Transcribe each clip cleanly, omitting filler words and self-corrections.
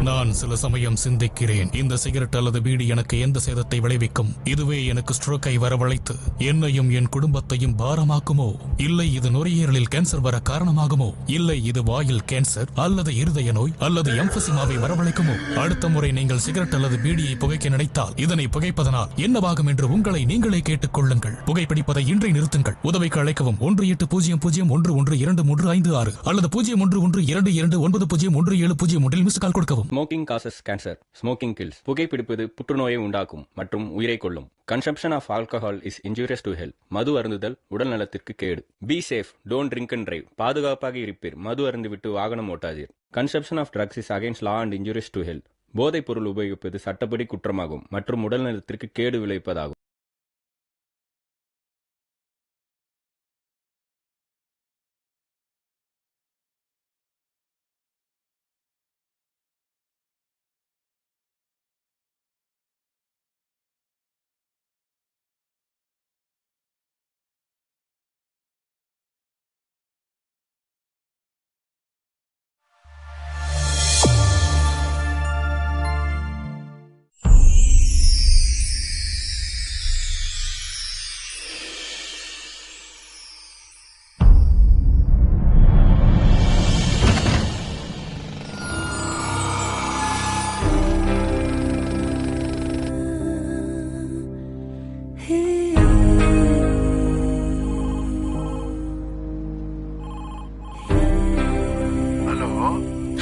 நான் சில சமயம் சிந்திக்கிறேன், இந்த சிகரெட் அல்லது பீடி எனக்கு எந்த சேதத்தை விளைவிக்கும்? இதுவே எனக்கு ஸ்ட்ரோக்கை வரவழைத்து என்னையும் என் குடும்பத்தையும் பாரமாக்குமோ? இல்லை இது நுரையீரலில் கேன்சர் வர காரணமாகுமோ? இல்லை இது வாயில் கேன்சர் அல்லது இருதய நோய் அல்லது எம்பசிமாவை வரவழைக்குமோ? அடுத்த முறை நீங்கள் சிகரெட் அல்லது பீடியை புகைக்க நினைத்தால் இதனை புகைப்பதனால் என்னவாகும் என்று உங்களை நீங்களே கேட்டுக் கொள்ளுங்கள். புகைப்பிடிப்பதை இன்றை நிறுத்துங்கள். உதவிக்கு அழைக்கவும் 1800112356 அல்லது 0112299017 மிஸ் கால் கொடுக்கவும். Smoking causes cancer, smoking kills. புகைப்பிடிப்பது புற்றுநோயை உண்டாக்கும் மற்றும் உயிரை கொல்லும். Consumption of alcohol is injurious to health. மது அருந்துதல் உடல் நலத்திற்கு கேடு. Be safe, don't drink and drive. பாதுகாப்பாக இருப்பீர், மது அருந்துவிட்டு வாகனம் ஓட்டாதீர். Consumption of drugs is against law and injurious to health. போதைப் பொருள் உபயோகிப்பது சட்டப்படி குற்றமாகும் மற்றும் உடல் நலத்திற்கு கேடு விளைவிப்பதாகும்.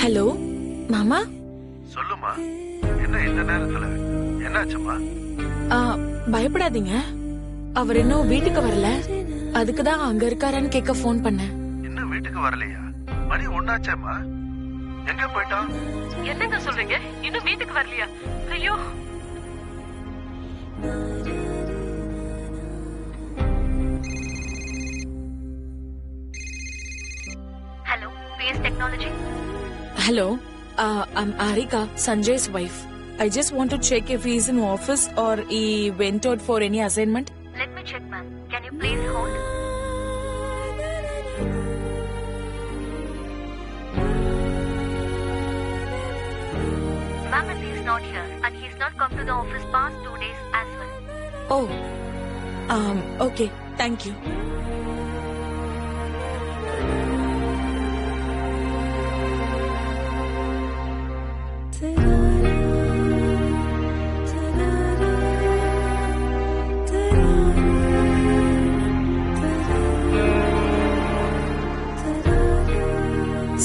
ஹலோ மாமா. சொல்லுமா, என்ன இந்த நேரத்துல என்னாச்சுமா? பயப்படாதீங்க, அவர் இன்னும் வீட்டுக்கு வரல. அதுக்குதான் அங்க இருக்காரான்னு கேட்க போன் பண்ணேன். இன்னும் வீட்டுக்கு வரலையா? மணி ஒண்ணாச்சேம்மா. எங்க போயிட்டான்? என்னங்க சொல்றீங்க? இன்னும் வீட்டுக்கு வரலையா? ஐயோ. Hello, PS Technology. Hello, I'm Arika, Sanjay's wife. I just want to check if he's in office or he went out for any assignment. Let me check, ma'am. Can you please hold? Ma'am, he is not here and he's not come to the office past 2 days as well. Oh, okay, thank you.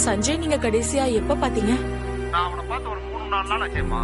Sanjay, நீங்க கடைசியா எப்ப பாத்தீங்க? நான் அவனை பார்த்து ஒரு 3-4 நாள் ஆச்சேம்மா.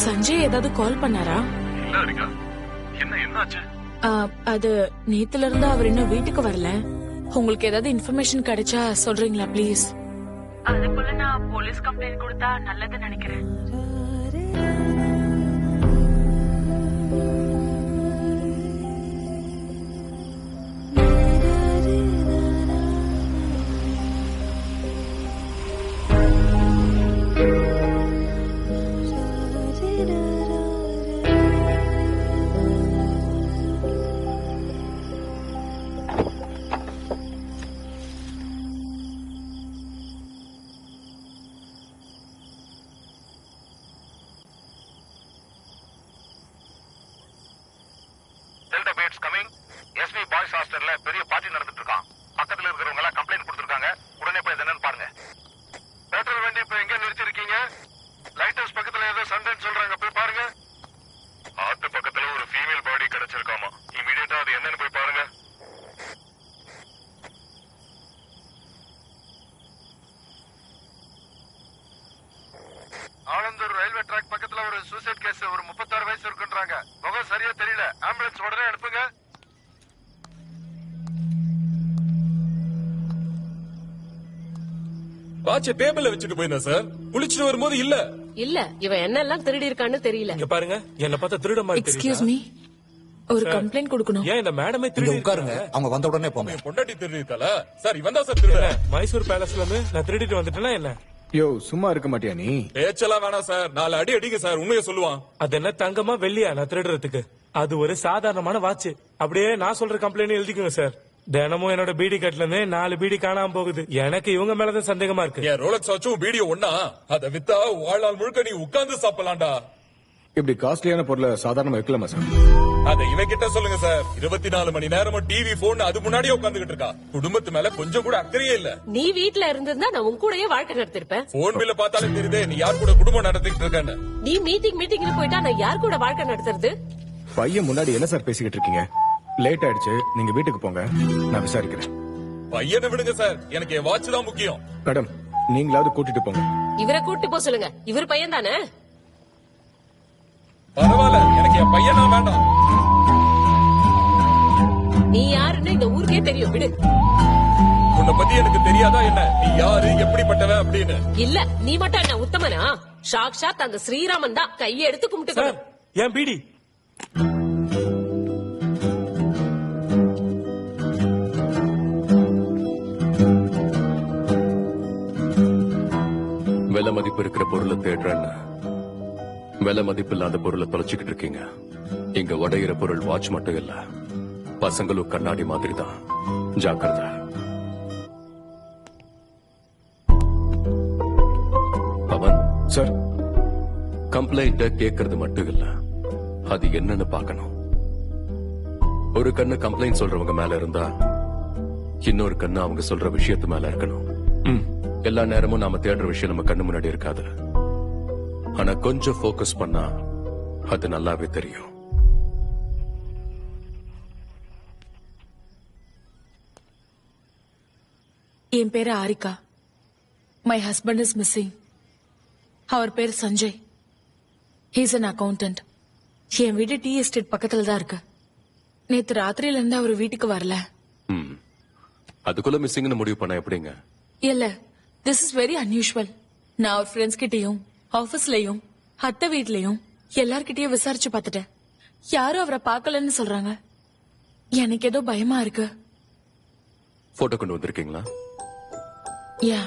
சஞ்சய் ஏதாவது கால் பண்ணாரா? இல்ல அரிகா, என்னாச்சு? அது நேத்துல இருந்து அவர் இன்னும் வீட்டுக்கு வரல. உங்களுக்கு ஏதாவது இன்ஃபர்மேஷன் கிடைச்சா சொல்றீங்களா ப்ளீஸ்? அதுக்குள்ள நான் போலீஸ் கம்ப்ளைண்ட் கொடுத்தா நல்லதுன்னு நினைக்கிறேன். எஸ்பி பாய்ஸ் ஹாஸ்டல்ல பெரிய பார்ட்டி நடந்துட்டு இருக்கான். பக்கத்துல இருக்கிறவங்க எல்லாம் கம்ப்ளைண்ட் கொடுத்திருக்காங்க. உடனே போய் என்னன்னு பாருங்க. பெட்ரோல் வண்டி இப்ப எங்க நிறுத்திருக்கீங்க? லைட் ஹவுஸ் பக்கத்துல ஏதோ சண்டைன்னு சொல்றாங்க, போய் பாருங்க. ஆத்து பக்கத்துல ஒரு ஃபீமேல் பாடி கிடைச்சிருக்காமா. இமீடியட்டா அது என்னன்னு போய் பாருங்க. ஆனந்த் சொல்றாங்க. முகம் சரியா தெரியல. ஆம்புலன்ஸ் உடனே அனுப்புங்க. வாட்ச டேபிள்ல வச்சுட்டு போயிருந்தேன் சார். குளிச்சுட்டு வரும்போது இல்ல. இல்ல இவன் என்னெல்லாம் திருடி இருக்கான்னு தெரியல. இங்க பாருங்க, என்ன பார்த்தா திருட மாதிரி எக்ஸ்கியூஸ் மீ, ஒரு கம்ப்ளைண்ட் கொடுக்கணும். ஏன் இந்த மேடமே இங்க திருடி உட்காருங்க, அவங்க வந்த உடனே போங்க. பொண்டாட்டி திருடி இருக்கால சார். இவன் தான் சார் திருட. மைசூர் பேலஸ்ல இருந்து நான் திருடிட்டு வந்துட்டேன்னா என்ன? யோ, சும்மா இருக்க மாட்டியா நீ? பேச்செல்லாம் வேணாம் சார். 4 அடி அடிங்க சார். உண்மையை சொல்லுவான். அது என்ன தங்கமா வெள்ளியா நான் திருடுறதுக்கு? அது ஒரு சாதாரணமான வாட்ச். அப்படியே நான் சொல்ற கம்ப்ளைண்ட் எழுதிக்கோங்க சார். தினமும் என்னோட பீடி கட்ல இருந்து 4 பீடி காணாம போகுது. எனக்கு இவங்க மேலதான் சந்தேகமா இருக்கு. என் ரோலக்ஸ் வாட்சும் வீடியோ ஒண்ணா? அத வித்தா வாழ்நாள் முழுக்க நீ உட்கார்ந்து சாப்பிடலாம்டா. இப்படி காஸ்ட்லியான பொருளை சாதாரணமா வைக்கலாமா சார்? அத இவன் கிட்ட சொல்லுங்க சார். 24 மணி நேரமும் டிவி போன் அது முன்னாடியே உட்கார்ந்துகிட்டு இருக்கா. குடும்பத்து மேல கொஞ்சம் கூட அக்கறையே இல்ல. நீ வீட்டுல இருந்திருந்தா நான் உன் கூடயே வாழ்க்கை நடத்திருப்பேன். போன் பில்ல பார்த்தாலே தெரியுதே நீ யார் கூட குடும்பம் நடத்திட்டு இருக்கன்னு. நீ மீட்டிங்னு போயிட்டா நான் யார் கூட வாழ்க்கை நடத்துறது? பையன் முன்னாடி என்ன சார் பேசிக்கிட்டு இருக்கீங்க? லேட் ஆயிடுச்சு, நீங்க வீட்டுக்கு போங்க, நான் விசாரிக்கிறேன். பையனை விடுங்க சார். எனக்கு என் வாட்ச் தான் முக்கியம். மேடம், நீங்களாவது கூட்டிட்டு போங்க. இவரை கூட்டி போ சொல்லுங்க. இவர் பையன் தானே? பரவாயில்ல, எனக்கு என் பையன் தான் வேண்டாம். நீ யாருன்னு இந்த ஊருக்கே தெரியும், விடு. உன்னை பத்தி எனக்கு தெரியாதா என்ன? நீ யாரு, எப்படிப்பட்டவன் அப்படின்னு? இல்ல, நீ மட்டும் என்ன உத்தமனா? சாக்ஷாத் அந்த ஸ்ரீராமன் தான் கையை எடுத்து கும்பிட்டு. என் பீடி விலை மதிப்பு இருக்கிற பொருளை தேடுறேன்னு விலை மதிப்பு இல்லாத பொருளை தொலைச்சுக்கிட்டு இருக்கீங்க. இங்க உடையிற பொருள் வாட்ச் மட்டும் இல்ல, பசங்களும் கண்ணாடி மாதிரி தான். ஜாக்கிரதை. பவன் சார், கம்ப்ளைண்ட கேட்கறது மட்டும் இல்ல, அது என்னன்னு பார்க்கணும். ஒரு கண்ணு கம்ப்ளைண்ட் சொல்றவங்க மேல இருந்தா இன்னொரு கண்ணு அவங்க சொல்ற விஷயத்து மேல இருக்கணும். எல்லா நேரமும் நாம தேடுற விஷயம் நம்ம கண்ணு முன்னாடி இருக்காது. ஆனா கொஞ்சம் போக்கஸ் பண்ணா அது நல்லாவே தெரியும். என் பேரு Aarika. My husband is missing. அவர் பேர் சஞ்சய். He's an accountant. என் வீடு டி எஸ்டேட் பக்கத்துல தான் இருக்கு. நேத்து ராத்திரியில இருந்து அவர் வீட்டுக்கு வரல. அதுக்குள்ள மிஸ்ஸிங்னு முடிவு பண்ண எப்படிங்க? இல்ல, திஸ் இஸ் வெரி அன்யூஷுவல். நான் அவர் ஃப்ரெண்ட்ஸ் கிட்டயும் ஆபீஸ்லயும் அத்தை வீட்லயும் எல்லார்கிட்டயும் விசாரிச்சு பார்த்துட்டேன். யாரும் அவரை பார்க்கலன்னு சொல்றாங்க. எனக்கு ஏதோ பயமா இருக்கு. போட்டோ கொண்டு வந்திருக்கீங்களா? யா.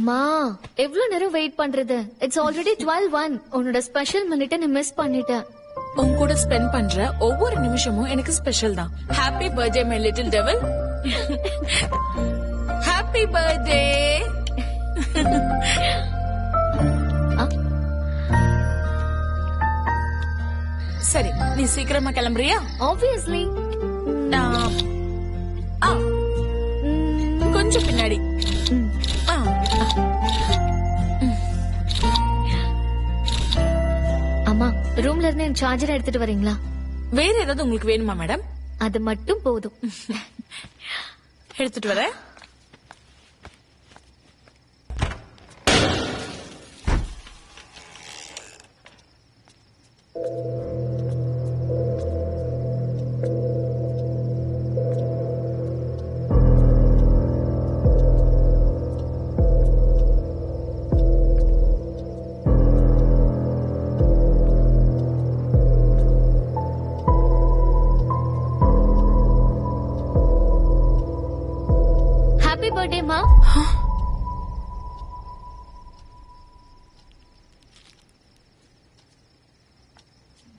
மா, எவ்வளவு நேரம் வெயிட் பண்றது? It's already 12:01. உன்னோட ஸ்பெஷல் மினிட்ட நான் மிஸ் பண்ணிட்டேன். உன் கூட ஸ்பெண்ட் பண்ற ஒவ்வொரு நிமிஷமும் எனக்கு ஸ்பெஷல் தான். Happy birthday my little devil. Happy birthday. சரி, நீ சீக்கிரமா கிளம்புறியா? ஆப்வியஸ்லி. கொஞ்சம் பின்னாடி. அம்மா, ரூம்ல இருந்து என் சார்ஜர் எடுத்துட்டு வரீங்களா? வேற ஏதாவது உங்களுக்கு வேணுமா மேடம்? அது மட்டும் போதும். எடுத்துட்டு வரேன்.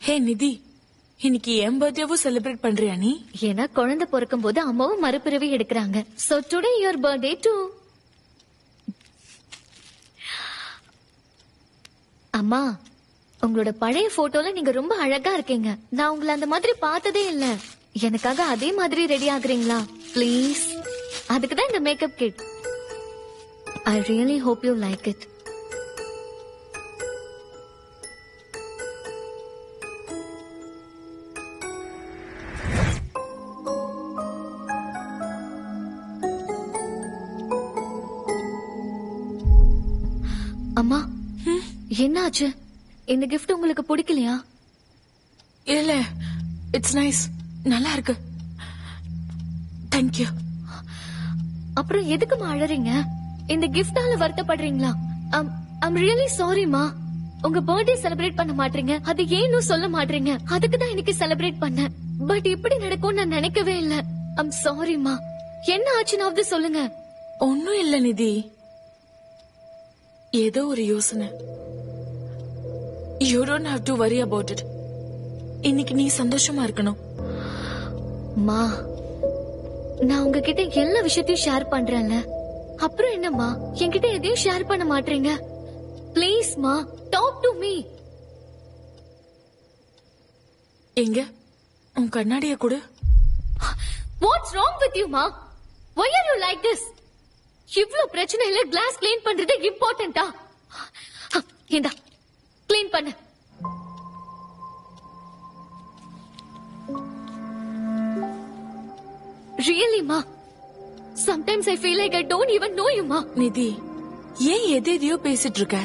ஹே நிதி, இன்னைக்கு என் பர்த்டேவும் செலிப்ரேட் பண்றியா நீ? ஏன்னா குழந்தை பிறக்கும் போது அம்மாவும் மறுபிறவி எடுக்கிறாங்க. So today your birthday too. அம்மா, உங்களோட பழைய போட்டோல நீங்க ரொம்ப அழகா இருக்கீங்க. நான் உங்களை அந்த மாதிரி பார்த்ததே இல்ல. எனக்காக அதே மாதிரி ரெடி ஆகுறீங்களா ப்ளீஸ்? அதுக்கு தான் இந்த makeup kit. I really hope you like it. அம்மா, என்னாச்சு? இந்த gift உங்களுக்கு பிடிக்கலையா? இல்ல, இட்ஸ் நைஸ், நல்லா இருக்கு. Thank you. அப்புறம் எதுக்குமா அழறீங்க? இந்த கிஃப்டால வருத்தப்படுறீங்களா? I'm really sorryமா. உங்க பர்த்டே செலிப்ரேட் பண்ண மாட்டீங்க, அது ஏன்னு சொல்ல மாட்டீங்க. அதுக்கு தான் இன்னைக்கு செலிப்ரேட் பண்ணேன். பட் இப்படி நடக்கும் நான் நினைக்கவே இல்ல. I'm sorryமா. என்ன ஆச்சுனாவது சொல்லுங்க. ஒன்னும் இல்ல நிதி, ஏதோ ஒரு யோசனை. You don't have to worry about it. இன்னைக்கு நீ சந்தோஷமா இருக்கணும். மா, நான் உங்ககிட்ட எல்லா விஷயத்தையும் ஷேர் பண்றேன்ல, அப்புறம் என்னம்மா என்கிட்ட எதையும் ஷேர் பண்ண மாட்டீங்க? ப்ளீஸ் மா, டாக் டு மீ. எங்க உன் கண்ணாடிய கொடு. What's wrong with you, ma? Why are you like this? இவ்ளோ பிரச்சனையில கிளாஸ் க்ளீன் பண்றது இம்பார்ட்டன்ட்டா? இந்தா க்ளீன் பண்ணு. Really, ma? Sometimes I feel like I don't even know you, ma. நிதி, ஏன் எதையோ பேசிட்டு இருக்க?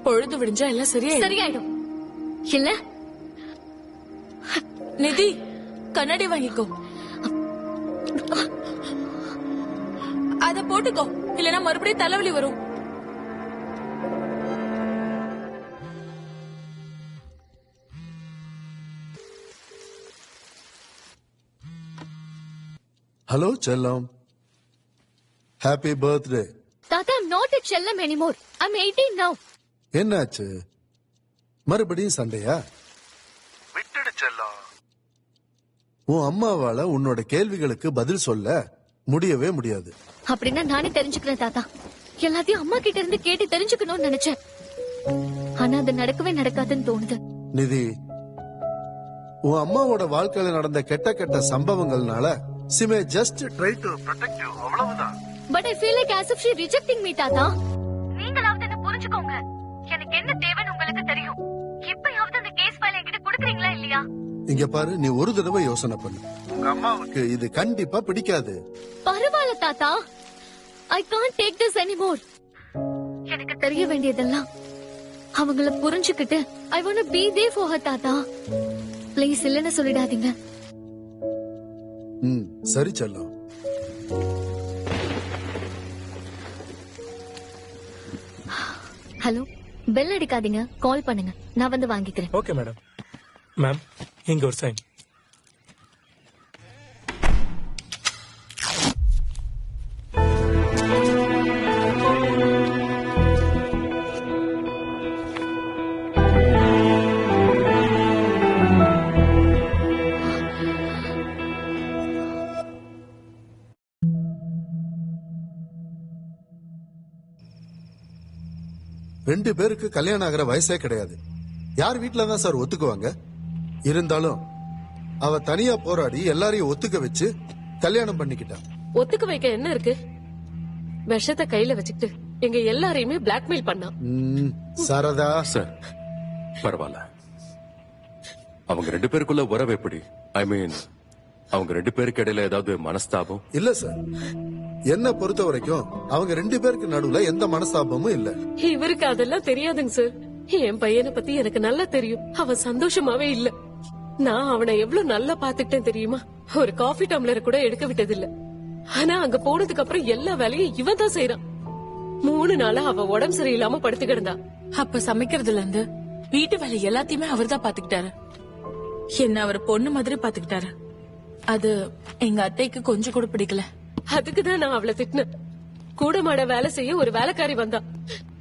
பொழுது விடிஞ்சா எல்லாம் சரியாயிடும் இல்ல? நிதி, கண்ணாடி வாங்கிக்கோ. அத போட்டுக்கோ, இல்லனா மறுபடியும் தலைவலி வரும். ஹலோ செல்லம், ஹாப்பி பர்த்டே. தாத்தா, I'm not a செல்லம் anymore. I'm 18 now. என்னாச்சு, மறுபடியும் சண்டையா? விட்டுடு செல்லம். உன் அம்மாவால உன்னோட கேள்விகளுக்கு பதில் சொல்ல முடியவே முடியாது. அப்படின்னா நானே தெரிஞ்சுக்கிறேன் தாத்தா. எல்லாத்தையும் அம்மா கிட்ட இருந்து கேட்டு தெரிஞ்சுக்கணும்னு நினைச்சேன். ஆனா அது நடக்கவே நடக்காதுன்னு தோணுது. நிதி, உன் அம்மாவோட வாழ்க்கையில நடந்த கெட்ட கெட்ட சம்பவங்கள்னால she may just try to protect you, அவ்வளவுதான். But I feel like as if she rejecting me, தாத்தா. நீங்களாவது என்ன புரிஞ்சுக்கோங்க. எனக்கு என்ன தேவைன்னு உங்களுக்கு தெரியும். இப்பயாவது அந்த கேஸ் ஃபைல் என்கிட்ட கொடுக்குறீங்களா இல்லையா? இங்க பாரு, நீ ஒரு தடவை யோசனை பண்ணு. உங்க அம்மாவுக்கு இது கண்டிப்பா பிடிக்காது. பரவாயில்ல தாத்தா, I can't take this anymore. எனக்கு தெரிய வேண்டியதெல்லாம் அவங்கள புரிஞ்சுக்கிட்டு I want to be there for her, தாத்தா. ப்ளீஸ் இல்லன்னு சொல்லிடாதீங்க. சரி செல்லம். ஹலோ, பெல் அடிக்காதீங்க, கால் பண்ணுங்க, நான் வந்து வாங்கிக்கிறேன். Okay madam. மேம், இங்க ஒரு சைன். ரெண்டு பேருக்கு கல்யாணம் ஆகிற வயசே கிடையாது. யார் வீட்டுல தான் சார் ஒத்துக்குவாங்க? இருந்தாலும் அவ தனியா போராடி எல்லாரையும் ஒத்துக்க வச்சு கல்யாணம் பண்ணிக்கிட்டா. ஒத்துக்க வைக்க என்ன இருக்கு? விஷத்தை கையில வச்சுக்கிட்டு எங்க எல்லாரையுமே பிளாக்மெயில் பண்ணா. சரதா சார், பரவாயில்ல. அவங்க ரெண்டு பேருக்குள்ள உறவு எப்படி? ஐ மீன், அவங்க ரெண்டு பேருக்கு இடையில ஏதாவது மனஸ்தாபம்? இல்ல சார், என்ன பொறுத்த வரைக்கும் அவங்க ரெண்டு பேருக்கு நடுவுல எந்த மனஸ்தாபமும் இல்ல. இவருக்கு அதெல்லாம் தெரியாதுங்க சார். என் பையனை பத்தி எனக்கு நல்லா தெரியும். அவன் சந்தோஷமாவே இல்ல. நான் அவனை எவ்வளவு நல்லா பாத்துக்கிட்டேன் தெரியுமா? ஒரு காஃபி டம்ளர் கூட எடுக்க விட்டதில்ல. ஆனா அங்க போனதுக்கு அப்புறம் எல்லா வேலையும் இவன் தான் செய்யறான். 3 நாளா அவ உடம்பு சரியில்லாம படுத்து கிடந்தா. அப்ப சமைக்கிறதுல இருந்து வீட்டு வேலை எல்லாத்தையுமே அவர் தான் பாத்துக்கிட்டாரு. என்ன அவர் பொண்ணு மாதிரி பாத்துக்கிட்டாரு. அது எங்க அத்தைக்கு கொஞ்சம் கூட பிடிக்கல. அதுக்குதான் நான் அவளை திட்டினேன். கூட மாட வேலை செய்ய ஒரு வேலைக்காரி வந்தா.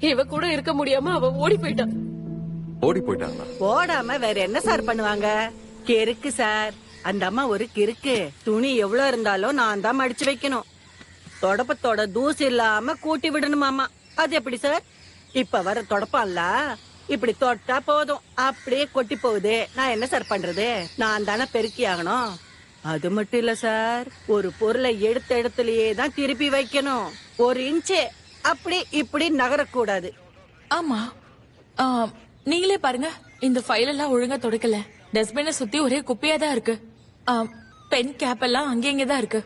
இவ கூட இருக்க முடியாம அவ ஓடி போயிட்டான். ஓடி போயிட்டாங்களா? ஓடாம வேற என்ன சார் பண்ணுவாங்க? கிறுக்கு சார், அந்த அம்மா ஒரு கிறுக்கு. துணி எவ்வளவு இருந்தாலும் நான் தான் மடிச்சு வைக்கணும். தொடப்பத்தோட தூசி இல்லாம கூட்டி விடணுமாமா. அது எப்படி சார்? இப்ப வர தொடப்பம்ல இப்படி தொட்டா போதும், அப்படியே கொட்டி போகுது. நான் என்ன சார் பண்றது? நான் தானே பெருக்கி ஆகணும். அது மட்டும் இல்ல சார், ஒரு பொருளை எடுத்த இடத்துலயே தான் திருப்பி வைக்கணும். ஒரு இன்ச்சு அப்படி இப்படி நகரக்கூடாது. ஆமா, நீங்களே பாருங்க, இந்த ஃபைல் எல்லாம் ஒழுங்கா துடைக்கல. டஸ்ட்பினை சுத்தி ஒரே குப்பையா தான் இருக்கு. பென் கேப் எல்லாம் அங்கங்க தான் இருக்கு.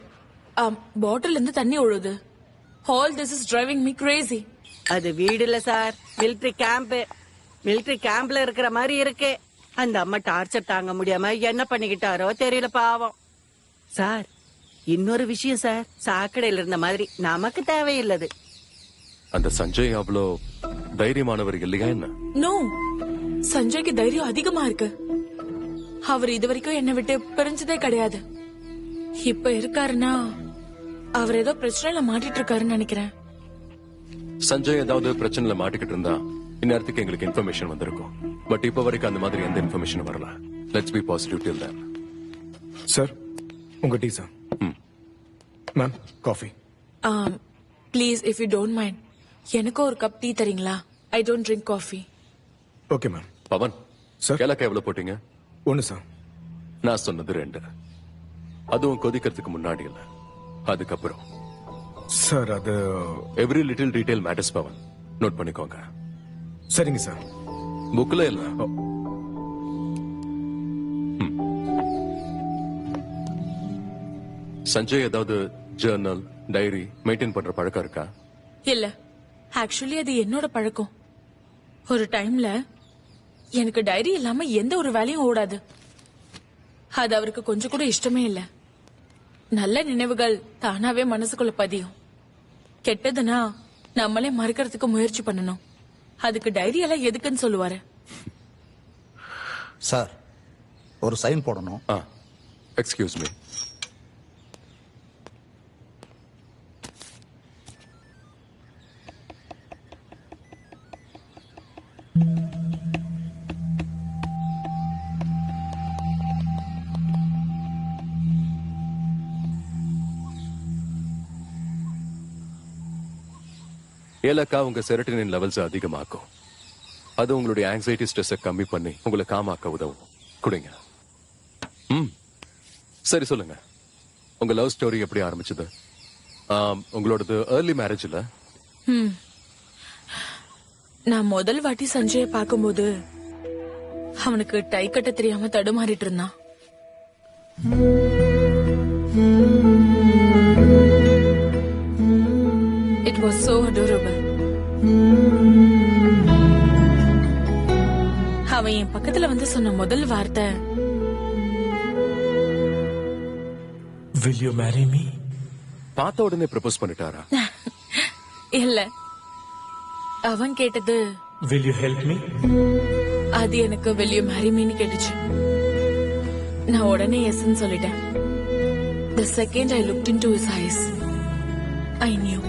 பாட்டில் இருந்து தண்ணி ஒழுகுது. All this is driving me crazy. அது வீடு இல்ல சார், மிலிட்டரி கேம்ப். மிலிட்டரி கேம்ப்ல இருக்கிற மாதிரி இருக்கு. அந்த அம்மா டார்ச்சர் தாங்க முடியாம என்ன பண்ணிக்கிட்டாரோ தெரியல, பாவம். சார், இன்னொரு விஷயம் சார், சாக்கடையில இருந்த மாதிரி நமக்கு தேவையில்லது. அந்த சஞ்சய் அவ்வளோ தைரியமானவர் இல்லையா என்ன? நோ, சஞ்சய்க்கு தைரியம் அதிகமா இருக்கு. அவர் இது வரைக்கும் என்னை விட்டு பிரிஞ்சதே கிடையாது. இப்ப இருக்காருன்னா அவர் ஏதோ பிரச்சனைல மாட்டிட்டு இருக்காருன்னு நினைக்கிறேன். சஞ்சய் ஏதாவது பிரச்சனைல மாட்டிக்கிட்டு இருந்தா இந்நேரத்துக்கு எங்களுக்கு இன்ஃபர்மேஷன் வந்திருக்கும். பட் இப்ப வரைக்கும் அந்த மாதிரி எந்த இன்ஃபர்மேஷன் வரல. Let's be positive till then. Sir, உங்க tea sir. Ma'am, coffee. Please, if you don't mind, எனக்கு ஒரு கப் டீ தரீங்களா? I don't drink coffee. Okay ma'am. Pavan sir, கேலக்கா எவ்வளவு போட்டீங்க? 1 சார். நான் சொன்னது 2. அதுவும் கொதிக்கிறதுக்கு முன்னாடி இல்ல, அதுக்கப்புறம். சார், அது every little detail matters Pavan. Note பண்ணிக்கோங்க. சரிங்க சார். புக்ல இல்ல. சஞ்சய் ஏதாவது ஜர்னல், டைரி மெயின்டைன் பண்ற பழக்கம் இருக்கா? இல்ல, ஆக்சுவலி அது என்னோட பழக்கம். ஒரு டைம்ல எனக்கு டைரி இல்லாம எந்த ஒரு வேலையும் ஓடாது. அது அவருக்கு கொஞ்சம் கூட இஷ்டமே இல்ல. நல்ல நினைவுகள் தானாவே மனசுக்குள்ள பதியும். கெட்டதுன்னா நம்மளே மறக்கிறதுக்கு முயற்சி பண்ணணும். அதுக்கு டைரி எல்லாம் எதுக்குன்னு சொல்லுவாரு. சார், ஒரு சைன் போடணும். Excuse me. ஏலக்கா உங்க செரோட்டோனின் லெவல்ஸ் அதிகமாக்கும். அது உங்களுடைய ஆங்ஸைட்டி ஸ்ட்ரெஸ்ஸை கம்மி பண்ணி உங்களை காமாக்க உதவும். குடிங்க. சரி, சொல்லுங்க, உங்க லவ் ஸ்டோரி எப்படி ஆரம்பிச்சது? உங்களோடது ஏர்லி மேரேஜ் இல்ல? நான் முதல் வாட்டி சஞ்சயை பார்க்கும்போது அவனுக்கு டை கட்ட தெரியாம தடுமாறிட்டு இருந்தான். It was so adorable. அவன் என் பக்கத்துல வந்து சொன்ன முதல் வார்த்தை, Will you marry me? பார்த்த உடனே ப்ரப்போஸ் பண்ணிட்டாரா? இல்ல, அவன் கேட்டது Will you help me? அது எனக்கு will you marry me ன்னு கேட்டுச்சு. நான் உடனே எஸ்ன்னு சொல்லிட்டேன். The second I looked into his eyes, I knew.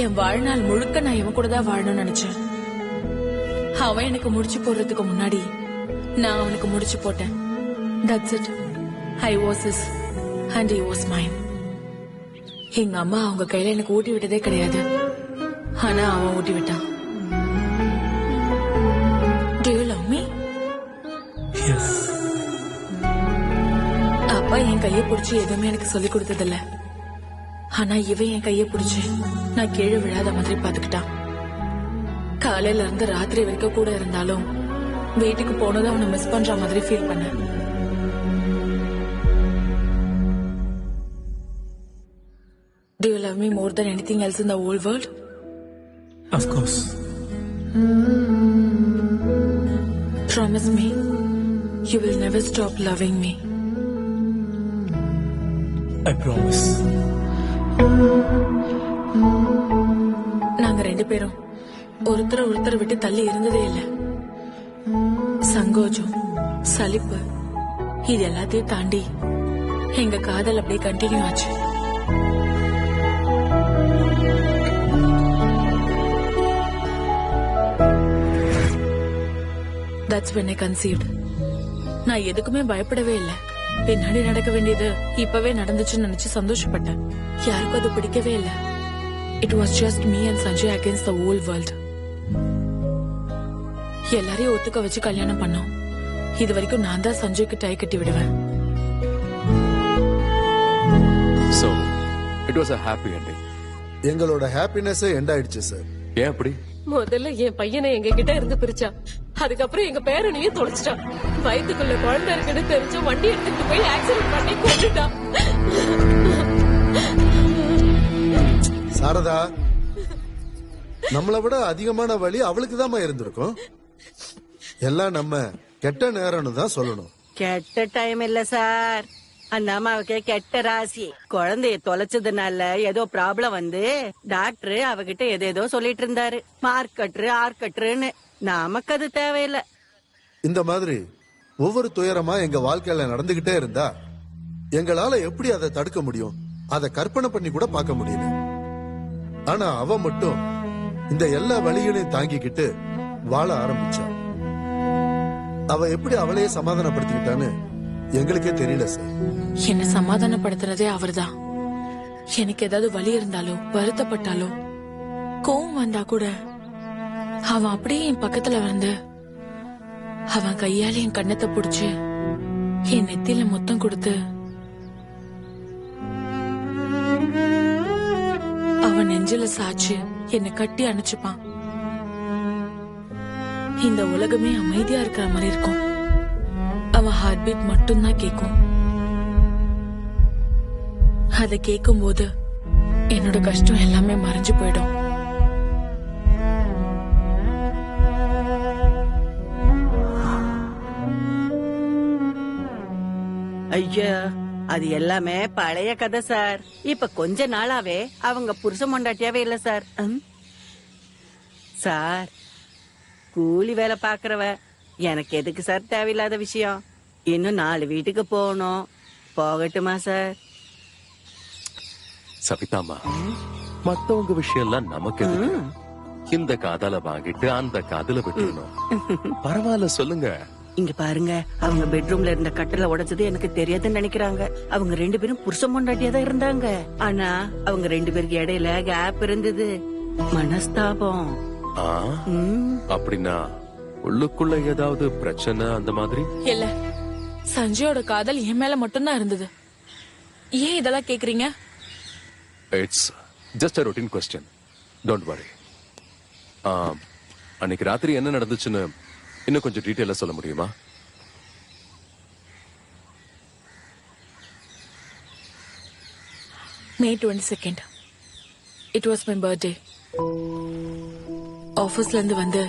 என் வாழ்நாள் முழுக்க நான் இவன் கூட தான் வாழணும்னு நினைச்சேன். அவன் எனக்கு முடிச்சு போடுறதுக்கு முன்னாடி நான் அவனுக்கு முடிச்சு போட்டேன். That's it. I was his and he was mine. எங்க அம்மா அவங்க கையில எனக்கு ஊட்டி விட்டதே கிடையாது. ஆனா அவன் ஊட்டி விட்டான். Do you love me? Yes. அப்பா என் கையை பிடிச்சி எதுவுமே எனக்கு சொல்லி கொடுத்ததில்ல. ஆனா இவன் என் கையை பிடிச்சு நான் கீழே விழாத மாதிரி பாத்துக்கிட்டான். காலையில இருந்து ராத்திரி வரைக்கும் கூட இருந்தாலும் வீட்டுக்கு போனதும் அவனை மிஸ் பண்ற மாதிரி ஃபீல் பண்ண. Do you love me more than anything else in the whole world? Of course. Promise me you will never stop loving me. I promise. நாங்க 2 பேரும் ஒருத்தர் விட்டு தள்ளி இருந்ததே இல்ல. சங்கோஜம், சலிப்பு, இது எல்லாத்தையும் தாண்டி எங்க காதல் அப்படியே கண்டினியூ ஆச்சு. That's when I conceived. நான் எதுக்குமே பயப்படவே இல்ல. பின்னாடி நடக்க வேண்டியது இப்பவே நடந்துச்சுன்னு நினைச்சு சந்தோஷப்பட்டேன். யாருக்கும் அது பிடிக்கவே இல்ல. It was just me and Sanjay against the whole world. எல்லாரையும் ஒத்துக்க வச்சு கல்யாணம் பண்ணோம். இது வரைக்கும் நான் தான் சஞ்சய்க்கு டை கட்டி விடுவேன். So, it was a happy ending. எங்களோட ஹாப்பினஸ் எண்ட் ஆயிடுச்சு சார். ஏன் அப்படி? முதல்ல என் பையனை எங்க கிட்ட இருந்து பிரிச்சான். அதுக்கப்புறம் எங்க பேரனையும் தொலைச்சிட்டான். வயிற்றுக்குள்ள குழந்தை இருக்குன்னு தெரிஞ்ச வண்டி எடுத்துட்டு போய் ஆக்சிடென்ட் பண்ணி கொண்டுட்டான். சாரதா, நம்மளை விட அதிகமான வலி அவளுக்கு தான் இருந்திருக்கும். எல்லாம் நம்ம கெட்ட நேரம்னு தான் சொல்லணும். கெட்ட டைம் இல்ல சார், அந்த அம்மாவுக்கு கெட்ட ராசி. குழந்தைய தொலைச்சதுனால ஏதோ ப்ராப்ளம் வந்து டாக்டர் அவகிட்ட ஏதேதோ சொல்லிட்டு இருந்தாரு. மார்க்கட்ரு ஆர்க்கட்ருன்னு. நமக்கு அது தேவையில்லை. இந்த மாதிரி ஒவ்வொரு துயரமா எங்க வாழ்க்கையில நடந்துகிட்டே இருந்தா எங்களால எப்படி அதை தடுக்க முடியும்? அதை கற்பனை பண்ணி கூட பார்க்க முடியல. ஆனா அவ மட்டும் இந்த எல்லா வழிகளையும் தாங்கிக்கிட்டு வாழ ஆரம்பிச்சா. அவ எப்படி அவளையே சமாதானப்படுத்திக்கிட்டான்னு எங்களுக்கே தெரியல சார். என்ன சமாதானப்படுத்துறதே அவர்தான். எனக்கு ஏதாவது வலி இருந்தாலோ வருத்தப்பட்டாலோ கோவம் வந்தா கூட அவன் அப்படியே என் பக்கத்துல வந்து அவன் கையால என் கண்ணத்தை புடிச்சு என் நெத்தியில முத்தம் கொடுத்து அவன் நெஞ்சில சாச்சு என்னை கட்டி அணைச்சுப்பான். இந்த உலகமே அமைதியா இருக்கிற மாதிரி இருக்கும். அவன் ஹார்ட் பீட் மட்டும்தான் கேட்கும். அதை கேட்கும் போது என்னோட கஷ்டம் எல்லாமே மறைஞ்சு போயிடும். ஐயா, அது எல்லாமே பழைய கதை சார். இப்ப கொஞ்ச நாளாவே அவங்க புருஷ மொண்டாட்டியாவே இல்ல சார். சார், கூலி வேலை பாக்குறவ எனக்கு எதுக்கு சார் தேவையில்லாத விஷயம்? இன்னும் 4 வீட்டுக்கு போகணும். போகட்டுமா சார்? சபிதாமா, மத்தவங்க விஷயம் எல்லாம் நமக்கு எதுக்கு? இந்த காதல வாங்கிட்டு அந்த காதல விட்டுணும். பரவாயில்ல, சொல்லுங்க. இங்க பாருங்க, அவங்க பெட்ரூம்ல இருந்த கட்டளை உடைச்சது எனக்கு தெரியாதுன்னு நினைக்கிறாங்க. அவங்க 2 பேரும் புருஷ மொண்டாட்டியா தான் இருந்தாங்க. ஆனா அவங்க 2 பேருக்கு இடையில கேப் இருந்தது. மனஸ்தாபம். அப்படின்னா உள்ளுக்குள்ள ஏதாவது பிரச்சனை அந்த மாதிரி? இல்ல, சஞ்சயோட காதல் என் மேல மட்டும்தான் இருந்தது. ஏன் இதெல்லாம் கேக்குறீங்க? It's just a routine question. Don't worry. அன்னைக்கு ராத்திரி என்ன நடந்துச்சுன்னு இன்னும் கொஞ்சம் டீட்டெயிலா சொல்ல முடியுமா? May 22nd. It was my birthday. ஆபீஸ்ல இருந்து வந்து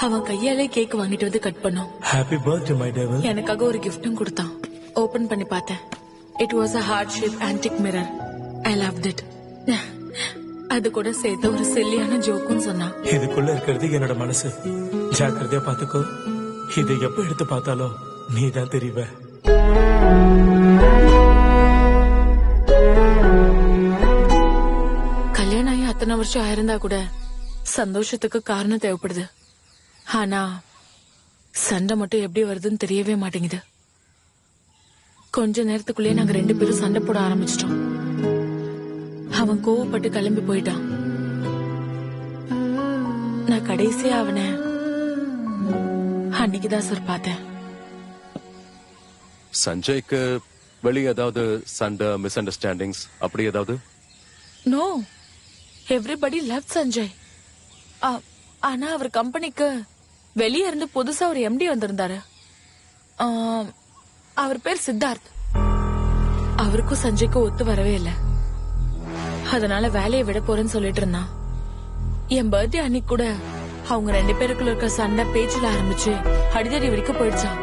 அவன் கையாலே கேக் வாங்கிட்டு வந்து கட் பண்ணோம். Happy birthday my டேவல். எனக்காக ஒரு கிஃப்டும் கொடுத்தான். ஓபன் பண்ணி பார்த்தேன். It was a heart shaped antique mirror. I loved it. அது கூட சேர்த்து ஒரு செல்லியான ஜோக்கும் சொன்னா. இதுக்குள்ள இருக்கிறது என்னோட மனசு. ஜாக்கிரதையா பாத்துக்கோ. இதை எப்ப எடுத்து பார்த்தாலும் நீ தான் தெரிவ. கல்யாணம் ஆகி அத்தனை வருஷம் ஆயிருந்தா கூட சந்தோஷத்துக்கு காரணம் தேவைப்படுது. ஆனா சண்டை மட்டும் எப்படி வருதுன்னு தெரியவே மாட்டேங்குது. கொஞ்ச நேரத்துக்குள்ளே நாங்க 2 பேரும் சண்டை போட ஆரம்பிச்சிட்டோம். அவன் கோவப்பட்டு கிளம்பி போயிட்டான். நான் கடைசியா அவனை அன்னைக்குதான் சார் பார்த்தேன். சஞ்சய்க்கு வெளியே ஏதாவது சண்டை, மிஸ் அண்டர்ஸ்டாண்டிங்ஸ் அப்படி ஏதாவது? No, everybody love Sanjay. ஆனா அவர் கம்பெனிக்கு வெளியே இருந்து புதுசா ஒரு எம்டி வந்திருந்தாரு. அவர் பேர் சித்தார்த். அவருக்கும் சஞ்சய்க்கும் ஒத்து வரவே இல்லை. அதனால வேலையை விட போறேன்னு சொல்லிட்டு இருந்தான். என் பர்த்டே அன்னைக்கு கூட அவங்க 2 பேருக்குள்ள இருக்க சண்டை பேச்சுல ஆரம்பிச்சு அடிதடி வரைக்கும் போயிடுச்சான்.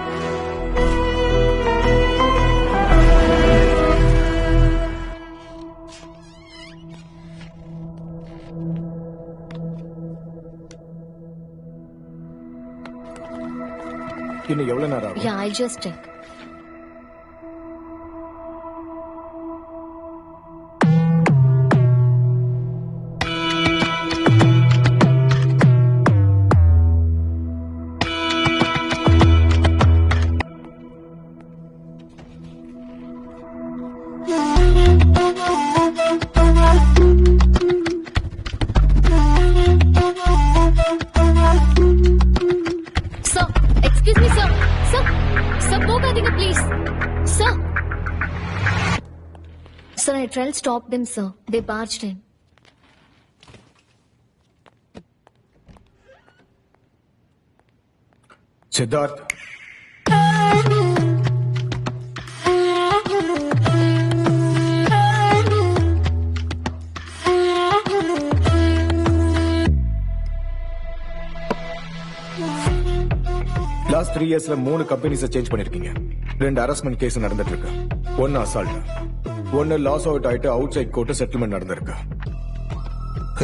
இன்னும் எவ்வளவு நேரம் ஆகும்? Yeah, I'll just check. I tried to stop them, sir. They barged in. Siddharth, last 3 இயர்ஸ்ல 3 கம்பெனிஸை சேஞ்ச் பண்ணிருக்கீங்க. 2 ஹராஸ்மெண்ட் கேஸ் நடந்துட்டு இருக்கு. 1 அசால்ட், 1 லாஸ் அவுட் ஆயிட்டு அவுட் சைட் கோர்ட் செட்டில்மெண்ட் நடந்திருக்கு.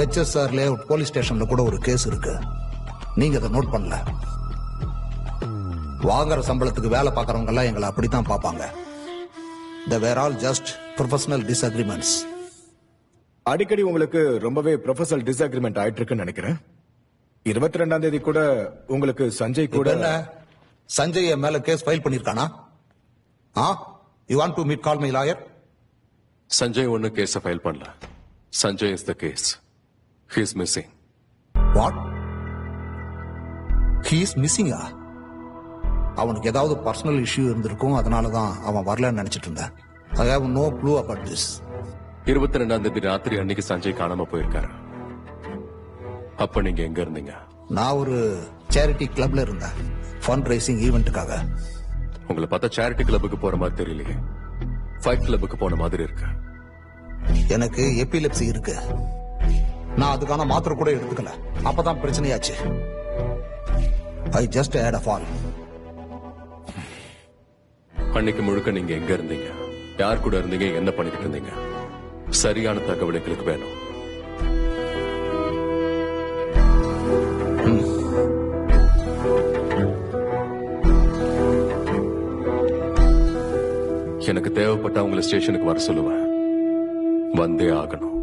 HSR லேஅவுட் போலீஸ் ஸ்டேஷன்ல கூட ஒரு கேஸ் இருக்கு. நீங்க அதை நோட் பண்ணல. வாங்குற சம்பளத்துக்கு வேலை பார்க்கறவங்க எல்லாம் எங்களை அப்படித்தான் பார்ப்பாங்க. They were all just professional disagreements. அடிக்கடி உங்களுக்கு ரொம்பவே ப்ரொஃபஷனல் டிஸ்அக்ரிமெண்ட் ஆயிட்டு இருக்குன்னு நினைக்கிறேன். 22ஆம் தேதி கூட உங்களுக்கு சஞ்சய் கூட என்ன சஞ்சய் என் மேல கேஸ் ஃபைல் பண்ணிருக்கானா? You want to meet call my lawyer? Sanjay ஒன்னு கேஸ ஃபைல் பண்ணல. Sanjay is the case. He is missing. What? He is மிஸ்ஸிங்கா? அவனுக்கு ஏதாவது பர்சனல் இஷ்யூ இருந்திருக்கும், அதனாலதான் அவன் வரலன்னு நினைச்சிட்டு இருந்தேன். I have no clue about this. 22ஆம் தேதி ராத்திரி அன்னைக்கு சஞ்சய் காணாம போயிருக்காரு. அப்ப நீங்க எங்க இருந்தீங்க? நான் ஒரு சேரிட்டி கிளப்ல இருந்தேன், ஃபண்ட் ரைசிங் ஈவெண்ட்டுக்காக. உங்களை பார்த்தா சேரிட்டி கிளப்புக்கு போற மாதிரி தெரியலையே. ஃபைட் கிளப்புக்கு போன மாதிரி இருக்கு. எனக்கு எபிலெப்சி இருக்கு. நான் அதுக்கான மாத்திரை கூட எடுத்துக்கல. அப்பதான் பிரச்சனையாச்சு. I just had a fall. அன்னைக்கு முழுக்க நீங்க எங்க இருந்தீங்க, யார் கூட இருந்தீங்க, என்ன பண்ணிட்டு இருந்தீங்க? சரியான தகவல் எங்களுக்கு வேணும். எனக்கு தேவைப்பட்ட உங்களை ஸ்டேஷனுக்கு வர சொல்லுவேன். வந்தே ஆகணும்.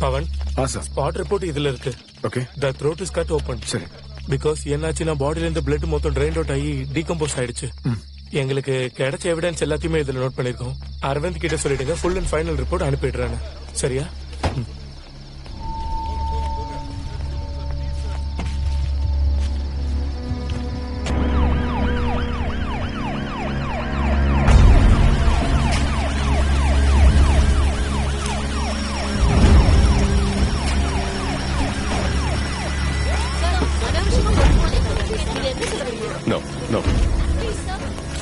பவன், ஸ்பாட் ரிப்போர்ட் இதுல இருக்கு. Okay. The throat is cut open. சரி. பிகாஸ் என்னாச்சுன்னா பாடியில இருந்து பிளட் மொத்தம் ட்ரைன் அவுட் ஆகி டீகம்போஸ் ஆயிடுச்சு. எங்களுக்கு கிடைச்ச எவிடன்ஸ் எல்லாத்தையுமே இதுல நோட் பண்ணிருக்கோம். அரவிந்த் கிட்ட சொல்லிடுங்க, ஃபுல் அண்ட் ஃபைனல் ரிப்போர்ட் அனுப்பிடுறாங்க. சரியா? No, no.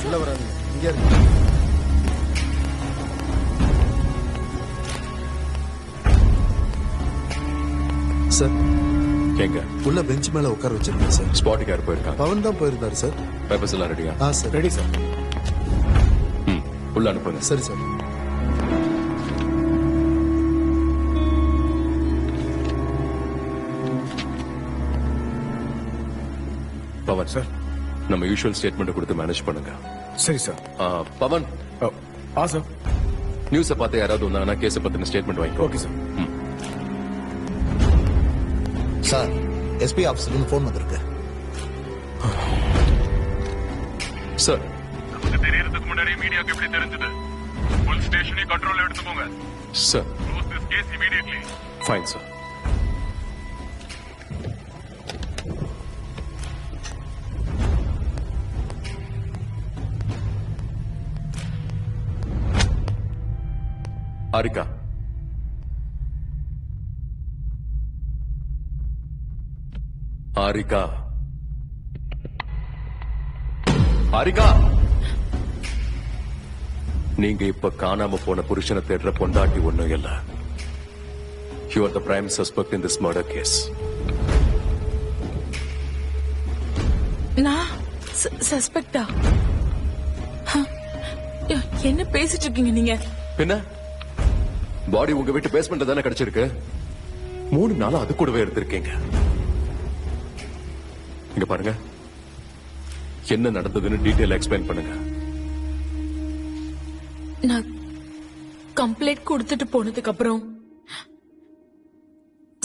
உள்ள வராது. இங்க இருக்கு. சார், எங்க? உள்ள பெஞ்ச் மேல உட்கார வச்சிருக்கேன் சார். ஸ்பாட்டுக்கு யார் போயிருக்காங்க? பவன் தான் போயிருந்தாரு சார். பேப்பர்ஸ் எல்லாம் ரெடியா? சார். Ready sir. உள்ள அனுப்புங்க. சரி சார். பவன் சார், நம்ம யூஷுவல் ஸ்டேட்மெண்ட் கொடுத்து மேனேஜ் பண்ணுங்க. சரி சார். பவன், சார். நியூஸை பார்த்து யாராவது வந்தாங்கன்னா கேஸை பத்தின ஸ்டேட்மெண்ட் வாங்கிக்கோ. Okay sir. சார், எஸ்பி ஆபீஸ்ல இருந்து போன் வந்திருக்கு. சார், நமக்கு தெரியறதுக்கு முன்னாடி மீடியாக்கு எப்படி தெரிஞ்சது? ஃபுல் ஸ்டேஷனை கண்ட்ரோல் எடுத்துக்கோங்க. Sir. Close this case immediately. Fine sir. Harika, Harika, Harika, நீங்க இப்ப காணாம போன புருஷனை தேடுற பொண்டாட்டி ஒண்ணும் இல்ல. You are the prime suspect in this murder case. நான் சஸ்பெக்டா? என்ன பேசிட்டு இருக்கீங்க நீங்க? பின்ன பாடி உங்க வீட்டு பேஸ்மெண்ட் தானே கிடைச்சிருக்கு. 3 நாளா அது கூடவே இருந்திருக்கீங்க. இங்க பாருங்க, என்ன நடந்ததுன்னு டீடைல் எக்ஸ்பிளைன் பண்ணுங்க. நான் கம்ப்ளைண்ட் கொடுத்துட்டு போனதுக்கு அப்புறம்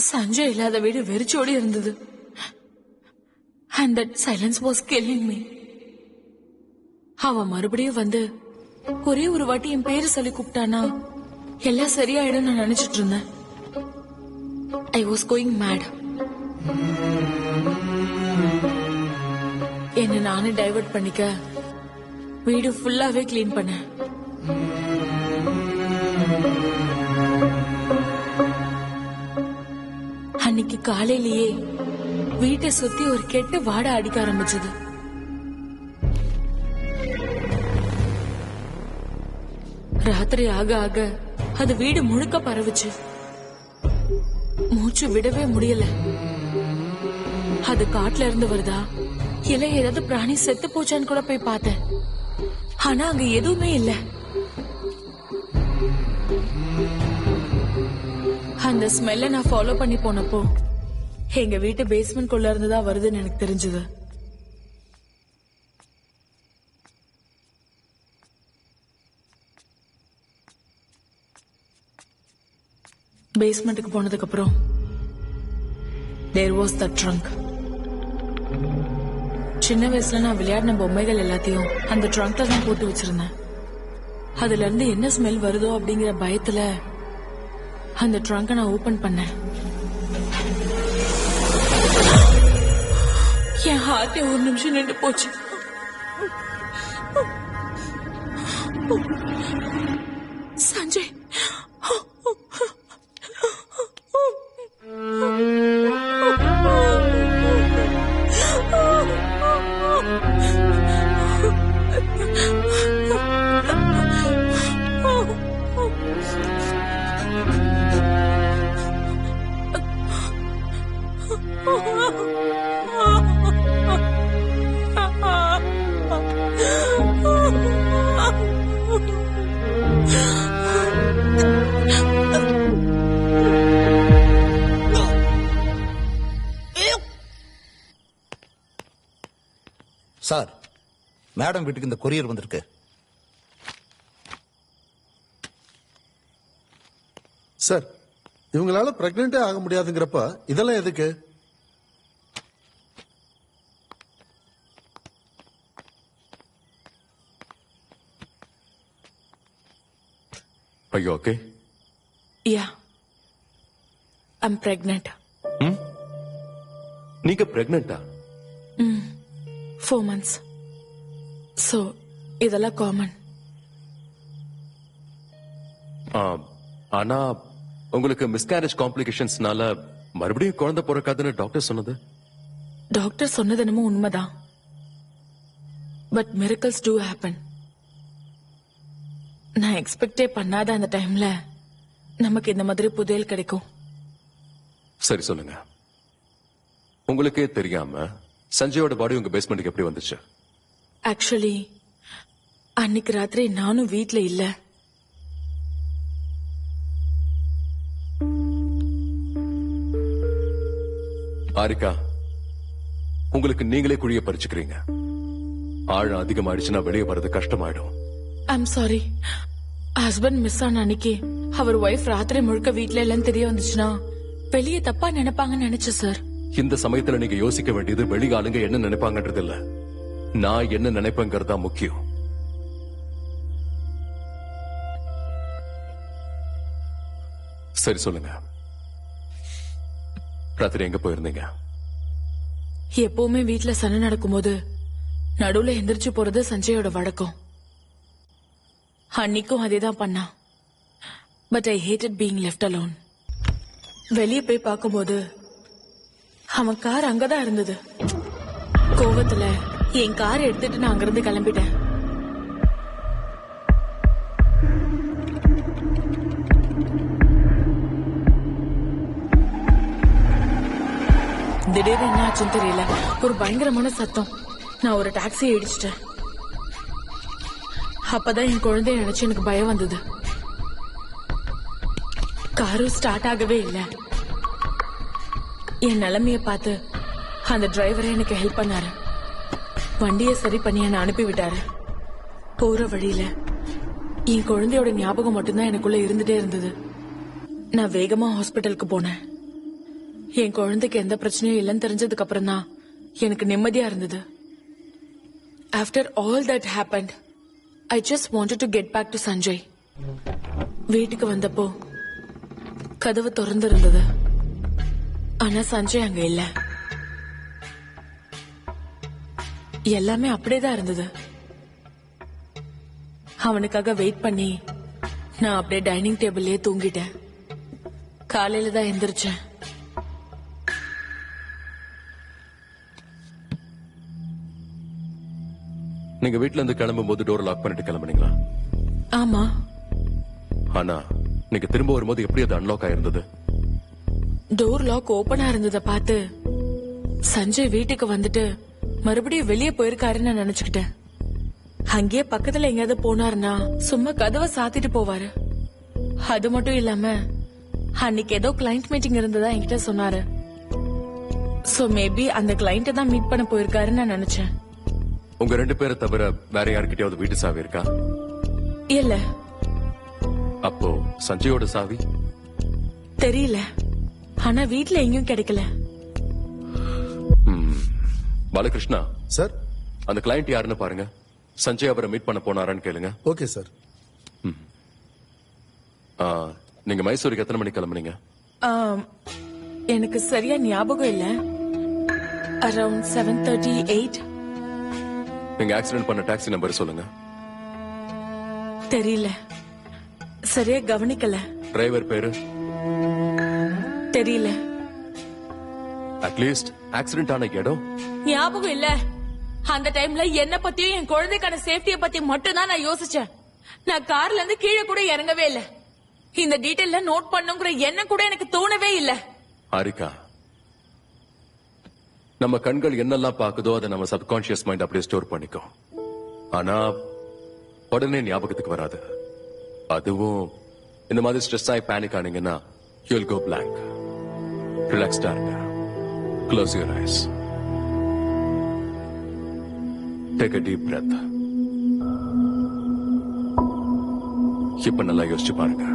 சஞ்சய் இல்லாத வீடு வெறிச்சோடி இருந்தது. And that silence was killing me. அவ மறுபடியும் வந்து ஒரே ஒரு வாட்டி என் பேரு சொல்லி கூப்பிட்டானா எல்லாம் சரியாயிடும் நான் நினைச்சிட்டு இருந்தேன். I was going mad. என்ன நானே டைவர்ட் பண்ணிக்க வீடு ஃபுல்லாவே கிளீன் பண்ணேன். அன்னைக்கு காலையிலேயே வீட்டை சுத்தி ஒரு கெட்ட வாடை அடிக்க ஆரம்பிச்சது. ராத்திரி ஆக ஆக அது வீடு முழுக்க பரவுச்சு. மூச்சு விடவே முடியல. அது காட்டுல இருந்து வருதா இல்ல ஏதாவது பிராணி செத்து போச்சான்னு கூட போய் பார்த்தேன். ஆனா அங்க எதுவுமே இல்ல. அந்த ஸ்மெல்ல நான் ஃபாலோ பண்ணி போனப்போ எங்க வீட்டு பேஸ்மெண்ட் குள்ள இருந்துதான் வருதுன்னு எனக்கு தெரிஞ்சது. பேஸ்மெண்ட்டுக்கு போனதுக்கு அப்புறம் there was the trunk. சின்ன வயசுல நான் விளையாடின பொம்மைகள் எல்லாத்தையும் அந்த ட்ரங்க்ல தான் போட்டு வச்சிருந்தேன். அதுல இருந்து என்ன ஸ்மெல் வருதோ அப்படிங்கிற பயத்துல அந்த ட்ரங்கை நான் ஓபன் பண்ணேன். என் ஹார்ட் ஒரு நிமிஷம் நின்று போச்சு. சஞ்சய் சார், மேடம் வீட்டுக்கு இந்த கொரியர் வந்திருக்கு. சார், இவங்களால பிரெக்னெண்டே ஆக முடியாதுங்கிறப்ப இதெல்லாம் எதுக்கு? ஐயோ, ஓகே. Yeah, I'm pregnant. நீங்க பிரெக்னெண்டா? 4 months. So, இதெல்லாம் காமன். ஆனா உங்களுக்கு மிஸ்கேரேஜ் காம்ப்ளிகேஷன்ஸ்னால மறுபடியும் குழந்தை பிறக்காதுன்னு டாக்டர் சொன்னது? டாக்டர் சொன்னது என்னமோ உண்மைதான். But miracles do happen. நான் எக்ஸ்பெக்டே பண்ணாத அந்த டைம்ல நமக்கு இந்த மாதிரி புதையல் கிடைக்கும். சரி, சொல்லுங்க. உங்களுக்கே தெரியாம சஞ்சயோட பாடி உங்க பேஸ்மெண்ட்டுக்கு எப்படி வந்துச்சு? ஆக்சுவலி அன்னைக்கு ராத்திரி நானும் வீட்ல இல்ல. ஆரிகா, உங்களுக்கு நீங்களே குழிய பறிச்சுக்கிறீங்க. ஆழம் அதிகமாயிடுச்சுன்னா வெளியே வர்றது கஷ்டமாயிடும். I'm sorry. ஹஸ்பண்ட் மிஸ் ஆன அன்னைக்கு அவர் ஒய்ஃப் ராத்திரி முழுக்க வீட்ல இல்லன்னு தெரிய வந்துச்சுன்னா வெளியே தப்பா நினைப்பாங்கன்னு நினைச்சேன் சார். இந்த சமயத்துல நீங்க யோசிக்க வேண்டியது வெளி ஆளுங்க என்ன நினைப்பாங்கன்றது இல்ல, நான் என்ன நினைப்பேங்கிறதா முக்கியம். சரி, சொல்லுங்க. ராத்திரி எங்க போயிருந்தீங்க? எப்பவுமே வீட்ல சண்டை நடக்கும்போது நடுவுல எந்திரிச்சு போறது சஞ்சயோட வழக்கம். அன்னைக்கும் அதேதான் பண்ணா. But I hated being left alone. வெளியே போய் பார்க்கும்போது அவன் கார் அங்கதான் இருந்தது. கோவத்துல என் காரை எடுத்துட்டு நான் அங்கிருந்து கிளம்பிட்டேன். திடீர்னு என்ன ஆச்சுன்னு தெரியல, ஒரு பயங்கரமான சத்தம். நான் ஒரு டாக்ஸியை இடிச்சிட்டேன். அப்பதான் என் குழந்தைய நினைச்சு எனக்கு பயம் வந்தது. காரும் ஸ்டார்ட் ஆகவே இல்லை. என் நிலைமைய பார்த்து அந்த டிரைவரை எனக்கு ஹெல்ப் பண்ணாரு. வண்டியை சரி பண்ணி என்ன அனுப்பி விட்டாரு. போற வழியில என் குழந்தையோட ஞாபகம் மட்டும்தான் எனக்குள்ள இருந்துட்டே இருந்தது. நான் வேகமா ஹாஸ்பிட்டலுக்கு போனேன். என் குழந்தைக்கு எந்த பிரச்சனையும் இல்லைன்னு தெரிஞ்சதுக்கு அப்புறம் தான் எனக்கு நிம்மதியா இருந்தது. After all that happened, I just wanted to get back to Sanjay. வீட்டுக்கு வந்தப்போ கதவு திறந்து இருந்தது. ஆனா சஞ்சய் அங்க இல்ல. எல்லாமே அப்படியேதான் இருந்தது. அவனுக்காக வெயிட் பண்ணி நான் அப்படியே டைனிங் டேபிள்லயே தூங்கிட்டேன். காலையில தான் எந்திரிச்சேன். நீங்க வீட்ல இருந்து கிளம்பும் போது டோர் லாக் பண்ணிட்டு கிளம்புனீங்களா? ஆமா. ஆனா நீங்க திரும்ப வரும்போது எப்படி அது அன்லாக் ஆயிருந்தது? டோர் லாக் ஓபனா இருந்தத பார்த்து சஞ்சய் வீட்டுக்கு வந்துட்டு மறுபடியும் வெளியே போயிருக்காருன்னு நான் நினைச்சுக்கிட்டேன். அங்கேயே பக்கத்துல எங்கேயாவது போனாருன்னா சும்மா கதவை சாத்திட்டு போவாரு. அது மட்டும் இல்லாம அன்னைக்கு ஏதோ கிளைண்ட் மீட்டிங் இருந்ததா என்கிட்ட சொன்னாரு. சோ மேபி அந்த கிளைண்ட தான் மீட் பண்ண போயிருக்காருன்னு நான் நினைச்சேன். உங்க 2 பேரை தவிர வேற யார்கிட்டயாவது வீட்டு சாவி இருக்கா? இல்ல. அப்போ சஞ்சயோட சாவி தெரியல. ஆனா வீட்ல எங்கேயும் கிடைக்கல. பாலகிருஷ்ணா சார், அந்த கிளைண்ட் யாருன்னு பாருங்க. சஞ்சய் அவரை மீட் பண்ண போனாரான்னு கேளுங்க. Okay sir. நீங்க மைசூருக்கு எத்தனை மணிக்கு கிளம்புனீங்க? எனக்கு சரியா ஞாபகம் இல்ல. அரௌண்ட் 7:38. நீங்க ஆக்சிடென்ட் பண்ண டாக்ஸி நம்பர் சொல்லுங்க. தெரியல. சரியா கவனிக்கல. டிரைவர் பேரு தெரியல. அட்லீஸ்ட் ஆக்சிடென்ட் ஆன இடம் ஞாபகம் இல்ல. அந்த டைம்ல என்ன பத்தியும் என் குழந்தைக்கான சேஃப்டிய பத்தி மட்டும் தான் நான் யோசிச்சேன். நான் கார்ல இருந்து கீழே கூட இறங்கவே இல்ல. இந்த டீடைல்ல நோட் பண்ணுங்கிற எண்ணம் கூட எனக்கு தோணவே இல்ல. ஹாரிகா, நம்ம கண்கள் என்னெல்லாம் பாக்குதோ அதை நம்ம சப்கான்சியஸ் மைண்ட் அப்படியே ஸ்டோர் பண்ணிக்கும். ஆனா உடனே ஞாபகத்துக்கு வராது. அதுவும் இந்த மாதிரி ஸ்ட்ரெஸ் ஆகி panic ஆனீங்கன்னா you will go blank. ரிலாக்ஸ்டா இருங்க. Close your eyes. Take a deep breath. இப்ப நல்லா யோசிச்சு பாருங்க.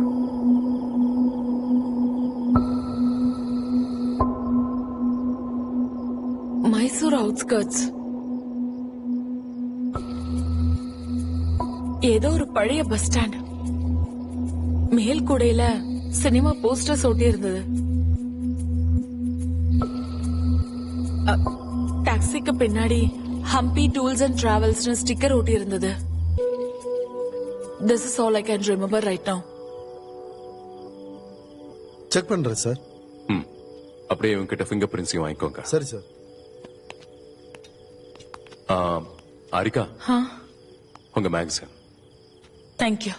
மைசூர் அவுட்ஸ்கர்ட்ஸ். ஏதோ ஒரு பழைய பஸ் ஸ்டாண்ட். மேல் கூடையில சினிமா போஸ்டர்ஸ் ஒட்டி இருந்தது. டாக்ஸிக்கு பின்னாடி Hampi tours and travels sticker ஒட்டி இருந்தது. This is all I can remember right now. Check பண்றேன் சார். அப்படியே உங்ககிட்ட ஃபிங்கர் பிரிண்ட்ஸையும் வாங்கிக்கோங்க. சரி சார். ஹாரிகா, உங்க மேகசின். தேங்க்யூ.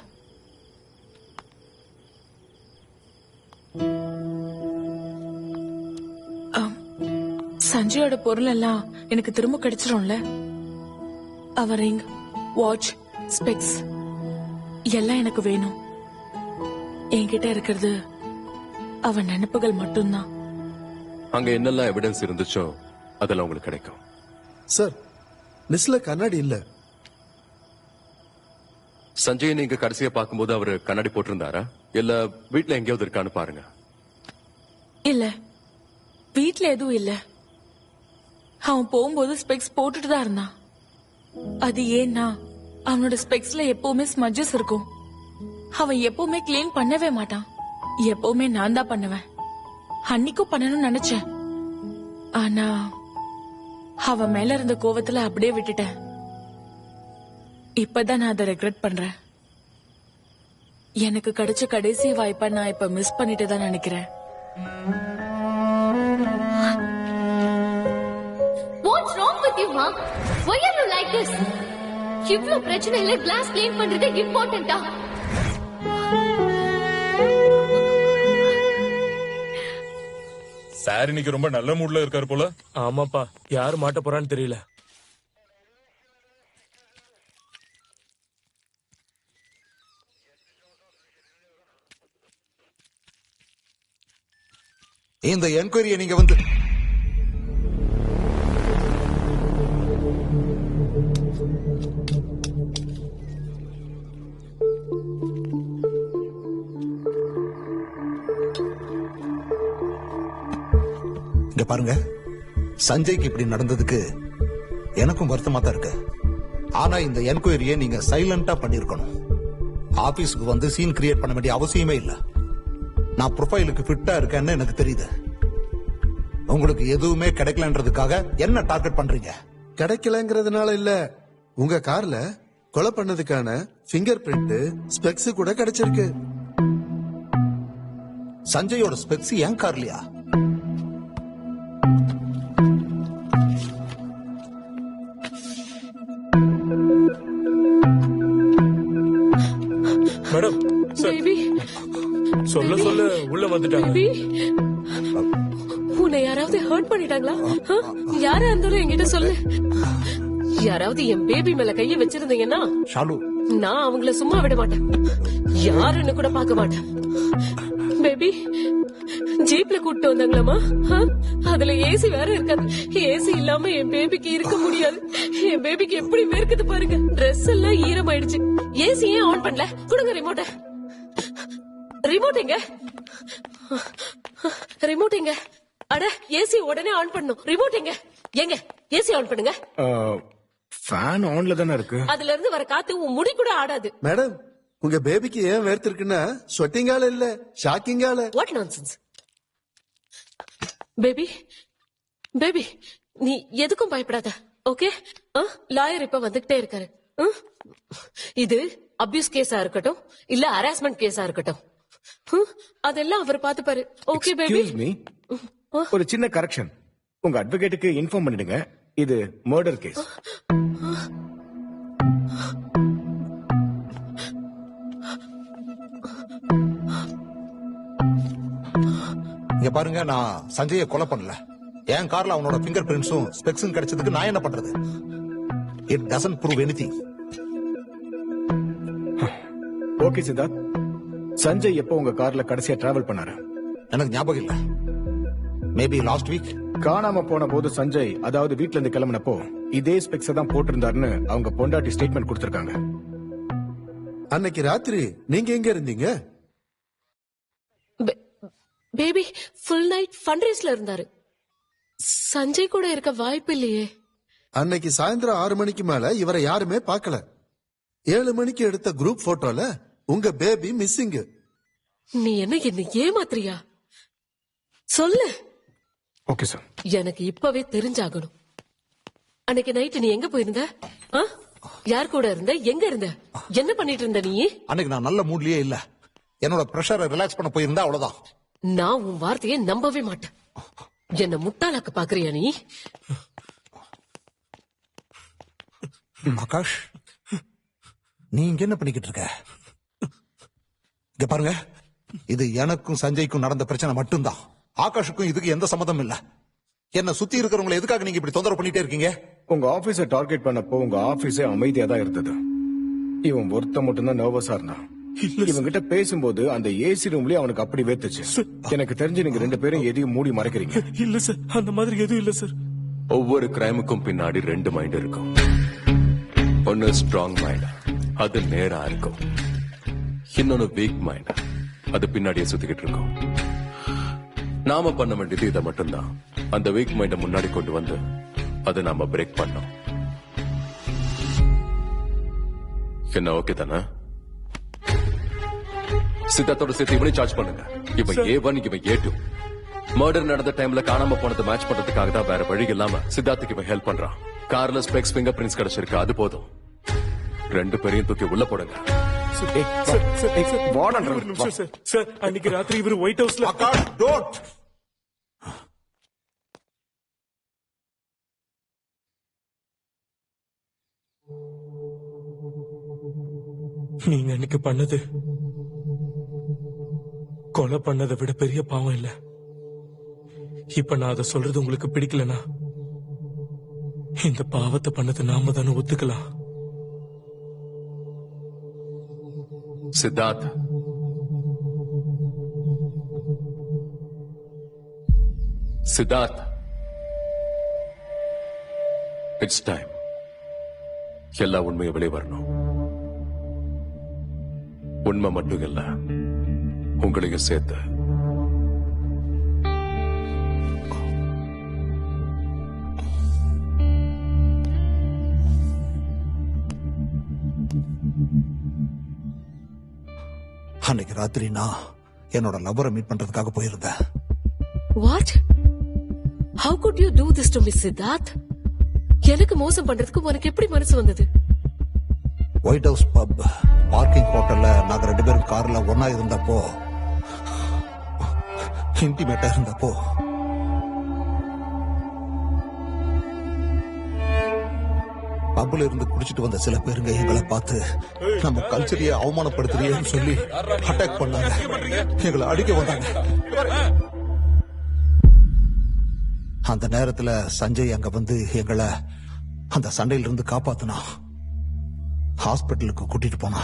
சஞ்சயோட பொருள் எல்லாம் எனக்கு திரும்ப கிடைச்சிரும்ல? அவர் ரிங், வாட்ச், ஸ்பெக்ஸ் எல்லாம் எனக்கு வேணும். என்கிட்ட இருக்கிறது அவன் நினைப்புகள் மட்டும்தான். அங்க என்னெல்லாம் எவிடன்ஸ் இருந்துச்சோ அதெல்லாம் உங்களுக்கு கிடைக்கும். சார், லிஸ்ட்ல கண்ணாடி இல்ல. சஞ்சய் நீங்க கடைசியா பார்க்கும்போது அவரு கண்ணாடி போட்டிருந்தாரா இல்ல வீட்ல எங்கேயாவது இருக்கான்னு பாருங்க. இல்ல, வீட்ல எதுவும் இல்ல. அவன் போகும்போது ஸ்பெக்ஸ் போட்டுட்டு தான் இருந்தான். அது ஏன்னா அவனோட ஸ்பெக்ஸ்ல எப்பவுமே ஸ்மட்ஜஸ் இருக்கும். அவன் எப்பவுமே கிளீன் பண்ணவே மாட்டான். எப்பவுமே நான் தான் பண்ணுவேன். அன்னைக்கும் பண்ணணும்னு நினைச்சேன். ஆனா அவன் மேல இருந்த கோவத்துல அப்படியே விட்டுட்டேன். இப்பதான் நான் அதை ரெக்ரெட் பண்றேன். எனக்கு கிடைச்ச கடைசி வாய்ப்பை நான் இப்ப மிஸ் பண்ணிட்டு தான் நினைக்கிறேன். What's wrong with you, ma? Why are you like this? இவ்ளோ பிரச்சனை இல்ல, கிளாஸ் க்ளீன் பண்றது இம்பார்ட்டன்ட்டா? சார் இன்னைக்கு ரொம்ப நல்ல மூட்ல இருக்காரு போல. ஆமாப்பா, யாரு மாட்ட போறான்னு தெரியல. இந்த என்கொயரியை நீங்க வந்து பாருங்க, சஞ்சய்க்கு இப்படி நடந்ததுக்கு எனக்கும் வருத்தமா தான் இருக்கு. ஆனா இந்த என்கொயரியை நீங்க சைலண்டா பண்ணிருக்கணும். ஆபீஸ்க்கு வந்து சீன் கிரியேட் பண்ண வேண்டிய அவசியமே இல்ல. நான் ப்ரொஃபைலுக்கு ஃபிட்டா இருக்கேன்னு எனக்கு தெரியுது. உங்களுக்கு எதுவுமே கிடைக்கலன்றதுக்காக என்ன டார்கெட் பண்றீங்க? கிடைக்கலங்கிறதுனால இல்ல, உங்க கார்ல கொலை பண்ணதுக்கான ஃபிங்கர் பிரிண்ட், ஸ்பெக்ஸ் கூட கிடைச்சிருக்கு. சஞ்சயோட ஸ்பெக்ஸ் என் கார்லயா? மேடம் பேபி சொல்ல சொல்ல உள்ள வந்துட்டாங்க. பேபி உன்னை யாராவது ஹர்ட் பண்ணிட்டாங்களா? யாரா இருந்தாலும் என்கிட்ட சொல்லு. யாராவது என் பேபி மேல கைய வச்சிருந்தீங்கன்னா நான் அவங்கள சும்மா விட மாட்டேன். யாருன்னு கூட பார்க்க மாட்டேன். பேபி ஜீப்ல கூட்டிட்டு வந்தாங்களாமா? அதுல ஏசி வேற இருக்காது. ஏசி இல்லாம என் பேபிக்கு இருக்க முடியாது. என் பேபிக்கு எப்படி வேர்க்குது பாருங்க. Dress எல்லாம் ஈரமாயிடுச்சு. ஏசி ஏன் ஆன் பண்ணல? கொடுங்க ரிமோட்ட. ரிமோட் எங்க? ரிமோட் எங்க? அட ஏசி உடனே ஆன் பண்ணணும். ரிமோட் எங்க? எங்க ஏசி ஆன் பண்ணுங்க. ஃபேன் ஆன்ல தானே இருக்கு. அதுல இருந்து வர காத்து உன் முடி கூட ஆடாது. மேடம், உங்க பேபிக்கு ஏன் வேர்த்திருக்குன்னா ஸ்வெட்டிங்கால இல்ல, ஷாக்கிங்கால. What nonsense. பேபி பேபி நீ எதுக்கும் பயப்படாத. ஓகே, லாயர் இப்ப வந்துகிட்டே இருக்காரு. இது அபியூஸ் கேஸா இருக்கட்டும் இல்ல ஹராஸ்மெண்ட் கேஸா இருக்கட்டும், அதெல்லாம் அவர் பாத்துப்பாரு. Okay baby. எக்ஸ்கியூஸ் மீ, ஒரு சின்ன கரெக்ஷன். உங்க அட்வொகேட்டுக்கு இன்ஃபார்ம் பண்ணிடுங்க, இது மர்டர் கேஸ். இங்க பாருங்க, நான் சஞ்சயை கொலை பண்ணல. என் கார்ல அவனோட ஃபிங்கர் பிரிண்ட்ஸும் ஸ்பெக்ஸும் கிடைச்சதுக்கு நான் என்ன பண்றது? It doesn't prove anything. Okay Siddharth, Sanjay எப்போ உங்க கார்ல கடைசியா டிராவல் பண்ணாரு? எனக்கு ஞாபகம் இல்ல. Maybe last week. காணாம போன போது சஞ்சய், அதாவது வீட்ல இருந்து கிளம்பினப்போ இதே ஸ்பெக்ஸ் தான் போட்டிருந்தாருன்னு அவங்க பொண்டாட்டி ஸ்டேட்மெண்ட் கொடுத்திருக்காங்க. அன்னைக்கு ராத்திரி நீங்க எங்க இருந்தீங்க? பேபி ஃபுல் நைட் ஃபன் ரேஸ்ல இருந்தாரு. சஞ்சய் கூட இருக்க வாய்ப்பு இல்லையே. அன்னைக்கு சாயந்தரம் 6 மணிக்கு மேல இவரை யாருமே பார்க்கல. 7 மணிக்கு எடுத்த குரூப் போட்டோல உங்க பேபி மிஸ்ஸிங். நீ என்ன ஏமாத்திரியா? சொல்லு. Okay sir. எனக்கு இப்பவே தெரிஞ்சாகணும். அன்னைக்கு நைட்டு நீ எங்க போயிருந்த? யார் கூட இருந்த? எங்க இருந்த? என்ன பண்ணிட்டு இருந்த நீ? அன்னைக்கு நான் நல்ல மூட்லயே இல்ல. என்னோட பிரஷரை ரிலாக்ஸ் பண்ண போயிருந்தா அவ்வளவுதான். நான் உன் வார்த்தையை நம்பவே மாட்டேன். என்ன முட்டாளாக்க பாக்குறியா நீ? ஆகாஷ், நீ இங்க என்ன பண்ணிக்கிட்டு இருக்க? இங்க பாருங்க, இது எனக்கும் சஞ்சய்க்கும் நடந்த பிரச்சனை மட்டும்தான். ஆகாஷுக்கும் இதுக்கு எந்த சம்மதம் இல்ல. என்ன சுத்தி இருக்கிறவங்களை எதுக்காக நீங்க இப்படி தொந்தரவு பண்ணிட்டே இருக்கீங்க? உங்க ஆபீஸை டார்கெட் பண்ணப்போ உங்க ஆபீஸே அமைதியா தான் இருந்தது. இவன் ஒருத்த மட்டும் தான் நர்வஸா இருந்தான். இவங்கிட்ட பேசும்போது அந்த ஏசி ரூம்லயே அவனுக்கு அப்படி வேத்துச்சு. எனக்கு தெரிஞ்சு நீங்க 2 பேரும் எதையும் மூடி மறைக்கிறீங்க. இல்ல சார், அந்த மாதிரி எதுவும் இல்ல சார். ஒவ்வொரு கிரைமுக்கும் பின்னாடி 2 மைண்ட் இருக்கும். ஒன்னு ஸ்ட்ராங் மைண்ட், அது நேரா இருக்கும். இன்னொன்னு வீக் மைண்ட், அது பின்னாடியே சுத்திக்கிட்டு இருக்கும். நாம பண்ண வேண்டியது இதை மட்டும்தான். அந்த வீக் மைண்ட முன்னாடி கொண்டு வந்து அதை நாம பிரேக் பண்ணோம். என்ன ஓகே தானே? சித்தார்த்தோட சேர்த்து இவனையும் சார்ஜ் பண்ணுங்க. இவன் A1, இவன் A2. மர்டர் நடந்த டைம்ல காணாம போனதை மேட்ச் பண்றதுக்காக தான் வேற வழி இல்லாம சித்தார்த்துக்கு இவன் ஹெல்ப் பண்றான். கார்ல ஸ்பெக்ஸ் ஃபிங்கர் பிரிண்ட்ஸ் கிடைச்சிருக்கு, அது போதும். 2 பேரையும் தூக்கி உள்ள போடுங்க. சார், அன்னைக்கு ராத்திரி இவர் ஒயிட் ஹவுஸ்ல. நீங்க அன்னைக்கு பண்ணது கொலை பண்ணதை விட பெரிய பாவம் இல்ல. இப்ப நான் அதை சொல்றது உங்களுக்கு பிடிக்கலனா இந்த பாவத்தை பண்ணது நாம தானே ஒத்துக்கலாம். Siddharth, Siddharth, it's time. எல்லா உண்மையும் வெளியே வரணும். உண்மை மட்டும் இல்ல, உங்களையும் சேர்த்து. அன்னைக்கு ராத்திரி நான் என்னோட லவ்வரை மீட் பண்றதுக்காக போயிருந்தேன். What? How could you do this to me, Siddharth? எனக்கு மோசம் பண்றதுக்கு உனக்கு எப்படி மனசு வந்தது? ஒயிட் ஹவுஸ் பப் பார்க்கிங் ஹோட்டல்ல நாங்க 2 பேரும் கார்ல ஒன்னா இருந்தப்போ, இன்டிமேட்டா இருந்தப்போ பப்ல இருந்து குடிச்சிட்டு வந்த சில பேருங்க எங்களை பார்த்து நம்ம கல்ச்சரையே அவமானப்படுத்துறியேன்னு சொல்லி அட்டாக் பண்ணாங்க. எங்களை அடிக்க வந்தாங்க. அந்த நேரத்துல சஞ்சய் அங்க வந்து எங்களை அந்த சண்டையில இருந்து காப்பாத்தினா, ஹாஸ்பிட்டலுக்கு கூட்டிட்டு போனா.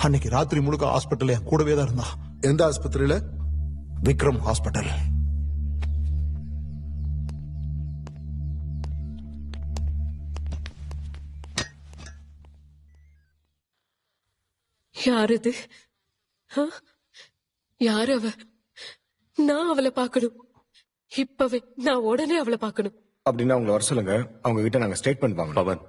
அன்னைக்கு ராத்திரி முழுக்க ஹாஸ்பிட்டல் என் கூடவே தான் இருந்தான். எந்த ஆஸ்பத்திரியில? விக்ரம் ஹாஸ்பிட்டல். யாரு இது? யாரு அவ? நான் அவளை பார்க்கணும். இப்பவே நான் உடனே அவளை பார்க்கணும். அப்படின்னா அவங்களை வர சொல்லுங்க. அவங்க கிட்ட நாங்க ஸ்டேட்மெண்ட் வாங்கணும். பவன்,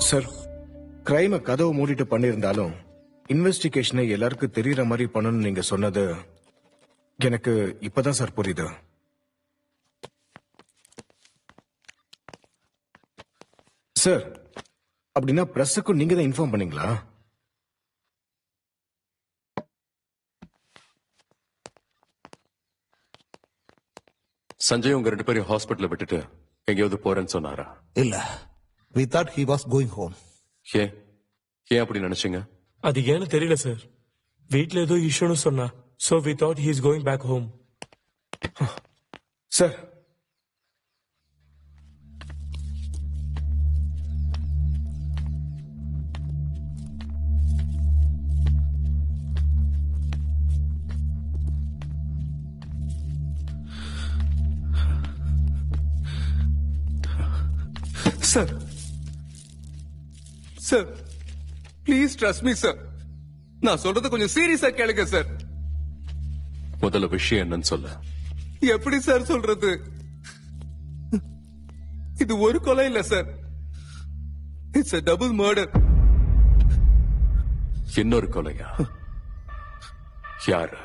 சார், கிரைம கதவு மூடிட்டு பண்ணிருந்தாலும் இன்வெஸ்டிகேஷனை எல்லாருக்கும் தெரியற மாதிரி பண்ணணும்னு நீங்க சொன்னது எனக்கு இப்பதான் சார் புரியுது. சார், அப்படின்னா பிரஸுக்கும் நீங்க தான் இன்ஃபார்ம் பண்ணீங்களா? சஞ்சய் உங்க 2 பேரையும் ஹாஸ்பிட்டல்ல விட்டுட்டு எங்கேயாவது போறேன்னு சொன்னாரா? இல்ல, we thought he was going home. ஏன் அப்படி நினைச்சீங்க? அது ஏன்னு தெரியல சார். வீட்ல ஏதோ இஷ்யூன்னு சொன்னா. So we thought he is going back home. Sir, sir sir please trust me sir. நான் சொல்றது கொஞ்சம் சீரியஸா கேளுங்க சார். முதல்ல விஷயம் என்னன்னு சொல்ல. எப்படி சார் சொல்றது? இது ஒரு கொலை இல்ல sir. It's a double murder. இன்னொரு கொலையா? யாரு?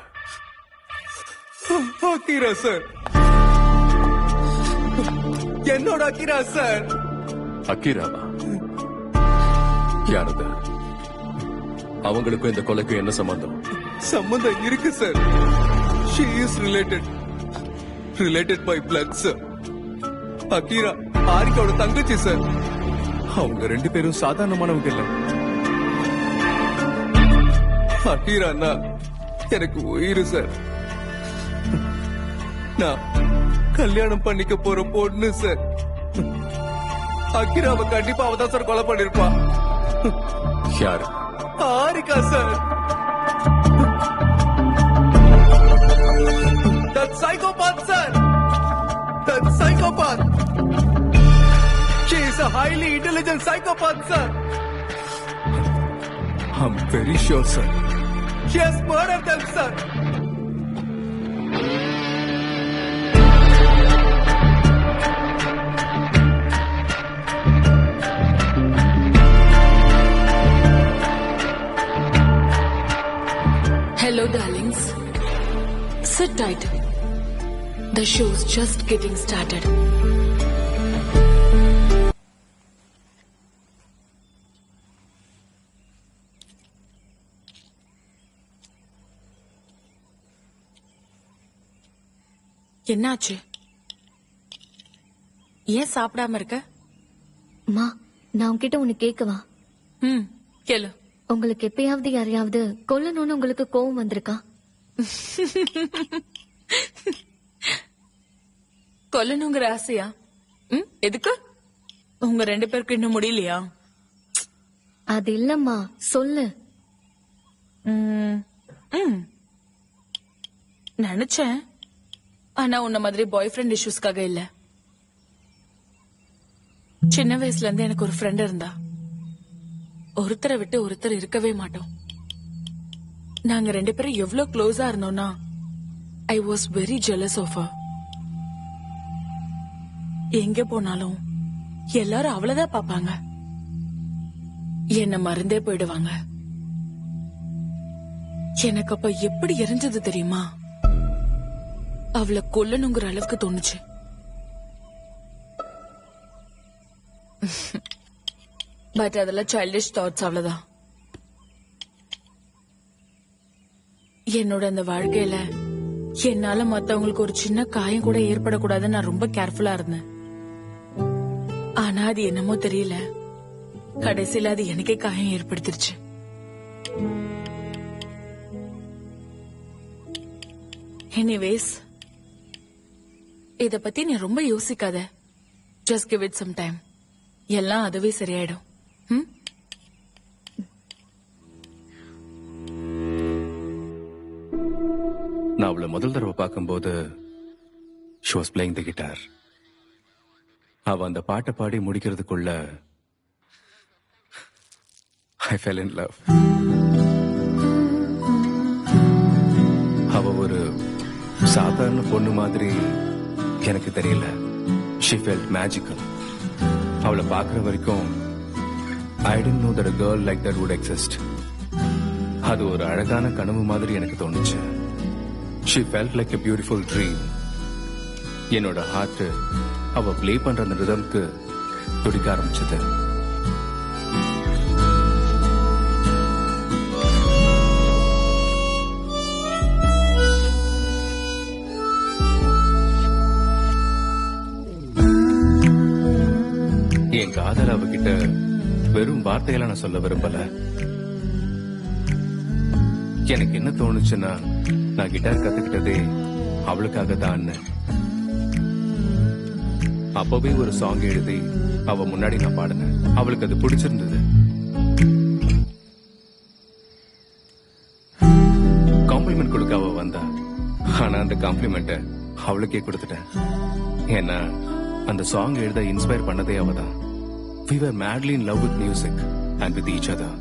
அகிரா சார். என்னோட அகிரா சார். அகிராவா? யாரது? அவங்களுக்கும் இந்த கொலைக்கும் என்ன சம்பந்தம்? சம்பந்தம் இருக்கு sir. She is related by blood sir. Akira ஆரிக்காவோட தங்கச்சி சார். அவங்க 2 பேரும் சாதாரணமானவங்க இல்ல. அகிரான்னா எனக்கு உயிர் சார். நான் கல்யாணம் பண்ணிக்க போற பொண்ணு சார். அகிராவை கண்டிப்பா அவதான் சார் கொலை பண்ணிருப்பா. யாரு? ஆரிகா sir. That psychopath sir. That psychopath. She is a highly intelligent psychopath sir. I'm very sure sir. She has murdered them sir. Hello, darlings. Sit tight. The show's just getting started. என்னாச்சு? ஏன் சாப்பிடாம இருக்க? மா, நான் உன்கிட்ட ஒண்ணு கேட்கவா? கேளு. உங்களுக்கு எப்பயாவது யாரையாவது கொல்லணும்னு உங்களுக்கு கோவம் வந்திருக்கா? கொல்லணுங்கிற ஆசையா? எதுக்கு? உங்க 2 பேருக்கு இன்னும் முடியலையா? அது இல்லம்மா, சொல்லு. நினைச்சேன், ஆனா உன்ன மாதிரி பாய் ஃப்ரெண்ட் இஷ்யூஸ்க்காக இல்ல. சின்ன வயசுல இருந்து எனக்கு ஒரு ஃப்ரெண்ட் இருந்தா. ஒருத்தரை விட்டு ஒருத்தர் இருக்கவே மாட்டோம். நாங்க 2 பேரும் எவ்வளவு க்ளோஸா இருந்தோம்னா, I was very jealous of her. எங்க போனாலும் எல்லாரும் அவளதான் பாப்பாங்க, என்ன மறந்தே போயிடுவாங்க. எனக்கு அப்ப எப்படி எரிஞ்சது தெரியுமா? அவளை கொல்லணுங்கிற அளவுக்கு தோணுச்சு. பட் அதெல்லாம் சைல்டிஷ் தாட்ஸ், அவ்வளவுதான். என்னோட அந்த வாழ்க்கையில என்னால மத்தவங்களுக்கு ஒரு சின்ன காயம் கூட ஏற்படக்கூடாதுன்னு நான் ரொம்ப கேர்ஃபுல்லா இருந்தேன். ஆனா அது என்னமோ தெரியல, கடைசியில அது எனக்கே காயம் ஏற்படுத்திருச்சு. எனிவேஸ், இத பத்தி நீ ரொம்ப யோசிக்காத. Just give it some time. எல்லாம் அதுவே சரியாயிடும். நான் அவளை முதல் தடவை பார்க்கும்போது she was playing the guitar. அவ அந்த பாட்டை பாடி முடிக்கிறதுக்குள்ள I fell in love. அவ ஒரு சாதாரண பொண்ணு மாதிரி எனக்கு தெரியல. She felt magical. அவளை பார்க்கிற வரைக்கும் I didn't know that a girl like that would exist. அது ஒரு அழகான கனவு மாதிரி எனக்கு தோணுச்சு. She felt like a beautiful dream. என்னோட ஹார்ட் அவ ப்ளே பண்ற அந்த ரிதம்க்கு துடிக்க ஆரம்பிச்சது. என் காதல் அவகிட்ட வெறும் வார்த்தையெல்லாம் நான் சொல்ல விரும்பல. எனக்கு என்ன தோணுச்சுன்னா, நான் கிட்டார் கத்துக்கிட்டதே அவளுக்காக தான். அப்பவே ஒரு சாங் எழுதி அவ முன்னாடி நான் பாடினேன். அவளுக்கு அது பிடிச்சிருந்தது. காம்ப்ளிமெண்ட் கொடுக்க அவ வந்தா. ஆனா அந்த காம்ப்ளிமெண்ட அவளுக்கே கொடுத்துட்டேன். ஏன்னா அந்த சாங் எழுத இன்ஸ்பயர் பண்ணதே அவதான். We were madly in love with music and with each other.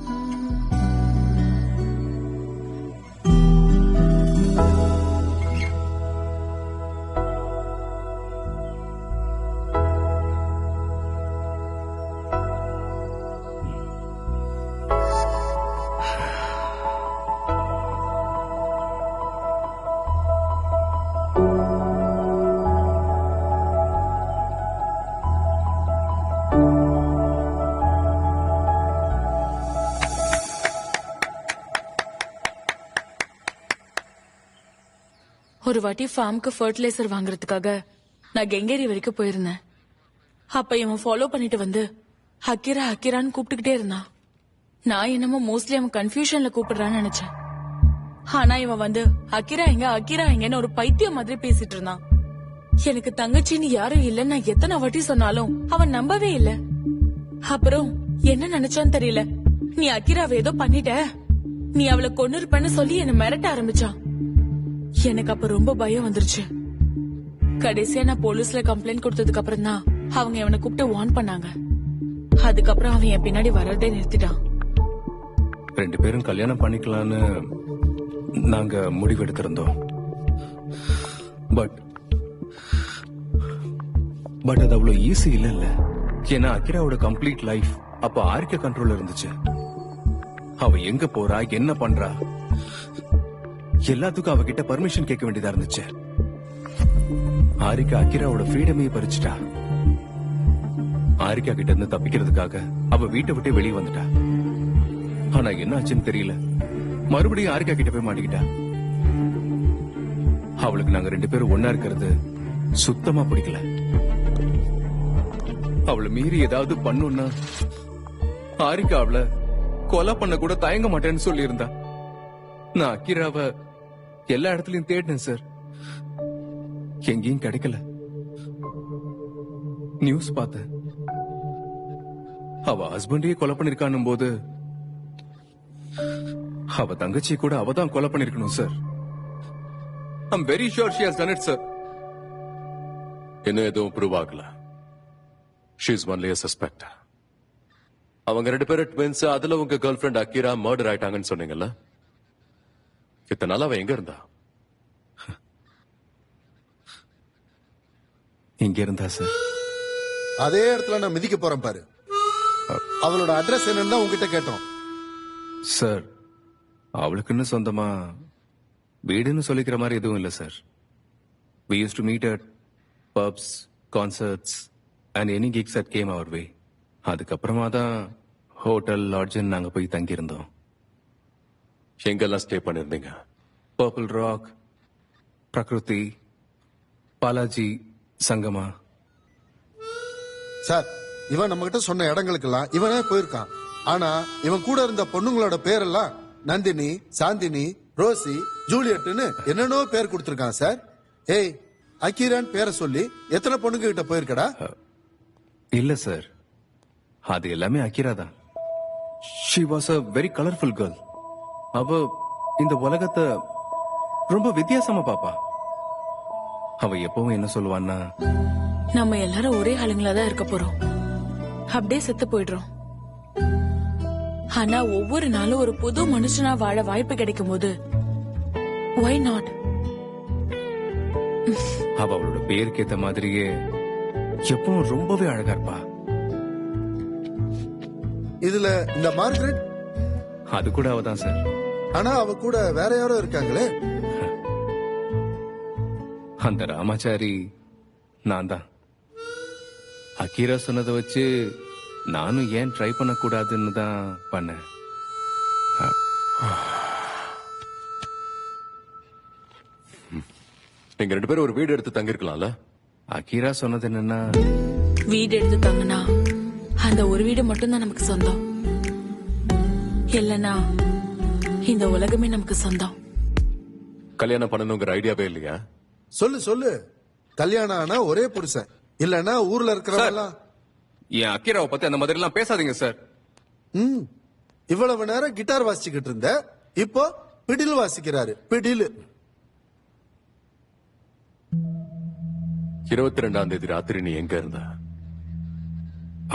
ஒரு வாட்டி ஃபார்முக்கு ஃபர்டிலைசர் வாங்குறதுக்காக நான் கெங்கேரி வரைக்கும் போயிருந்தேன். அப்ப இவன் ஃபாலோ பண்ணிட்டு வந்து ஹக்கிரா ஹக்கிரான்னு கூப்பிட்டுக்கிட்டே இருந்தான். நான் என்னமோ மோஸ்ட்லி அவன் கன்ஃபியூஷன்ல கூப்பிடுறான்னு நினைச்சேன். ஆனா இவன் வந்து அக்கிரா எங்கன்னு ஒரு பைத்தியம் மாதிரி பேசிட்டு இருந்தான். எனக்கு தங்கச்சின்னு யாரும் இல்லன்னு நான் எத்தனை வாட்டி சொன்னாலும் அவன் நம்பவே இல்ல. அப்புறம் என்ன நினைச்சான்னு தெரியல, நீ அக்கிராவை ஏதோ பண்ணிட்ட, நீ அவளை கொன்னு இருப்பன்னு சொல்லி என்ன மிரட்ட ஆரம்பிச்சான். எனக்கு அப்ப ரொம்ப பயம் வந்துருச்சு. கடைசியா நான் போலீஸ்ல கம்ப்ளைண்ட் கொடுத்ததுக்கு அப்புறம் தான் அவங்க இவனை கூப்பிட்டு வார்ன் பண்ணாங்க. அதுக்கப்புறம் அவன் என் பின்னாடி வர்றதே நிறுத்திட்டான். 2 பேரும் கல்யாணம் பண்ணிக்கலான்னு நாங்க முடிவெடுத்திருந்தோம். பட் அது அவ்வளவு ஈஸி இல்ல. ஏன்னா அக்கிராவோட கம்ப்ளீட் லைஃப் அப்ப ஆரிக்கா கண்ட்ரோல்ல இருந்துச்சு. அவ எங்க போறா, என்ன பண்றா, எல்லாத்துக்கும் அவகிட்ட பர்மிஷன் கேட்க வேண்டியதா இருந்துச்சு. ஆரிக்கா அக்கிராவோட ஃப்ரீடமே பறிச்சுட்டா. ஆரிக்கா கிட்ட இருந்து தப்பிக்கிறதுக்காக அவ வீட்டை விட்டு வெளியே வந்துட்டா. ஆனா என்ன ஆச்சுன்னு தெரியல, மறுபடியும் ஆரிக்கா கிட்ட போய் மாட்டிக்கிட்டா. அவளுக்கு நாங்க 2 பேரும் ஒன்னா இருக்கிறது சுத்தமா பிடிக்கல. அவளை மீறி ஏதாவது பண்ணுன்னா ஹாரிகா அவளை கொலை பண்ண கூட தயங்க மாட்டேன்னு சொல்லியிருந்தா. நான் அக்கிராவை எல்லா இடத்துலயும் தேடினேன் சார், எங்கேயும் கிடைக்கல. நியூஸ் பார்த்தேன், அவ ஹஸ்பண்டையே கொலை பண்ணிருக்கானும் போது அவ தங்கச்சி கூட அவ தான் கொலை பண்ணிருக்கணும் sir. I'm very sure she has done it sir. இன்னும் எதுவும் ப்ரூவ் ஆகல. She is only a suspect. அவங்க 2 பேரும் ட்வின்ஸ். அதுல உங்க கேர்ள் ஃபிரெண்ட் அக்கீரா மர்டர் ஆயிட்டாங்கன்னு சொன்னீங்கல்ல, இத்தனை நாள் அவ எங்க இருந்தா? இங்க இருந்தா சார். அதே இடத்துல நான் மிதிக்க போறேன் பாரு. அவளோட அட்ரஸ் என்னன்னு தான் உங்ககிட்ட கேட்டோம் சார். அவளுக்குன்னு சொந்தமா வீடுன்னு சொல்லிக்கிற மாதிரி எதுவும் இல்ல sir. We used to meet at pubs, concerts and any gigs that came our way. அதுக்கப்புறமா தான் ஹோட்டல் லாட்ஜ் நாங்க போய் தங்கி இருந்தோம். எங்கெல்லாம் ஸ்டே பண்ணிருந்தீங்க? பர்பிள் ராக், பிரகிருதி, பாலாஜி, சங்கமா. சார், இவன் நம்ம கிட்ட சொன்ன இடங்களுக்கெல்லாம் இவனே போயிருக்கான். ஆனா இவன் கூட இருந்த பொண்ணுங்களோட பேரெல்லாம் நந்தினி, சாந்தினி, ரோசி, ஜூலியட்னு என்னென்னோ பேர் கொடுத்திருக்கான் சார். ஏய், அக்கீரான் பேரை சொல்லி எத்தனை பொண்ணுங்க கிட்ட போயிருக்கடா? இல்ல சார், அது எல்லாமே அக்கீரா தான். She was a very colorful girl. அவ இந்த உலகத்தை ரொம்ப வித்தியாசமா பாப்பா. அவ எப்பவும் என்ன சொல்லுவான்னா, நம்ம எல்லாரும் ஒரே ஆளுங்களா தான் இருக்க போறோம், அப்படியே செத்து போயிடுறோம். ஆனா ஒவ்வொரு நாளும் ஒரு புது மனுஷனா வாழ வாய்ப்பு கிடைக்கும் போது why not? அவ அவளோட பேருக்கு ஏத்த மாதிரியே எப்பவும் ரொம்பவே அழகா இருப்பா. இதுல இந்த மார்கரெட், அது கூட அவதான் சார். ஆனா அவ கூட வேற யாரும் இருக்காங்களே. அந்த ராமாச்சாரி நான் தான். அக்கீரா சொன்னதை வச்சு நானும் ஏன் ட்ரை பண்ண கூடாதுன்னு தான் பண்ணேன். நீங்க 2 பேரும் ஒரு வீடு எடுத்து தங்கிருக்கலாம்ல. அக்கீரா சொன்னது என்னன்னா, வீடு எடுத்து தங்கினா அந்த ஒரு வீடு மட்டும்தான் நமக்கு சொந்தம், இல்லனா இந்த உலகமே நமக்கு சொந்தம். கல்யாணம் பண்ணணுங்கிற ஐடியாவே இல்லையா? சொல்லு சொல்லு. கல்யாணம் ஆனா ஒரே புருஷன், இல்லனா ஊர்ல இருக்கிறவங்க. என் அக்கீராவை பத்தி அந்த மாதிரி எல்லாம் பேசாதீங்க சார். இவ்வளவு நேரம் கிட்டார் வாசிச்சுக்கிட்டு இருந்த, இப்போ பிடில் வாசிக்கிறாரு. பிடில். 22ஆம் தேதி ராத்திரி நீ எங்க இருந்த?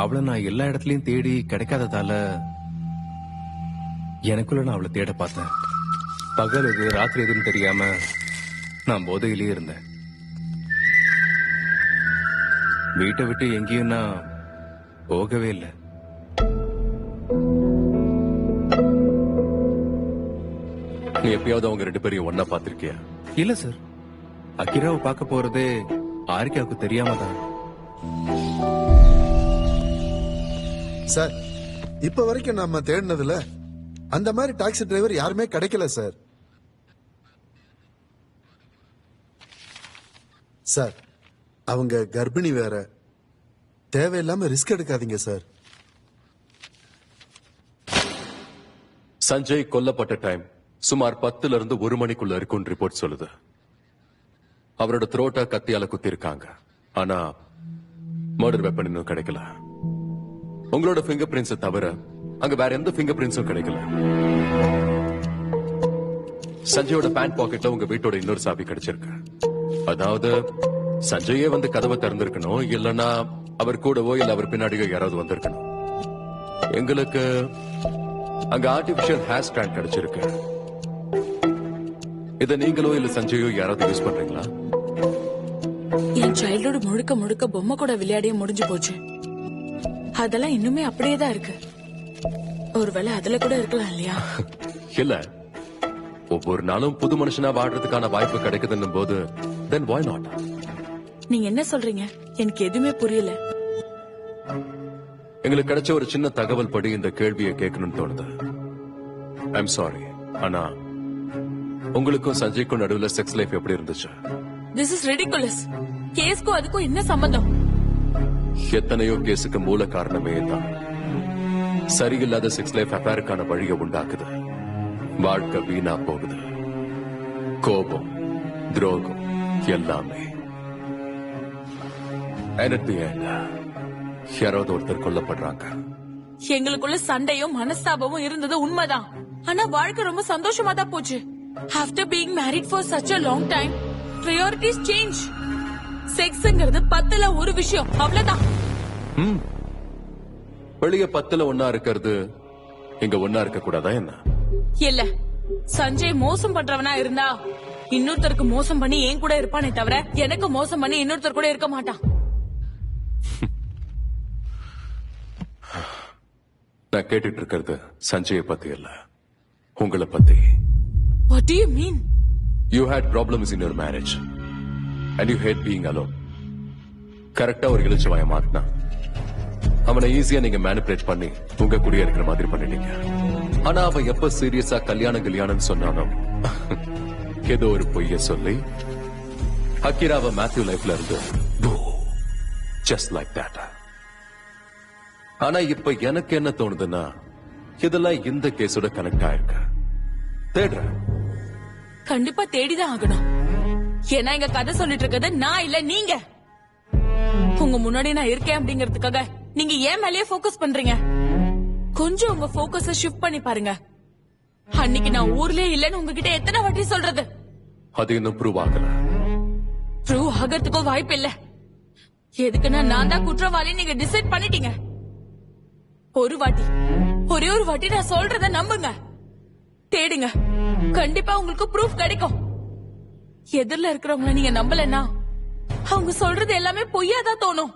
அவளை நான் எல்லா இடத்துலயும் தேடி கிடைக்காததால எனக்குள்ள நான் அவளை தேட பார்த்தேன். பகல் எது ராத்திரி எதுன்னு தெரியாம நான் போதையிலேயே இருந்தேன். வீட்டை விட்டு எங்கேயும் நான் போகவே இல்லை. நீ எப்பயாவது அவங்க 2 பேரையும் ஒன்னா பாத்திருக்கியா? இல்ல சார். அக்கிராவை பார்க்க போறதே ஆரிக்காவுக்கு தெரியாம தான். சார், இப்ப வரைக்கும் நம்ம தேடினதுல அந்த மாதிரி டாக்ஸி டிரைவர் யாருமே கிடைக்கல சார். சார், அவங்க கர்ப்பிணி வேற. தேவையில்லாம ரிஸ்க் எடுக்காதீங்க சார். சஞ்சய் கொல்லப்பட்ட டைம் சுமார் 10ல இருந்து 1 மணிக்குள்ள இருக்கும்னு ரிப்போர்ட் சொல்லுது. அவரோட த்ரோட்டா கத்தியால குத்தி இருக்காங்க. ஆனா மர்டர் வெப்பன் இன்னும் கிடைக்கல. உங்களோட பிங்கர் பிரிண்ட்ஸ் தவிர அங்க வேற எந்த பிங்கர் பிரிண்ட்ஸும் கிடைக்கல. சஞ்சயோட பேண்ட் பாக்கெட்ல உங்க வீட்டோட இன்னொரு சாவி கிடைச்சிருக்கு. அதாவது சஞ்சயே வந்து கதவை திறந்திருக்கணும், இல்லனா அவர் கூடவோ இல்ல அவர் பின்னாடியோ யாராவது வந்திருக்கணும். எங்களுக்கு அங்க ஆர்டிபிஷியல் ஹேர் ஸ்டாண்ட் கிடைச்சிருக்கு. இத நீங்களோ இல்ல சஞ்சயோ யாராவது யூஸ் பண்றீங்களா? என் சைல்டுஹுட் முழுக்க முழுக்க பொம்மை கூட விளையாடியே முடிஞ்சு போச்சு. அதெல்லாம் இன்னுமே அப்படியே தான் இருக்கு. ஒருவேளை அதுல கூட இருக்கலாம் இல்லையா? இல்ல, ஒவ்வொரு நாளும் புது மனுஷனா வாடுறதுக்கான வாய்ப்பு கிடைக்குதுன்னும் போது then why not? நீங்க என்ன சொல்றீங்க? எனக்கு எதுவுமே புரியல. எங்களுக்கு கிடைச்ச ஒரு சின்ன தகவல் படி இந்த கேள்வியை கேட்கணும்னு தோணுது. ஐம் சாரி, ஆனா உங்களுக்கும் சஞ்சய்க்கும் நடுவுல செக்ஸ் லைஃப் எப்படி இருந்துச்சு? This is ridiculous. கேஸ்க்கும் அதுக்கும் என்ன சம்பந்தம்? எத்தனையோ கேஸுக்கு மூல காரணமே தான் சரியில்லாத செக்ஸ் லைஃப் அஃபேருக்கான வழியை உண்டாக்குது. வாழ்க்கை வீணா போகுது. கோபம், துரோகம் எல்லாமே யாராவது ஒருத்தர் கொல்லப்படுறாங்க. எங்களுக்குள்ள சண்டையும் மனஸ்தாபமும் இருந்தது உண்மைதான். ஆனா வாழ்க்கை ரொம்ப சந்தோஷமா தான் போச்சு. After being married for such a long time, priorities change. செக்ஸ்ங்கிறது 10ல ஒரு விஷயம், அவ்வளவுதான். வெளிய 10ல ஒன்னா இருக்கிறது இங்க ஒன்னா இருக்க கூடாதா என்ன? இல்ல, சஞ்சய் மோசம் பண்றவனா இருந்தா இன்னொருத்தருக்கு மோசம் பண்ணி என் கூட இருப்பானே தவிர எனக்கு மோசம் பண்ணி இன்னொருத்தர் கூட இருக்க மாட்டான். நான் கேட்டுட்டு இருக்கிறது சஞ்சய பத்தி இல்ல, உங்களை பத்தி. What do you mean? You had problems in your marriage and you hate being alone. கரெக்டா ஒரு இளிச்சவாய மாட்டினா அவனை ஈஸியா நீங்க மேனிபுலேட் பண்ணி உங்க கூடிய இருக்கிற மாதிரி பண்ணிட்டீங்க. ஆனா அவன் எப்ப சீரியஸா கல்யாணம் சொன்னானோ ஏதோ ஒரு பொய்ய சொல்லி அக்கிராவ மேத்யூ லைஃப்ல இருந்து just like that. ஆனா இப்ப எனக்கு என்ன தோணுதுன்னா இதெல்லாம் இந்த கேஸோட கனெக்ட் ஆயிருக்கு. தேடுறேன். கண்டிப்பா தேடிதான் ஆகணும். ஏன்னா இங்க கதை சொல்லிட்டு இருக்கிறது நான் இல்ல, நீங்க. உங்க முன்னாடி நான் இருக்கேன் அப்படிங்கறதுக்காக நீங்க ஏன் மேலேயே போக்கஸ் பண்றீங்க? கொஞ்சம் உங்க போக்கஸ ஷிஃப்ட் பண்ணி பாருங்க. அன்னைக்கு நான் ஊர்லயே இல்லன்னு உங்ககிட்ட எத்தனை வாட்டி சொல்றது? அது இன்னும் ப்ரூவ் ஆகல. ப்ரூவ் ஆகிறதுக்கும் வாய்ப்பு இல்ல. எதுக்குன்னா நான் தான் குற்றவாளி நீங்க டிசைட் பண்ணிட்டீங்க. ஒரே ஒரு வாட்டி நான் சொல்றத நம்புங்க. தேடுங்க, கண்டிப்பா உங்களுக்கு ப்ரூஃப் கிடைக்கும். எதிரில இருக்கிறவங்கள நீங்க நம்பலன்னா அவங்க சொல்றது எல்லாமே பொய்யாதான் தோணும்.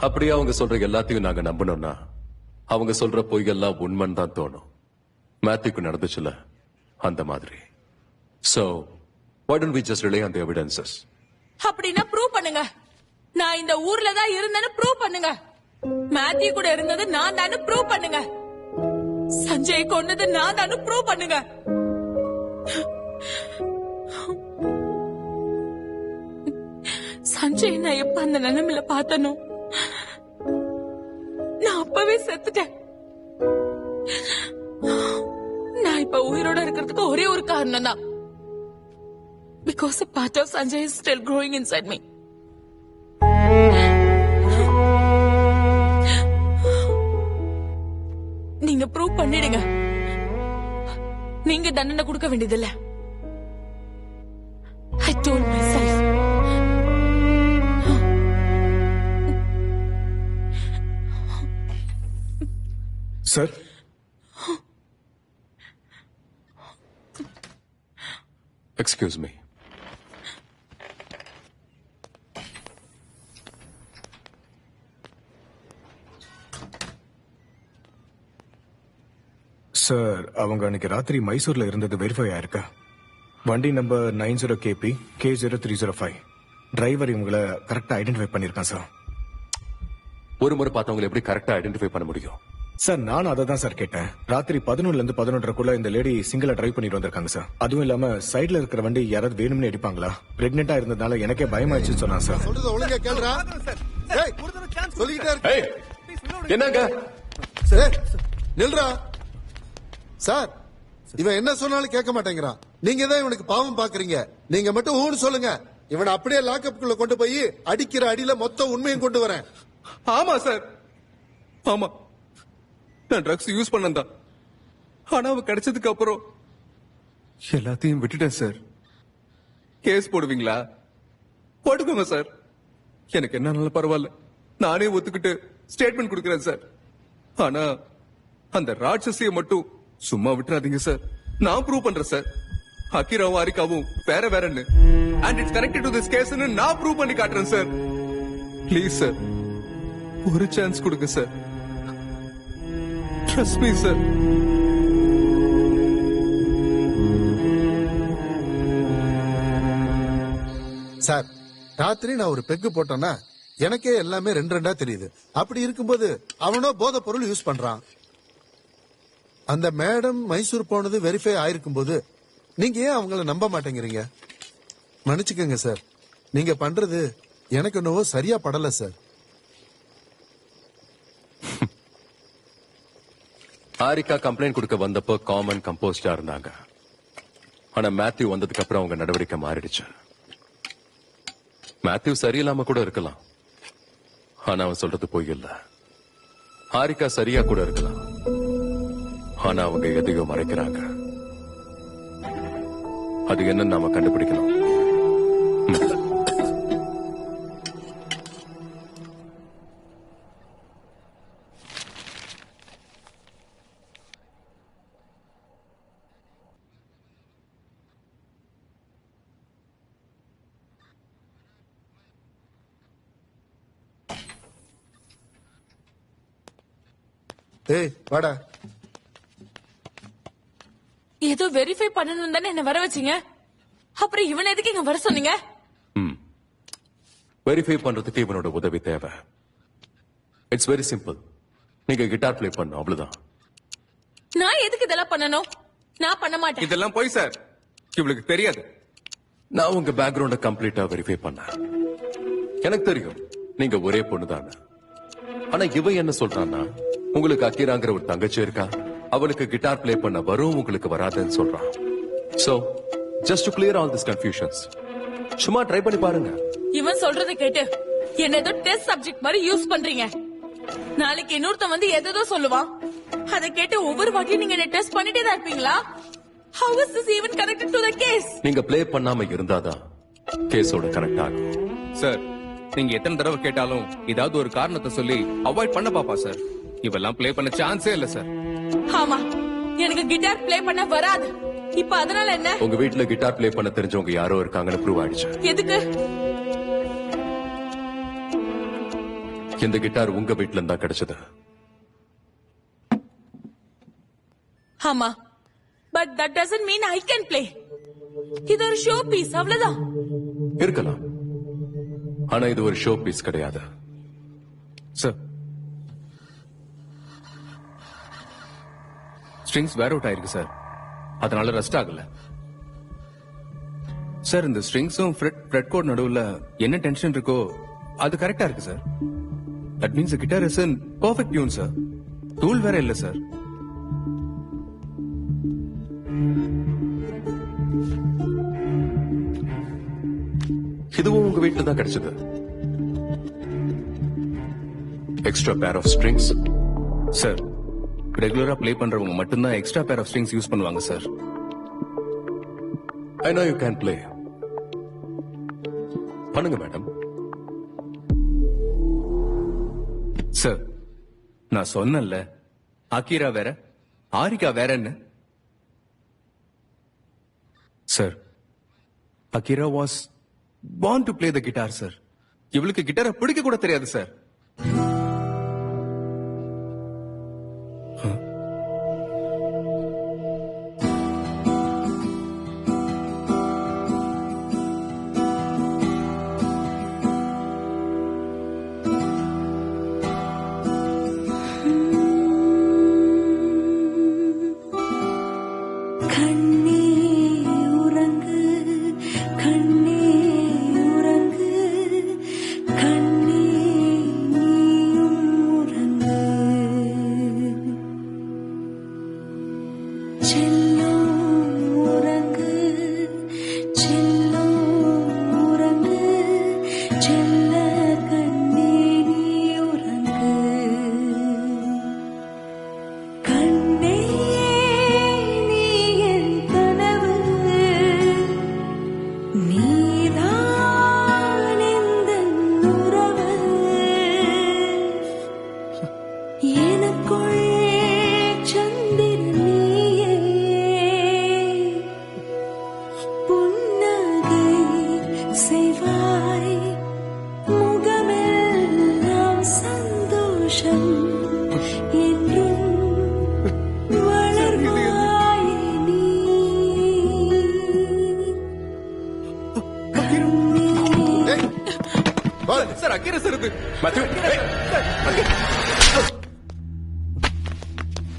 அப்படியே அவங்க சொல்ற எல்லாத்தையும் நாங்க நம்பணும்னா அவங்க சொல்ற பொய்யெல்லாம் உண்மைன்னு தான் தோணும். மேத்யூக்கு நடந்துச்சுல அந்த மாதிரி. So why don't we just rely on the evidences? அப்படின்னா ப்ரூவ் பண்ணுங்க. நான் இந்த ஊர்ல தான் இருந்தேன்னு ப்ரூவ் பண்ணுங்க. மேத்யூ கூட இருந்தது நான் தானு ப்ரூவ் பண்ணுங்க. சஞ்சய் கொன்னது நான் தானு ப்ரூவ் பண்ணுங்க. சஞ்சய் நான் எப்ப அந்த நிலைமையில பார்த்தனோ நான் அப்பவே செத்துட்டேன். நான் இப்ப உயிரோட இருக்கிறதுக்கு ஒரே ஒரு காரணம் தான். Because a part of Sanjay is still growing inside me. நீங்க ப்ரூவ் பண்ணிடுங்க. நீங்க தண்டனை கொடுக்க வேண்டியதில்லை. I told myself. Sir, excuse me. Sir, அவங்க அன்னைக்கு ராத்திரி மைசூர்ல இருந்தது வெரிஃபை ஆயிருக்கா? வண்டி நம்பர் 90KP K0305. டிரைவர் இவங்களை கரெக்டா ஐடென்டிஃபை பண்ணிருக்கான் சார். ஒரு முறை பார்த்தவங்களை எப்படி கரெக்டா ஐடென்டிஃபை பண்ண முடியும்? சார், நானும் அதை தான் சார் கேட்டேன். ராத்திரி 11ல இருந்து 11:30 இந்த லேடி சிங்கிளா டிரைவ் பண்ணிட்டு வந்திருக்காங்க சார். அதுவும் இல்லாம சைடுல இருக்கிற வண்டி யாராவது வேணும்னு அடிப்பாங்களா? பிரெக்னெண்டா இருந்ததுனால எனக்கே பயமாயிடுச்சுன்னு சொன்னாங்க சார். சொல்றது ஒழுங்கா கேளுடா. சொல்லிக்கிட்டே இருக்கு. என்னங்க சார், நில்றா. சார், இவன் என்ன சொன்னாலும் கேட்க மாட்டேங்கிறான். நீங்க தான் இவனுக்கு பாவம் பாக்குறீங்க. நீங்க மட்டும் ஊன்னு சொல்லுங்க. இவனை அப்படியே லாக்அப்குள்ள கொண்டு போய் அடிக்கிற அடியில மொத்த உண்மையும் கொண்டு வரேன். ஆமா சார், ஆமா, நான் ட்ரக்ஸ் யூஸ் பண்ணதான். ஆனா அவ கிடைச்சதுக்கு அப்புறம் எல்லாத்தையும் விட்டுட்டேன் சார். கேஸ் போடுவீங்களா? போட்டுக்கோங்க சார். எனக்கு என்னன்னாலும் பரவாயில்ல. நானே ஒத்துக்கிட்டு ஸ்டேட்மெண்ட் கொடுக்கறேன் சார். ஆனா அந்த ராட்சசியை மட்டும் சும்மா விட்டுறாதீங்க சார். நான் ப்ரூவ் பண்றேன் சார். அகிராவும் அரிகாவும் வேற வேறன்னு and it's connected to this கேஸ்னு நான் ப்ரூவ் பண்ணி காட்டுறேன் சார். ப்ளீஸ் சார், ஒரு சான்ஸ் கொடுங்க sir. Trust me sir. Sir, ராத்திரி நான் ஒரு பெக்கு போட்டேன்னா எனக்கே எல்லாமே ரெண்டு ரெண்டா தெரியுது. அப்படி இருக்கும்போது அவனோ போதை பொருள் யூஸ் பண்றான். அந்த மேடம் மைசூர் போனது வெரிஃபை ஆயிருக்கும் போது நீங்க ஏன் அவங்கள நம்ப மாட்டேங்கிறீங்க? மன்னிச்சுக்கங்க சார், நீங்க பண்றது எனக்கு என்னவோ சரியா படல சார். ஹாரிகா கம்ப்ளைண்ட் கொடுக்க வந்தப்போ காமன் கம்போஸ்டா இருந்தாங்க. ஆனா மேத்யூ வந்ததுக்கு அப்புறம் அவங்க நடவடிக்கை மாறிடுச்சு. மேத்யூ சரியில்லாம கூட இருக்கலாம், ஆனா அவன் சொல்றது பொய் இல்ல. ஹாரிகா சரியா கூட இருக்கலாம், ஆனா அவங்க எதையோ மறைக்கிறாங்க. அது என்னன்னு நாம கண்டுபிடிக்கணும். ஏய் வாடா. ஏதோ வெரிஃபை பண்ணணும் தானே என்ன வர வச்சீங்க, அப்புறம் இவன் எதுக்கு இங்க வர சொன்னீங்க? வெரிஃபை பண்றதுக்கு இவனோட உதவி தேவை. It's very simple. நீங்க கிட்டார் பிளே பண்ணணும், அவ்வளவுதான். நான் எதுக்கு இதெல்லாம் பண்ணணும்? நான் பண்ண மாட்டேன். இதெல்லாம் போய் சார், இவளுக்கு தெரியாது. நான் உங்க பேக்ரவுண்ட கம்ப்ளீட்டா வெரிஃபை பண்ணேன். எனக்கு தெரியும் நீங்க ஒரே பொண்ணுதான். ஆனா இவன் என்ன சொல்றான்னா, உங்களுக்கு அக்கீராங்கிற ஒரு தங்கச்சி இருக்கா, அவளுக்கு கிட்டார் பிளே பண்ண வரும், உங்களுக்கு வராதுன்னு சொல்றான். So just to clear all this confusions, சும்மா ட்ரை பண்ணி பாருங்க. இவன் சொல்றதை கேட்டு என்ன ஏதோ டெஸ்ட் சப்ஜெக்ட் மாதிரி யூஸ் பண்றீங்க. நாளைக்கு இன்னொருத்தன் வந்து எதோ சொல்லுவான், அதை கேட்டு ஒவ்வொரு வாட்டியும் நீங்க என்ன டெஸ்ட் பண்ணிட்டே தான் இருப்பீங்களா? How is this even connected to the case? நீங்க பிளே பண்ணாம இருந்தாதான் கேஸோட கனெக்ட் ஆகும். சார், நீங்க எத்தனை தடவை கேட்டாலும் ஏதாவது ஒரு காரணத்தை சொல்லி அவாய்ட் பண்ண பாப்பா சார். இவெல்லாம் பிளே பண்ண சான்ஸே இல்ல சார். ஆமா, எனக்கு கிட்டார் பிளே பண்ண வராது. இப்ப அதனால என்ன? உங்க வீட்டுல கிட்டார் பிளே பண்ண தெரிஞ்சவங்க யாரோ இருக்காங்கன்னு ப்ரூவ் ஆயிடுச்சு. எதுக்கு? இந்த கிட்டார் உங்க வீட்டுல இருந்தா கிடைச்சது. ஆமா, but that doesn't mean I can play. இது ஒரு ஷோ பீஸ், அவ்வளவுதான். இருக்கலாம், ஆனா இது ஒரு ஷோ பீஸ் கிடையாது. சார், ஸ்ட்ரிங்ஸ் வேர் அவுட் ஆயிருக்கு சார், அதனால ரெஸ்ட் ஆகல சார். இந்த ஸ்ட்ரிங்ஸும் ஃப்ரெட் கோட் நடுவுல என்ன டென்ஷன் இருக்கோ அது கரெக்டா இருக்கு sir. That means guitar is in perfect tune sir. Tool வேற இல்ல சார். இதுவும் உங்க வீட்டுல தான் கிடைச்சது. Extra pair of strings. Sir, ரெகுலரா பிளே பண்றவங்க மட்டும்தான் extra pair of strings use பண்ணுவாங்க sir. I know you can play. பண்ணுங்க மேடம். சார், நான் சொன்னேன்ல, அக்கீரா வேற ஹாரிகா வேறன்னு. Sir, Akira was born to play the guitar sir. இவளுக்கு கிட்டாரை பிடிக்க கூட தெரியாது சார். சார், அக்கீரா சார் இது.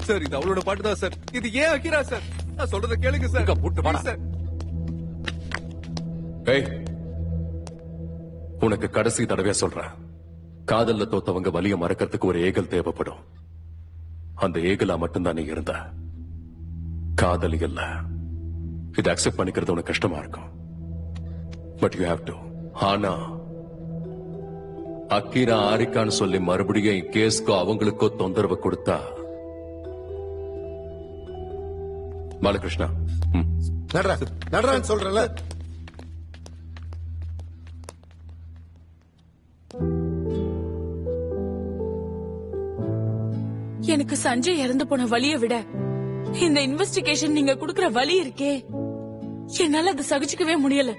சார், இது அவளோட பாட்டு தான் சார். இது ஏன் அக்கீரா சார்? நான் சொல்றத கேளுங்க சார். புட்டு பாடா சார். ஏய், உனக்கு கடைசி தடவையா சொல்றேன், காதல்ல தோத்தவங்க வலிய மறக்கிறதுக்கு ஒரு ஏகல் தேவைப்படும். அந்த ஏகலா மட்டும்தான் நீ இருந்த, காதலி இல்ல. இதை அக்செப்ட் பண்ணிக்கிறது உனக்கு கஷ்டமா இருக்கும், பட் யூ ஹேவ் டு. ஆனா அக்கீரா ஆரிக்கான்னு சொல்லி மறுபடியும் கேஸ்க்கோ அவங்களுக்கோ தொந்தரவு கொடுத்தா, பாலகிருஷ்ணா நடராஜ் சொல்றல, எனக்கு சஞ்சய் இறந்து போன வலியை விட இந்த இன்வெஸ்டிகேஷன் நீங்க குடுக்கற வலி இருக்கே, என்னால அதை சகிச்சுக்கவே முடியல.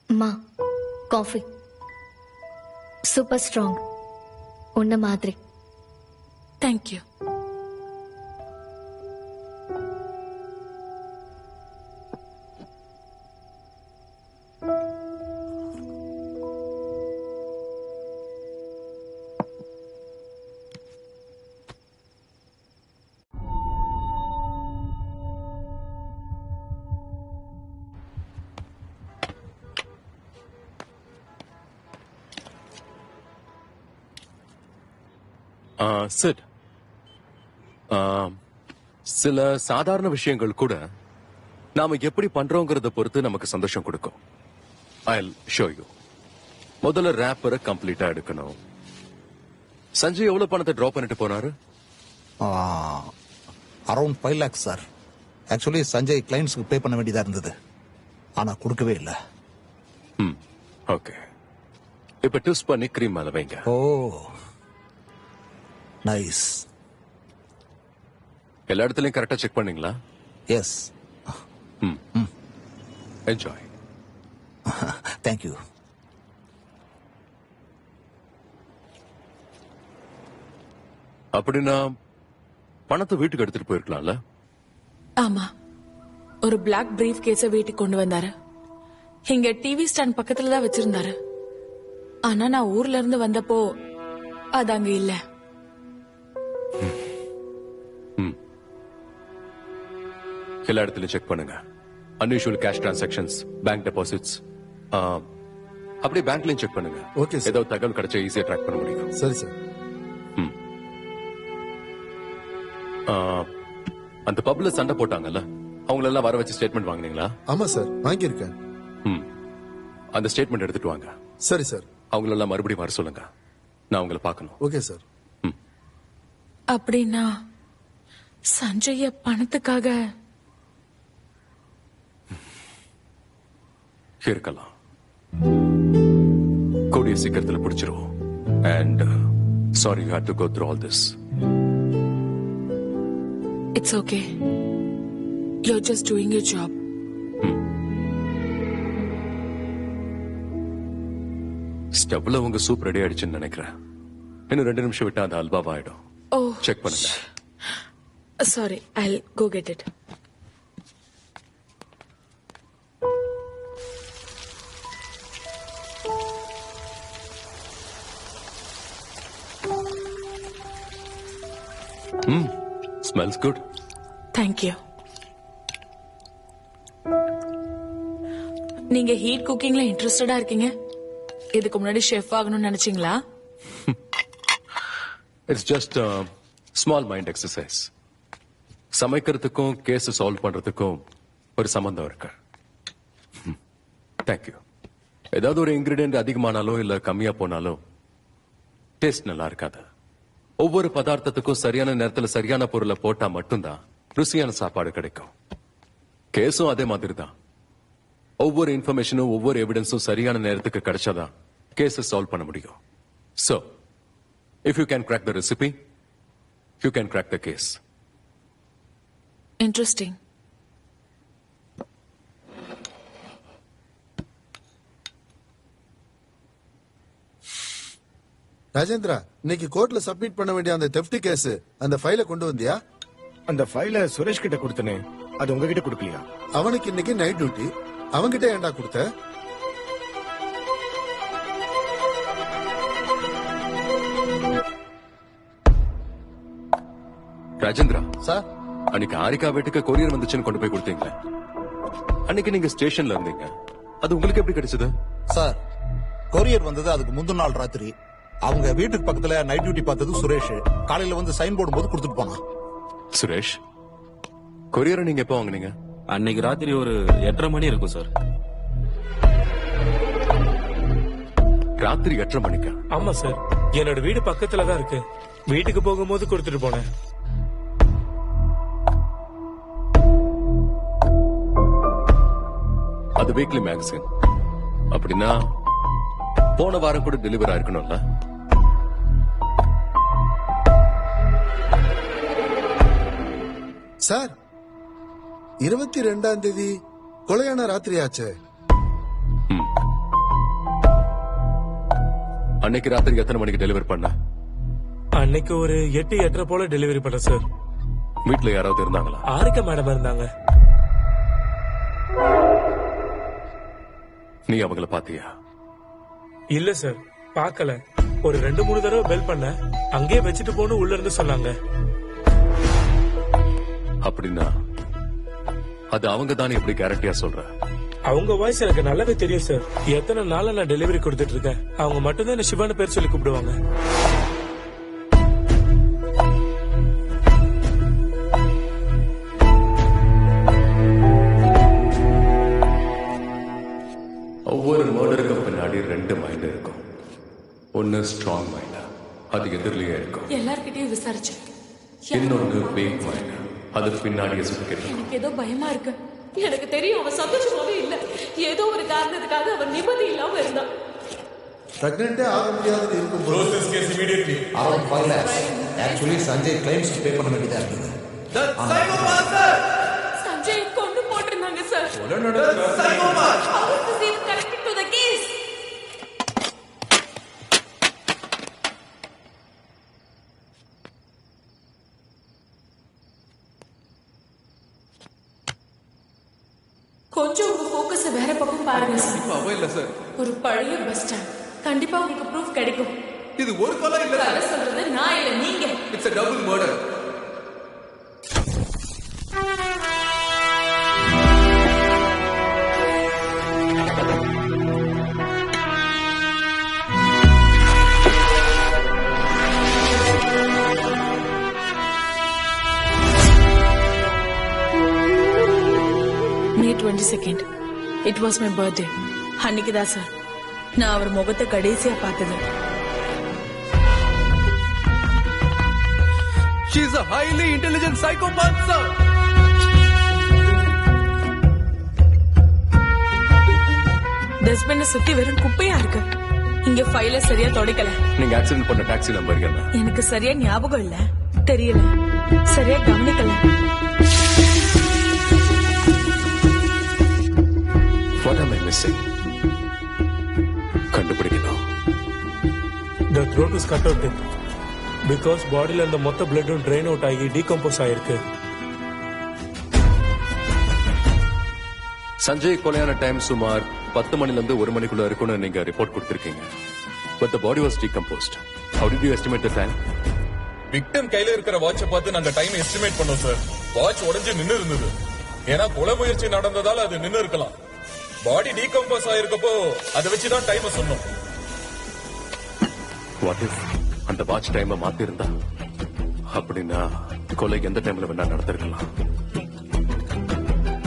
அம்மா, காஃபி சூப்பர் ஸ்ட்ராங், உன்ன மாதிரி. தேங்க்யூ. சிட், சில சாதாரண விஷயங்கள் கூட நாம எப்படி பண்றோங்கிறத பொறுத்து நமக்கு சந்தோஷம் கொடுக்கும். I'll show you. முதல்ல ரேப்பரை கம்ப்ளீட்டா எடுக்கணும். சஞ்சய் எவ்வளவு பணத்தை டிராப் பண்ணிட்டு போனாரு? Around 5 lakhs sir. Actually Sanjay கிளைண்ட்ஸ்க்கு பே பண்ண வேண்டியதா இருந்தது, ஆனா கொடுக்கவே இல்லை. ஓகே, இப்ப ட்விஸ்ட் பண்ணி கிரீம் மேல வைங்க. ஓ நைஸ். எல்லா இடத்துலயும் கரெக்டா செக் பண்ணீங்களா? எஸ். என்ஜாய். தேங்க்யூ. அப்படின்னா பணத்தை வீட்டுக்கு எடுத்துட்டு போயிருக்கலாம்ல? ஆமா, ஒரு பிளாக் பிரீஃப் கேஸ வீட்டுக்கு கொண்டு வந்தாரு. இங்க டிவி ஸ்டாண்ட் பக்கத்துல தான் வச்சிருந்தாரு. ஆனா நான் ஊர்ல இருந்து வந்தப்போ அது அங்க இல்ல. எல்லா இடத்துலயும் செக் பண்ணுங்க. Unusual cash transactions, bank deposits, அப்படியே பேங்க்லயும் செக் பண்ணுங்க. Okay sir. ஏதாவது தகவல் கிடைச்சா ஈஸியா ட்ராக் பண்ண முடியும். சரி சார். அந்த பப்ல சண்டை போட்டாங்கல்ல, அவங்கள எல்லாம் வர வச்சு ஸ்டேட்மெண்ட் வாங்குனீங்களா? ஆமா சார், வாங்கியிருக்கேன். அந்த ஸ்டேட்மெண்ட் எடுத்துட்டு வாங்க. சரி சார். அவங்கள எல்லாம் மறுபடியும் வர சொல்லுங்க, நான் அவங்கள பார்க்கணும். Okay sir. அப்படின்னா சஞ்சய பணத்துக்காக இருக்கலாம். கூடிய சீக்கிரத்தில் பிடிச்சிருவோம். And sorry you had to go through all this. It's okay. You're just doing your job. ஸ்டவ்ல உங்க சூப் ரெடி ஆயிடுச்சுன்னு நினைக்கிறேன். இன்னும் 2 நிமிஷம் விட்டா அந்த அல்வாவா ஆயிடும். செக் பண்ணுங்க. Sorry, I'll go get it. Smells good. Thank you. நீங்க ஹீட் குக்கிங்ல இன்ட்ரெஸ்டடா இருக்கீங்க. இதுக்கு முன்னாடி ஷெஃப் ஆகணும்னு நினைச்சீங்களா? It's just a small mind exercise. சமைக்கிறதுக்கும் கேஸ் சால்வ் பண்றதுக்கும் ஒரு சம்பந்தம் இருக்கு. தேங்க்யூ. ஏதாவது ஒரு இன்கிரிடியன்ட் அதிகமானாலோ இல்ல கம்மியா போனாலோ டேஸ்ட் நல்லா இருக்காது. ஒவ்வொரு பதார்த்தத்துக்கும் சரியான நேரத்துல சரியான பொருளை போட்டா மட்டும்தான் ருசியான சாப்பாடு கிடைக்கும். கேஸும் அதே மாதிரி தான். ஒவ்வொரு இன்ஃபர்மேஷனும் ஒவ்வொரு எவிடன்ஸும் சரியான நேரத்துக்கு கிடைச்சாதான் கேஸ் சால்வ் பண்ண முடியும். So, if you can crack the recipe, you can crack the case. Interesting. Rajendra, இன்னைக்கு கோர்ட்ல சப்மிட் பண்ண வேண்டிய அந்த தெஃப்ட் கேஸ், அந்த ஃபைலை கொண்டு வந்தியா? அந்த ஃபைலை சுரேஷ் கிட்ட கொடுத்தனே, அது உங்ககிட்ட கொடுக்கலையா? அவனுக்கு இன்னைக்கு நைட் டியூட்டி. அவன்கிட்ட ஏன்டா கொடுத்த? ராஜேந்திரா சார், அன்னைக்கு ஹாரிகா வீட்டுக்கு கொரியர் வந்துச்சுன்னு கொண்டு போய் கொடுத்தீங்களே, அன்னைக்கு நீங்க ஸ்டேஷன்ல இருந்தீங்க, அது உங்களுக்கு எப்படி கிடைச்சது? சார், கொரியர் வந்தது அதுக்கு முந்தின நாள் ராத்திரி. அவங்க வீட்டுக்கு பக்கத்துல நைட் டியூட்டி பார்த்தது சுரேஷ். காலையில வந்து சைன் போடும் போது கொடுத்துட்டு போனான். சுரேஷ், கொரியரை நீங்க எப்போ வாங்குனீங்க? அன்னைக்கு ராத்திரி ஒரு 8:30 மணி இருக்கும் சார். ராத்திரி 8:30 மணிக்கா? ஆமா சார், என்னோட வீடு பக்கத்துல தான் இருக்கு. வீட்டுக்கு போகும்போது கொடுத்துட்டு போனேன். அது வீக்லி மேகசின். அப்படின்னா போன வாரம் கூட டெலிவரி ஆயிருக்கணும்ல? சார், 22ஆம் தேதி கொலையான ராத்திரி ஆச்சு. அன்னைக்கு ராத்திரி எத்தனை மணிக்கு டெலிவரி பண்ண? அன்னைக்கு ஒரு 8:30 போல டெலிவரி பண்ண சார். வீட்டுல யாராவது இருந்தாங்களா? ஹாரிகா மேடம் இருந்தாங்க. நீ அவங்கள பாத்தியா? இல்ல சார், பாக்கல. ஒரு 2-3 தடவை பெல் பண்ண, அங்கேயே வச்சுட்டு போன்னு உள்ள இருந்து சொன்னாங்க. அப்படின்னா அது அவங்க தானே எப்படி கேரண்டியா சொல்ற? அவங்க வாய்ஸ் எனக்கு நல்லாவே தெரியும் சார். எத்தனை நாளா நான் டெலிவரி கொடுத்துட்டு இருக்கேன். அவங்க மட்டும்தான் என்ன சிவான்னு பேர் சொல்லி கூப்பிடுவாங்க. ஒவ்வொரு மர்டருக்கும் பின்னாடி 2 மைண்ட் இருக்கும். ஒன்னு ஸ்ட்ராங் மைண்ட், அது எதிரிலேயே இருக்கும். எல்லார்கிட்டயும் விசாரிச்சேன். இன்னொன்னு வீக் மைண்ட், அது பின்னாடியே சுத்திக்கிட்டு. எனக்கு ஏதோ பயமா இருக்கு. எனக்கு தெரியும் அவன் சந்தோஷமாவே இல்ல. ஏதோ ஒரு காரணத்துக்காக அவன் நிம்மதி இல்லாம இருந்தான். பிரெக்னென்ட்டே ஆக முடியாதுன்னு இருக்கும்போது around 5 lakhs. Actually Sanjay claims pay பண்ண வேண்டியதா இருக்குது. சஞ்சய் கொண்டு போட்டிருந்தாங்க சார். கொஞ்சம் உங்க போக்கஸ் வேற பக்கம் பாருங்க சார். இல்ல சார், ஒரு பழைய பஸ் ஸ்டாண்ட். கண்டிப்பா உங்களுக்கு ப்ரூஃப் கிடைக்கும். இது ஒரு கொலை இல்ல கதை சொல்றது நான் இல்ல நீங்க. It's a double murder. May 22nd. It was my birthday. அன்னைக்குதான் சார் நான் அவர் முகத்தை கடைசியா பார்த்தது. She is a highly intelligent psychopath, sir. Dustbin சுத்தி வெறும் குப்பையா இருக்கு. இங்க ஃபைல சரியா துடைக்கல. நீங்க ஆக்சிடென்ட் பண்ண டாக்ஸி நம்பர் என்ன? எனக்கு சரியா ஞாபகம் இல்ல, தெரியல, சரியா கவனிக்கல. What am I missing? கண்டுபிடிக்கணும். The throat is cut out because பாடியில அந்த மொத்த பிளட்டும் ட்ரெயின் அவுட் ஆகி டீகம்போஸ் ஆயிருக்கு. சஞ்சய் கொலையான டைம் சுமார் 10 மணில இருந்து 1 மணிக்குள்ள இருக்கும்னு நீங்க report கொடுத்திருக்கீங்க. But the body was decomposed. How did you estimate the time? Victim கையில இருக்கிற வாட்சை பார்த்து நாங்க டைம் எஸ்டிமேட் பண்ணோம் சார். வாட்ச் உடைஞ்சு நின்னு இருந்தது. ஏன்னா கொலை முயற்சி நடந்ததால அது நின்னு இருக்கலாம். பாடி டீகம்போஸ் ஆயிருக்கப்போ அதை வச்சுதான் டைம் சொன்னோம். What if அந்த வாட்ச் டைமை மாத்தி இருந்தா? அப்படின்னா கொலை எந்த டைம்ல வேணா நடந்திருக்கலாம்.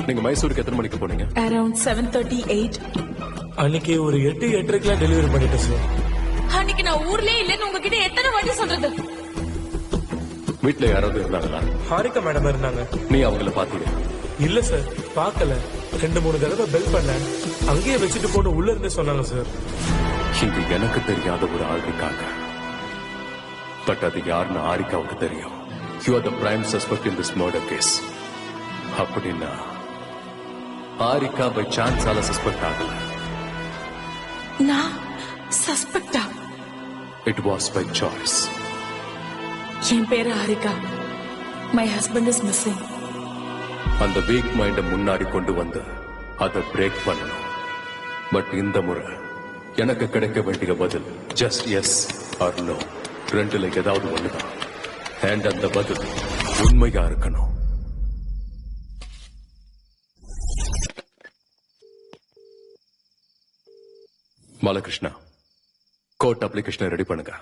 நீங்க மைசூருக்கு எத்தனை மணிக்கு போனீங்க? அரௌண்ட் 7:38. அன்னைக்கு ஒரு 8:30 டெலிவரி பண்ணிட்டேன் சார். அன்னைக்கு நான் ஊர்லயே இல்லன்னு உங்ககிட்ட எத்தனை வாட்டி சொல்றது? வீட்டுல யாராவது இருந்தாங்களா? ஹாரிகா மேடம் இருந்தாங்க. நீ அவங்கள பாத்தீங்க? இல்ல சார், பாக்கல. 2-3 தடவை பெல் பண்ண, அங்கேயே வச்சுட்டு போன உள்ள இருந்து சொன்னாங்க சார். இங்க எனக்கு தெரியாத ஒரு ஆள் இருக்காங்க. பட் அது யாருன்னு ஹாரிகாவுக்கு தெரியும். You are the prime suspect in this murder case. அப்படின்னா ஹாரிகா பை சான்ஸால சஸ்பெக்ட் ஆகல. நான் சஸ்பெக்டா? It was by choice. என் பேரு Harika. My husband is missing. அந்த வீக் மைண்ட முன்னாடி கொண்டு வந்து அதை பிரேக் பண்ணணும். பட் இந்த முறை எனக்கு கிடைக்க வேண்டிய பதில் ஜஸ்ட் எஸ் ஆர் நோ, ரெண்டுல ஏதாவது ஒண்ணுதான். அண்ட் அந்த பதில் உண்மையா இருக்கணும். பாலகிருஷ்ணா, கோர்ட் அப்ளிகேஷனை ரெடி பண்ணுங்க.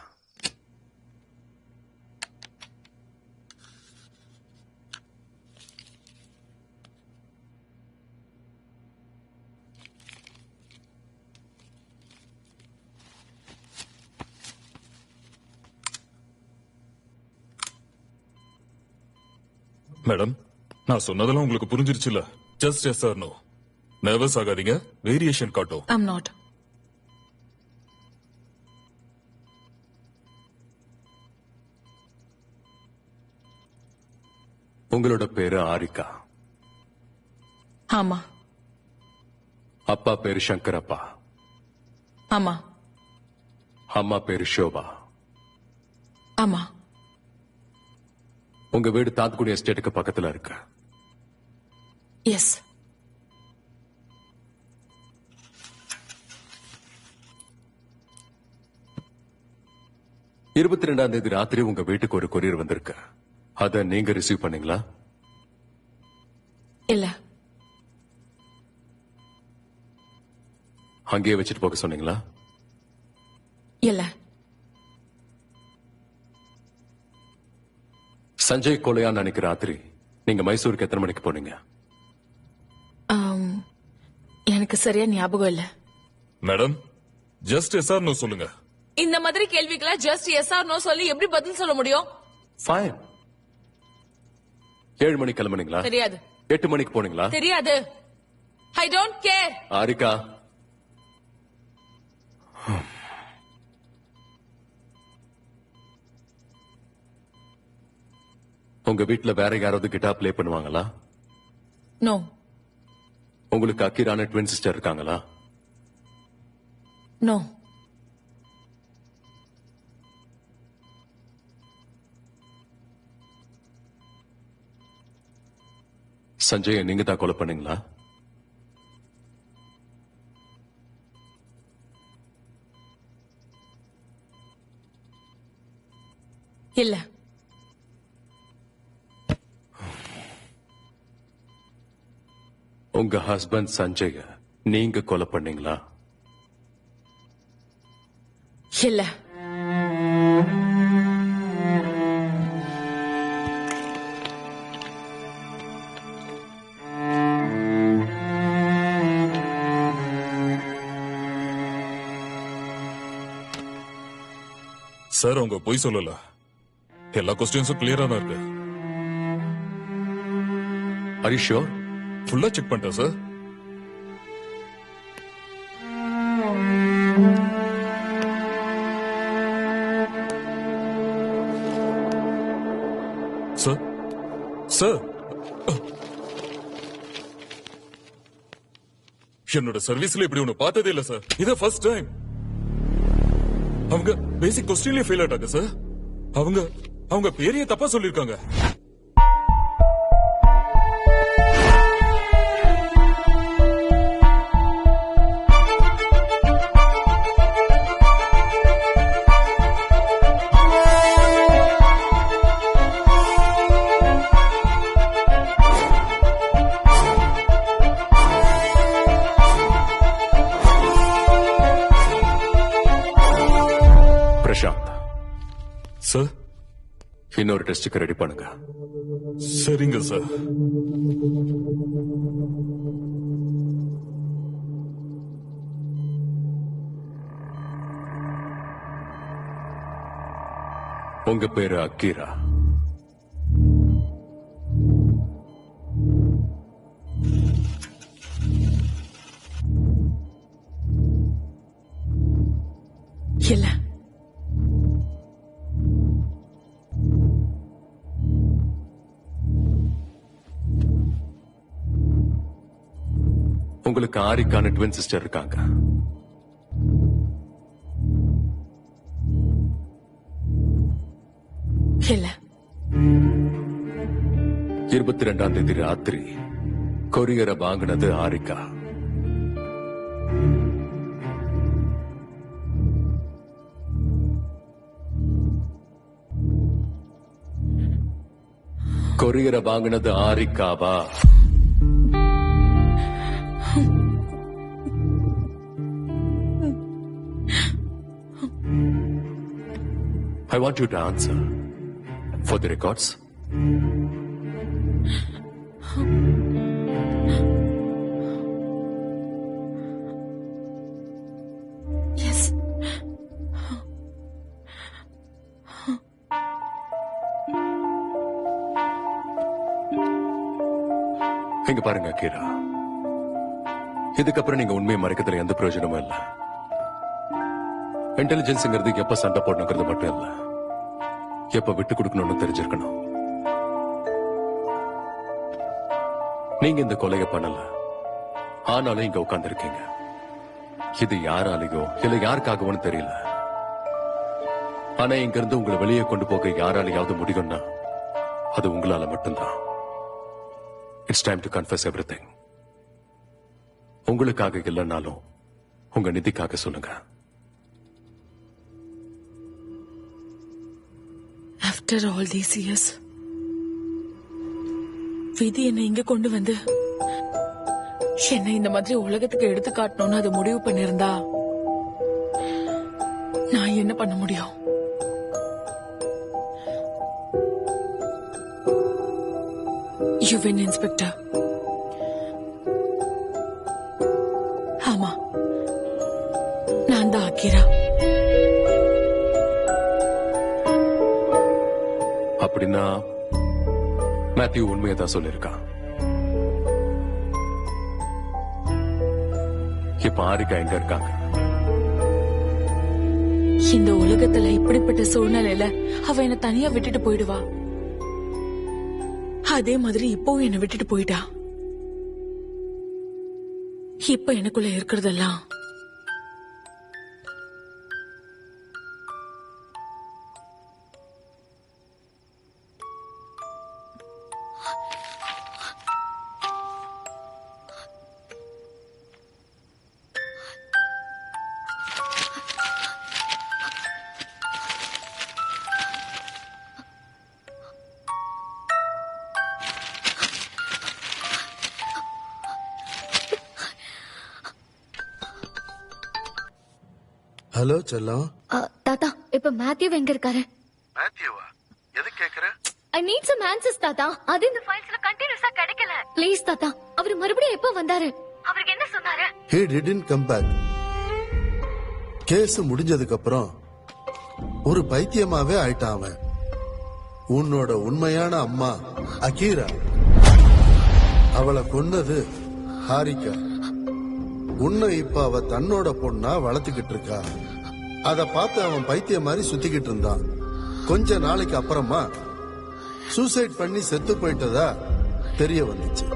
மேடம், நான் சொன்னதெல்லாம் உங்களுக்கு புரிஞ்சிருச்சுல? Just yes or no. Nervous ஆகாதீங்க, வேரியேஷன் காட்டும். I'm not. உங்களோட பேரு ஆரிகா? ஆமா. அப்பா பேரு சங்கரப்பா? ஆமா. அம்மா பேரு ஷோபா? ஆமா. உங்க வீடு தாத்துக்குடி எஸ்டேட்டுக்கு பக்கத்துல இருக்கு? எஸ். இருபத்தி 2ஆம் தேதி ராத்திரி உங்க வீட்டுக்கு ஒரு கொரியர் வந்திருக்கு. அத நீங்க ரிசீவ் பண்ணீங்களா? இல்ல. அங்கேயே வச்சுட்டு போக சொன்னீங்களா? இல்ல. சஞ்சய் கொலையான்னு அன்னைக்கு ராத்திரி நீங்க மைசூருக்கு எத்தனை மணிக்கு போனீங்க? எனக்கு சரியா ஞாபகம் இல்ல. Madam, just yes or no சொல்லுங்க. இந்த மாதிரி கேள்விக்கெல்லாம் ஜஸ்ட் எஸ் ஆர் நோ சொல்லி எப்படி பதில் சொல்ல முடியும்? ஃபைன். 7 மணிக்கு கிளம்புனீங்களா? தெரியாது. 8 மணிக்கு போனீங்களா? தெரியாது. I don't care. ஆரிகா, உங்க வீட்டுல வேற யாராவது கிட்டார் பிளே பண்ணுவாங்களா? நோ. உங்களுக்கு அக்கீரான ட்வின் சிஸ்டர் இருக்காங்களா? நோ. சஞ்சய நீங்க தான் கொலை பண்ணீங்களா? இல்ல. உங்க ஹஸ்பண்ட் சஞ்சய நீங்க கொலை பண்ணீங்களா? இல்ல. சார், அவங்க பொய் சொல்லல. எல்லா கொஸ்டின்ஸும் கிளியரா தான் இருக்கு. Are you sure? ஃபுல்லா செக் பண்ணிட்டேன் சார். சார், சார், என்னோட சர்வீஸ்ல இப்படி ஒண்ணு பார்த்ததே இல்ல சார். இத ஃபர்ஸ்ட் டைம். அவங்க பேசிக் கொஸ்டின்லயே ஃபெயில் ஆட்டாங்க சார். அவங்க பேரையே தப்பா சொல்லிருக்காங்க. பிரசாந்த் சார், இன்னொரு டெஸ்டுக்கு ரெடி பண்ணுங்க. சரிங்க சார். உங்க பேரு அக்கீரா? இல்ல. உங்களுக்கு ஆரிக்கான ட்வின் சிஸ்டர் இருக்காங்க? இல்ல. 22ஆம் தேதி ராத்திரி கொரியரை வாங்கினது ஆரிகா. கொரியரை வாங்கினது ஆரிகாவா? I want you to answer for the records. Yes. இங்க பாருங்க கீரா, இதுக்கப்புறம் நீங்க உண்மையை மறைக்கிறதுல எந்த பிரயோஜனமும் இல்ல. இன்டெலிஜென்ஸ்ங்கிறது எப்ப சண்டை போடணுங்கிறது மட்டும் இல்ல, எப்ப விட்டு கொடுக்கணும்னு தெரிஞ்சிருக்கணும். நீங்க இந்த கொலையை பண்ணல, ஆனாலும் இங்க உட்கார்ந்து இருக்கீங்க. இது யாராலேயோ இல்ல யாருக்காகவும் தெரியல. ஆனா இங்க இருந்து உங்களை வெளியே கொண்டு போக யாராலையாவது முடியும்னா அது உங்களால மட்டும்தான். It's time to confuse everything. உங்களுக்காக இல்லைன்னாலும் உங்க நிதிக்காக சொல்லுங்க. After all these years, விதி என்னை இங்க கொண்டு வந்து என்னை இந்த மாதிரி உலகத்துக்கு எடுத்து காட்டணும்னு அது முடிவு பண்ணிருந்தா நான் என்ன பண்ண முடியும்? You win, Inspector. ஆமா, நான் தான் ஆக்கிரா. அப்படின்னா மேத்யூ உண்மையை தான் சொல்லிருக்கான். இப்ப ஆரிகா எங்க இருக்காங்க? இந்த உலகத்துல இப்படிப்பட்ட சூழ்நிலையில அவ என்ன தனியா விட்டுட்டு போயிடுவா. அதே மாதிரி இப்பவும் என்ன விட்டுட்டு போயிட்டா. இப்ப எனக்குள்ள இருக்கிறதெல்லாம் ஹலோ செல்லம். தாத்தா, இப்ப மேத்யூ எங்க இருக்காரு? மேத்யூவா? எது கேக்குற? I need some answers தாத்தா. அது இந்த ஃபைல்ஸ்ல கண்டினியூஸா கிடைக்கல. ப்ளீஸ் தாத்தா, அவர் மறுபடியும் எப்ப வந்தாரு? அவருக்கு என்ன சொன்னாரு? He didn't come back. Case முடிஞ்சதுக்கு அப்புறம் ஒரு பைத்தியமாவே ஆயிட்டான் அவன். உன்னோட உண்மையான அம்மா அகீரா, அவளை கொன்னது ஹாரிகா. உன்னை இப்ப அவ தன்னோட பொண்ணா வளர்த்துக்கிட்டு இருக்கா. அத பார்த்து அவன் பைத்தியம் மாதிரி சுத்திக்கிட்டு இருந்தான். கொஞ்ச நாளைக்கு அப்புறமா சூசைட் பண்ணி செத்து போயிட்டதா தெரிய வந்துச்சு.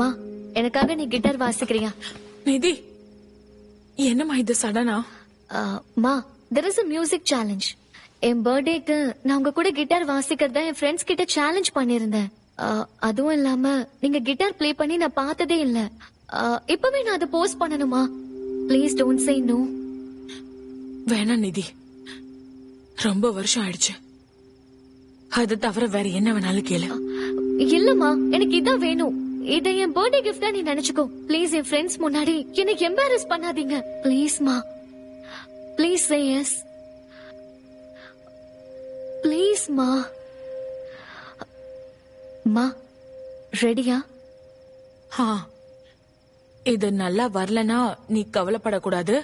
மா, எனக்காக நீ கிட்டார் வாசிக்கிறியா? நிதி, என்னம்மா இது சடனா? மா, there is a music challenge. என் பர்த்டேக்கு நான் உங்க கூட கிட்டார் வாசிக்கிறத என் ஃப்ரெண்ட்ஸ் கிட்ட சேலஞ்ச் பண்ணிருந்தேன். அதுவும் இல்லாம நீங்க கிட்டார் ப்ளே பண்ணி நான் பார்த்ததே இல்ல. இப்பவே நான் அதை போஸ்ட் பண்ணணுமா? Please don't say no. வேணாம் நிதி, ரொம்ப வருஷம் ஆயிடுச்சு. அது தவிர வேற என்ன வேணாலும் கேளு. இல்லம்மா, எனக்கு இதான் வேணும். இதை என் பர்த்டே கிஃப்டா நீ நினைச்சுக்கோ. ப்ளீஸ் என் ஃப்ரெண்ட்ஸ் முன்னாடி எனக்கு எம்பாரஸ் பண்ணாதீங்க. ப்ளீஸ் மா, ப்ளீஸ் சே எஸ். ப்ளீஸ் மா. மா, ரெடியா? இது நல்லா வரலனா நீ கவலைப்படக்கூடாது.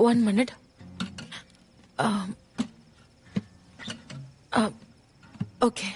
1 minute. ஓகே.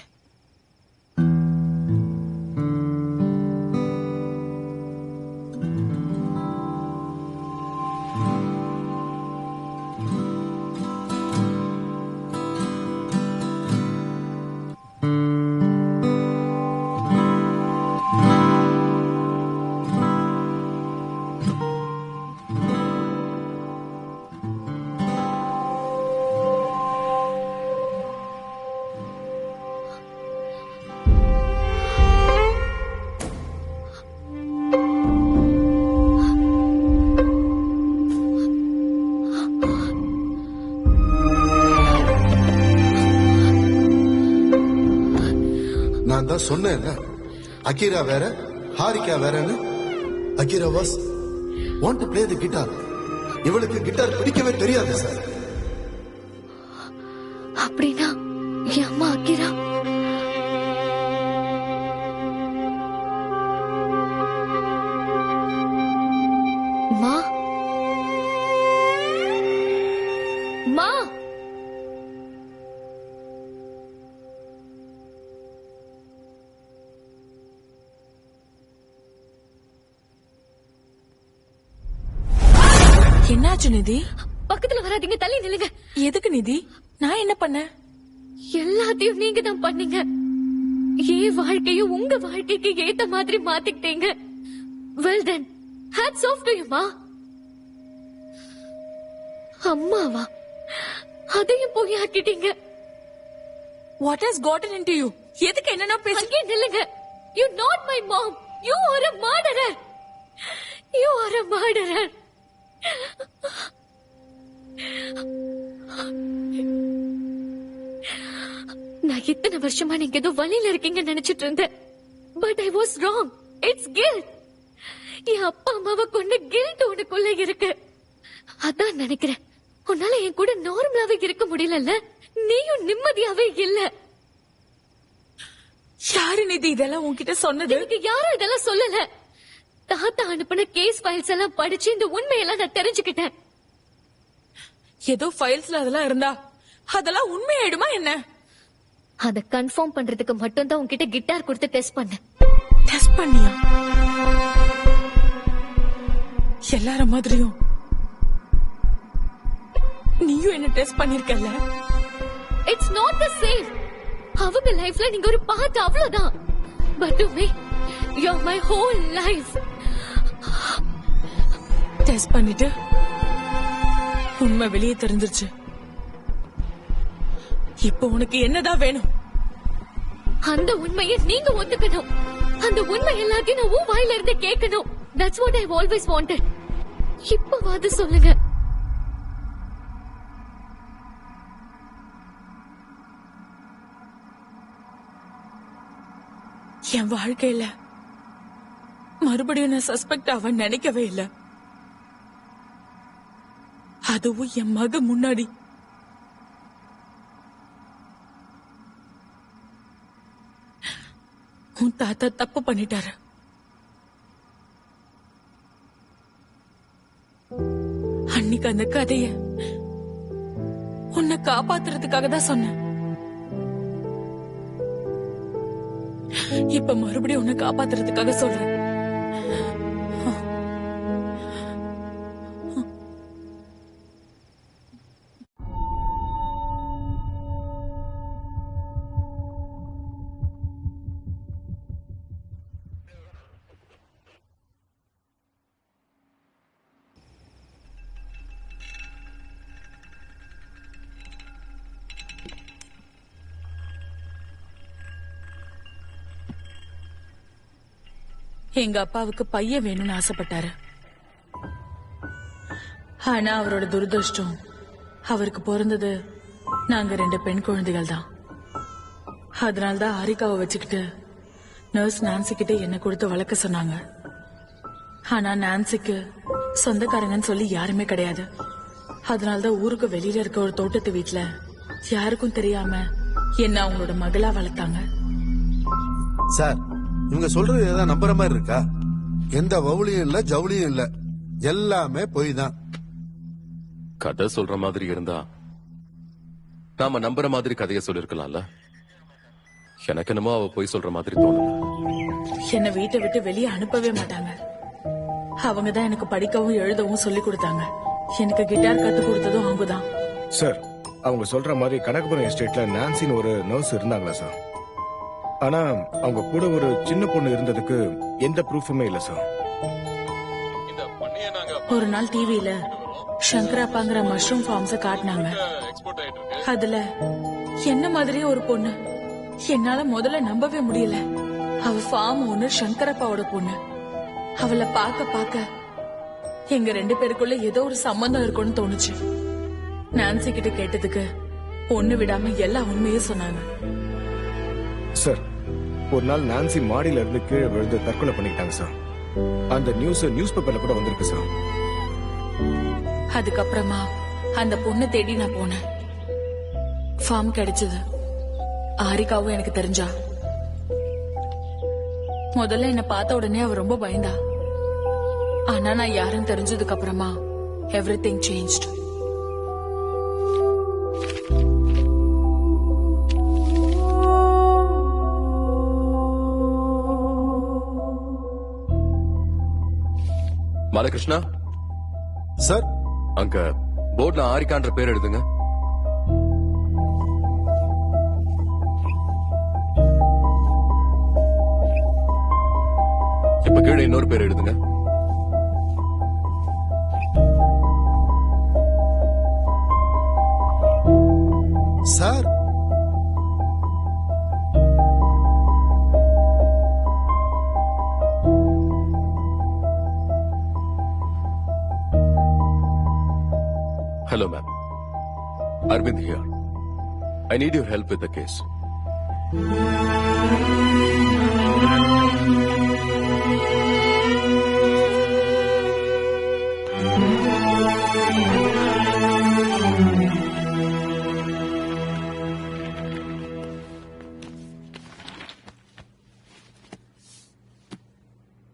நான் சொன்னேன்ல, அகிரா வேற ஹாரிகா வேறன்னு. Akira was want to play the guitar. இவளுக்கு கிட்டார் பிடிக்கவே தெரியாது சார். அப்படின்னா என் அம்மா அக்கிரா மா மா என்னாச்சு நிதி? பக்கத்துல வராதீங்க, தள்ளி நில்லுங்க. எதுக்கு நிதி? நான் என்ன பண்ணேன்? எல்லாத்தையும் நீங்க தான் பண்ணீங்க. என் வாழ்க்கையும் உங்க வாழ்க்கைக்கு ஏத்த மாதிரி மாத்திக்கிட்டீங்க. Well done, hats off to you மா. அம்மாவா? அதையும் போய் ஆக்கிட்டீங்க. What has gotten into you? எதுக்கு என்னன்னா பேச? அங்கே நில்லுங்க. You not my mom. You are a murderer. You are a murderer. நான் இத்தனை வருஷமா நீங்க ஏதோ வழியில இருக்கீங்கன்னு நினைச்சிட்டு இருந்தேன். But I was wrong. It's guilt. என் அப்பா அம்மாவை கொண்டு கில்ட் உனக்குள்ள இருக்கு. அதான் நினைக்கிறேன் உன்னால என் கூட நார்மலாவே இருக்க முடியல. நீயும் நிம்மதியாவே இல்ல. யாரு நிதி இதெல்லாம் உன்கிட்ட சொன்னது? எனக்கு யாரும் இதெல்லாம் சொல்லல. தாத்தா அனுப்பின கேஸ் ஃபைல்ஸ் எல்லாம் படிச்சு இந்த உண்மையெல்லாம் நான் தெரிஞ்சுக்கிட்டேன். ஏதோ ஃபைல்ஸ்ல அதெல்லாம் இருந்தா அதெல்லாம் உண்மையாயிடுமா என்ன? அத கன்ஃபார்ம் பண்றதுக்கு மட்டும் தான் உன்கிட்ட கிட்டார் கொடுத்து டெஸ்ட் பண்ணேன். டெஸ்ட் பண்ணியா? எல்லார மாதிரியும் நீயும் என்ன டெஸ்ட் பண்ணிருக்கல? It's not the same. அவங்க லைஃப்ல நீங்க ஒரு பார்ட், அவ்வளவுதான். But to me you are my whole life. Test பண்ணிட்டு உண்மை வெளியே தெரிஞ்சிருச்சு. இப்போ உனக்கு என்னதான் வேணும்? அந்த உண்மையை நீங்க ஒத்துக்கணும். அந்த உண்மை எல்லாத்தையும் நான் உன் வாயில இருந்து கேட்கணும். That's what I've always wanted. இப்பவாது சொல்லுங்க. என் வாழ்க்கையில மறுபடியும் நான் சஸ்பெக்ட் அவன் நினைக்கவே இல்லை. அதுவும் என் மக முன்னாடி. உன் தாத்தா தப்பு பண்ணிட்டாரு. அன்னைக்கு அந்த கதைய உன்னை காப்பாத்துறதுக்காக தான் சொன்னேன். இப்ப மறுபடியும் உன்னை காப்பாத்துறதுக்காக சொல்றேன். எங்க அப்பாவுக்கு பையன் வேணும்னு ஆசைப்பட்டாரு. ஆனா அவரோட துரதிருஷ்டம், அவருக்கு பிறந்தது நாங்க 2 பெண் குழந்தைகள் தான். அதனால்தான் ஹாரிகாவை வச்சுக்கிட்டு நர்ஸ் நான்சி கிட்ட என்ன கொடுத்து வளர்க்க சொன்னாங்க. ஆனா நான்சிக்கு சொந்தக்காரங்கன்னு சொல்லி யாருமே கிடையாது. அதனால்தான் ஊருக்கு வெளியில இருக்க ஒரு தோட்டத்து வீட்டுல யாருக்கும் தெரியாம என்ன அவங்களோட மகளா வளர்த்தாங்க. சார், இவங்க சொல்றது ஏதாவது நம்புற மாதிரி இருக்கா? எந்த வவுளியும் இல்ல, ஜவுளியும் இல்ல, எல்லாமே பொய் தான். கதை சொல்ற மாதிரி இருந்தா நாம நம்புற மாதிரி கதைய சொல்லிருக்கலாம்ல. எனக்கு என்னமோ அவ போய் சொல்ற மாதிரி தோணுது. என்ன வீட்டை விட்டு வெளியே அனுப்பவே மாட்டாங்க. அவங்கதான் எனக்கு படிக்கவும் எழுதவும் சொல்லி கொடுத்தாங்க. எனக்கு கிட்டார் கத்து கொடுத்ததும் அவங்கதான். சார், அவங்க சொல்ற மாதிரி கனகபுரம் எஸ்டேட்ல நான்சின்னு ஒரு நர்ஸ் இருந்தாங்களா சார்? ஆனா அவங்க கூட ஒரு சின்ன பொண்ணு இருந்ததுக்கு எந்த ப்ரூஃபுமே இல்ல சார். ஒரு நாள் டிவியில சங்கராப்பாங்கிற மஷ்ரூம் ஃபார்ம்ஸ காட்டினாங்க. அதுல என்ன மாதிரியே ஒரு பொண்ணு. என்னால முதல்ல நம்பவே முடியல. அவ ஃபார்ம் ஓனர் சங்கரப்பாவோட பொண்ணு. அவளை பார்க்க எங்க 2 பேருக்குள்ள ஏதோ ஒரு சம்பந்தம் இருக்கும்னு தோணுச்சு. நான்சி கிட்ட கேட்டதுக்கு ஒண்ணு விடாம எல்லா உண்மையும் சொன்னாங்க. சார், ஒரு நாள் நான்சி மாடியில இருந்து கீழே விழுந்து தற்கொலை பண்ணிக்கிட்டாங்க சார். அந்த நியூஸ் பேப்பர்ல கூட வந்திருக்கு சார். அதுக்கப்புறமா அந்த பொண்ணை தேடி நான் போனேன். ஃபார்ம் கிடைச்சது. ஆரிகாவும் எனக்கு தெரிஞ்சா. முதல்ல என்ன பார்த்த உடனே அவ ரொம்ப பயந்தா. ஆனா நான் யாரும் தெரிஞ்சதுக்கு அப்புறமா everything changed. பாலகிருஷ்ணா சார், அங்க போர்ட்ல ஆரிகான்ற பேர் எழுதுங்க. இப்ப கீழே இன்னொரு பேர் எழுதுங்க. Sir, Hello, ma'am. Arvind here. I need your help with the case.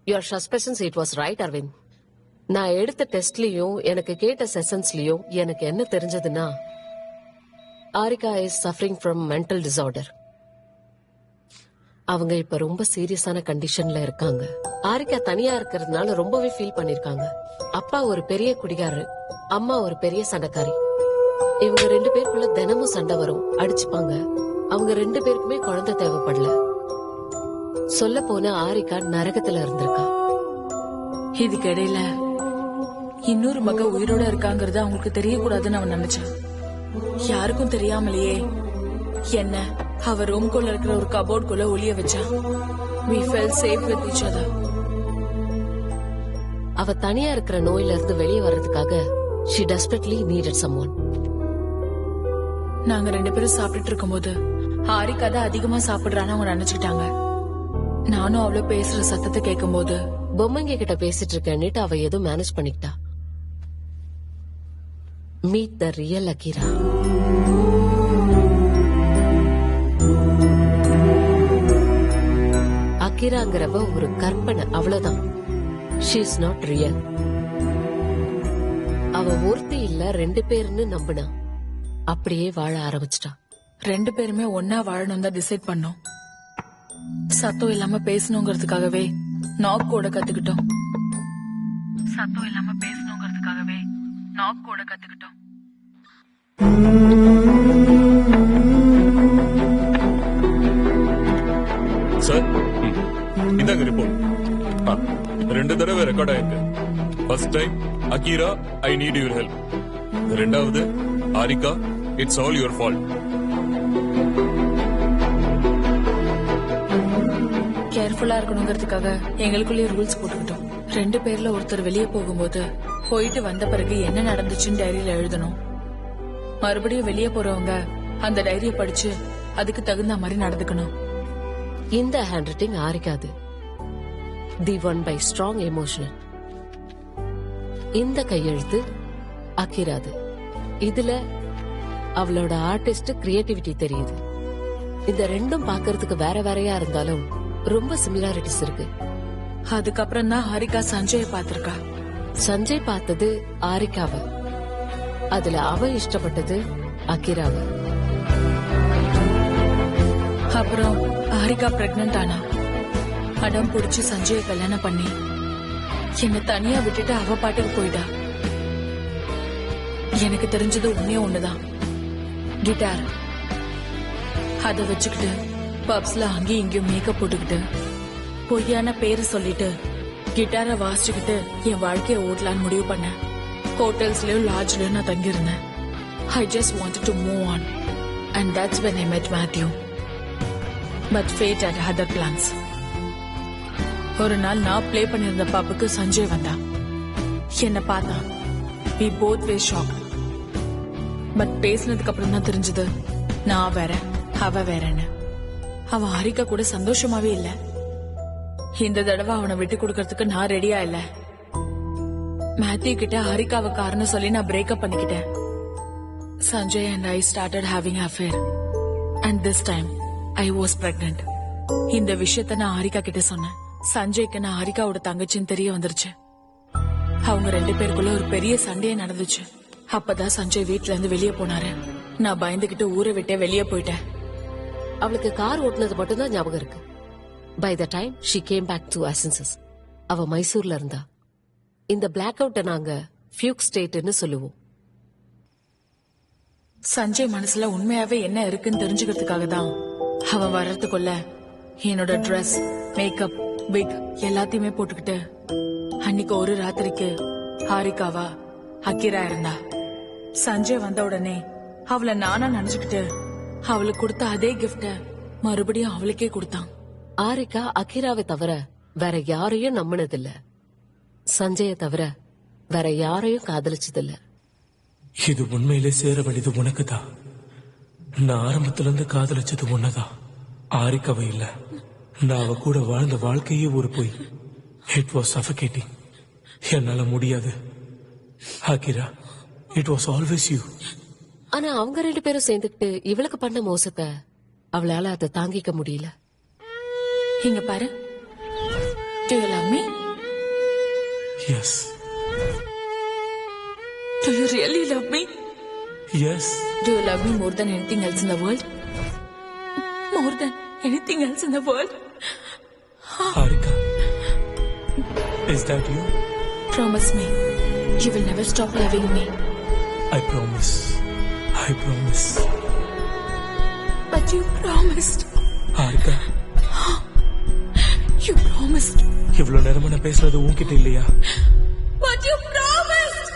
Your suspicions, it was right, Arvind. நான் எடுத்த டெஸ்ட்லயும் எனக்கு கேட்ட செஷன்ஸ்லயும் எனக்கு என்ன தெரிஞ்சதுன்னா, Aarika is suffering from mental disorder. அவங்க இப்ப ரொம்ப சீரியஸான கண்டிஷன்ல இருக்காங்க. ஆரிகா தனியா இருக்கிறதுனால ரொம்பவே ஃபீல் பண்ணிருக்காங்க. அப்பா ஒரு பெரிய குடிகாரரு, அம்மா ஒரு பெரிய சண்டைக்காரி. இவங்க 2 பேருக்குள்ள தினமும் சண்டை வரும், அடிச்சுப்பாங்க. அவங்க 2 பேருக்குமே குழந்தை தேவைப்படல. சொல்ல போன ஆரிகா நரகத்துல இருந்திருக்கா. இதுக்கு இடையில இன்னொரு மக உயிரோட இருக்காங்கிறது அவங்களுக்கு தெரியக்கூடாதுன்னு அவன் நினைச்சான். யாருக்கும் தெரியாமலேயே என்ன அவ ரூம்குள்ள இருக்கிற ஒரு கபோர்டுக்குள்ள ஒளிய வச்சான். We felt safe with each other. அவ தனியா இருக்கிற நோயில இருந்து வெளியே வர்றதுக்காக she desperately needed someone. நாங்க 2 பேரும் சாப்பிட்டுட்டு இருக்கும்போது ஆரிகா தான் அதிகமா சாப்பிடுறான்னு அவங்க நினைச்சுக்கிட்டாங்க. நானும் அவள பேசுற சத்தத்தை கேட்கும் போது பொம்மைங்க கிட்ட பேசிட்டு இருக்கேன்னுட்டு அவ ஏதோ மேனேஜ் பண்ணிக்கிட்டா. Meet the real Akira. அகிராங்கிறவ ஒரு கற்பனை, அவ்வளவுதான். She is not real. அவ ஒருத்தி இல்ல 2 பேர்னு நம்பினா. அப்படியே வாழ ஆரம்பிச்சிட்டா. 2 பேருமே ஒன்னா வாழணும் தான் டிசைட் பண்ணோம். சத்தம் இல்லாம பேசணுங்கிறதுக்காகவே நாக் கோட கத்துக்கிட்டோம். சார், இந்தாங்க ரிப்போர்ட். 2 தடவை ரெக்கார்ட் ஆயிருக்கு. First time Akira, I need your help. 2வது ஆரிகா, இட்ஸ் ஆல் யுவர் ஃபால்ட். கேர்ஃபுல்லா இருக்கணுங்கிறதுக்காக எங்களுக்குள்ளே ரூல்ஸ் போட்டுக்கிட்டோம். 2 பேர்ல ஒருத்தர் வெளியே போகும்போது போயிட்டு வந்த பிறகு என்ன நடந்துச்சுன்னு டைரியில எழுதணும். மறுபடியும் வெளியே போறவங்க அந்த டைரியை படிச்சு அதுக்கு தகுந்த மாதிரி நடந்துக்கணும். இந்த ஹேண்ட் ரைட்டிங் ஆரிக்காது. The one by strong emotional. இந்த கையெழுத்து அகிராது. இதுல அவளோட ஆர்டிஸ்ட் கிரியேட்டிவிட்டி தெரியுது. இந்த 2ம் பாக்குறதுக்கு வேற வேறையா இருந்தாலும் ரொம்ப சிமிலாரிட்டிஸ் இருக்கு. அதுக்கப்புறம் தான் ஆரிகா சஞ்சய பாத்திருக்கா. சஞ்சய் பார்த்தது ஆரிகாவ, அதுல அவ இஷ்டப்பட்டது அகிராவ. அப்புறம் ஆரிகா பிரெக்னன்ட் ஆனா அடம் புடிச்சு சஞ்சய கல்யாணம் பண்ணி என்ன தனியா விட்டுட்டு அவ பாட்டுக்கு போயிட்டா. எனக்கு தெரிஞ்சது ஒண்ணுதான், கிட்டார். அத வச்சுக்கிட்டு பப்ஸ்ல அங்கேயும் இங்கேயும் மேக்கப் போட்டுக்கிட்டு பொய்யான பேரு சொல்லிட்டு கிட்டார வாசிச்சுக்கிட்டு என் வாழ்க்கைய ஓட்டலான்னு முடிவு பண்ணேன். ஹோட்டல்ஸ்லயும் லாட்ஜ்லயும் நான் தங்கியிருந்தேன். I just wanted to move on, and that's when I met Matthew. But fate had other plans. ஒரு நாள் நான் ப்ளே பண்ணிருந்த பப்புக்கு சஞ்சய் வந்தான். என்ன பார்த்தான். We both were shocked. But பேசினதுக்கு அப்புறம் தான் தெரிஞ்சது நான் வேற அவ வேறன்னு. அவன் ஹாரிகா கூட சந்தோஷமாவே இல்ல. இந்த தடவை அவனை விட்டு கொடுக்கறதுக்கு நான் ரெடியா இல்ல. மேத்யூ கிட்ட ஹாரிகாவை காரணம் சொல்லி நான் பிரேக்கப் பண்ணிக்கிட்டேன். Sanjay and I started having affair. And this time, I was pregnant. இந்த விஷயத்த நான் ஹாரிகா கிட்ட சொன்னேன். சஞ்சய்க்கு நான் ஹாரிகாவோட தங்கச்சின்னு தெரிய வந்துருச்சு. அவங்க 2 பேருக்குள்ள ஒரு பெரிய சண்டையே நடந்துச்சு. அப்பதான் சஞ்சய் வீட்ல இருந்து வெளியே போனாரு. நான் பயந்துகிட்டு ஊரை விட்டே வெளியே போயிட்டேன். அவளுக்கு கார் ஓட்டுனது மட்டும் தான் ஞாபகம் இருக்கு. By the time she came back to senses. அவ மைசூர்ல இருந்தா. இந்த பிளாக் அவுட்ட நாங்க ஃபியூக் ஸ்டேட்னு சொல்லுவோம். சஞ்சய் மனசுல உண்மையாவே என்ன இருக்குன்னு தெரிஞ்சுக்கிறதுக்காக தான் அவன் வர்றதுக்குள்ள என்னோட ட்ரெஸ், மேக்கப், விக் எல்லாத்தையுமே போட்டுக்கிட்டு அன்னைக்கு ஒரு ராத்திரிக்கு ஹாரிகாவா அக்கிரா இருந்தா. சஞ்சய் வந்த உடனே அவளை நானா நினைச்சுக்கிட்டு அவளுக்கு கொடுத்த அதே கிஃப்ட மறுபடியும் அவளுக்கே கொடுத்தான். ஹாரிகா அகிராவை தவிர வேற யாரையும் நம்பினதில்ல. சஞ்சய தவிர வேற யாரையும் காதலிச்சதில்ல. இது உண்மையிலே சேர வேண்டியது உனக்குதான். நான் ஆரம்பத்துல இருந்து காதலிச்சது உன்னதான், ஹாரிகாவை இல்ல. நான் அவ கூட வாழ்ந்த வாழ்க்கையே ஒரு போய். It was suffocating. என்னால முடியாது Akira. It was always you. ஆனா அவங்க 2 பேரும் சேர்ந்துக்கிட்டு இவளுக்கு பண்ண மோசத்தை அவளால அதை தாங்கிக்க முடியல. இங்க பாரு. Do you love me? Yes. Do you really love me? Yes. Do you love me more than anything else in the world? More than anything else in the world? Harika, is that you? Promise me, you will never stop loving me. I promise. I promise. But you promised. Harika. You promised. இவ்வளவு நேரமா நான் பேசுறது உன்கிட்ட இல்லையா? But you promised.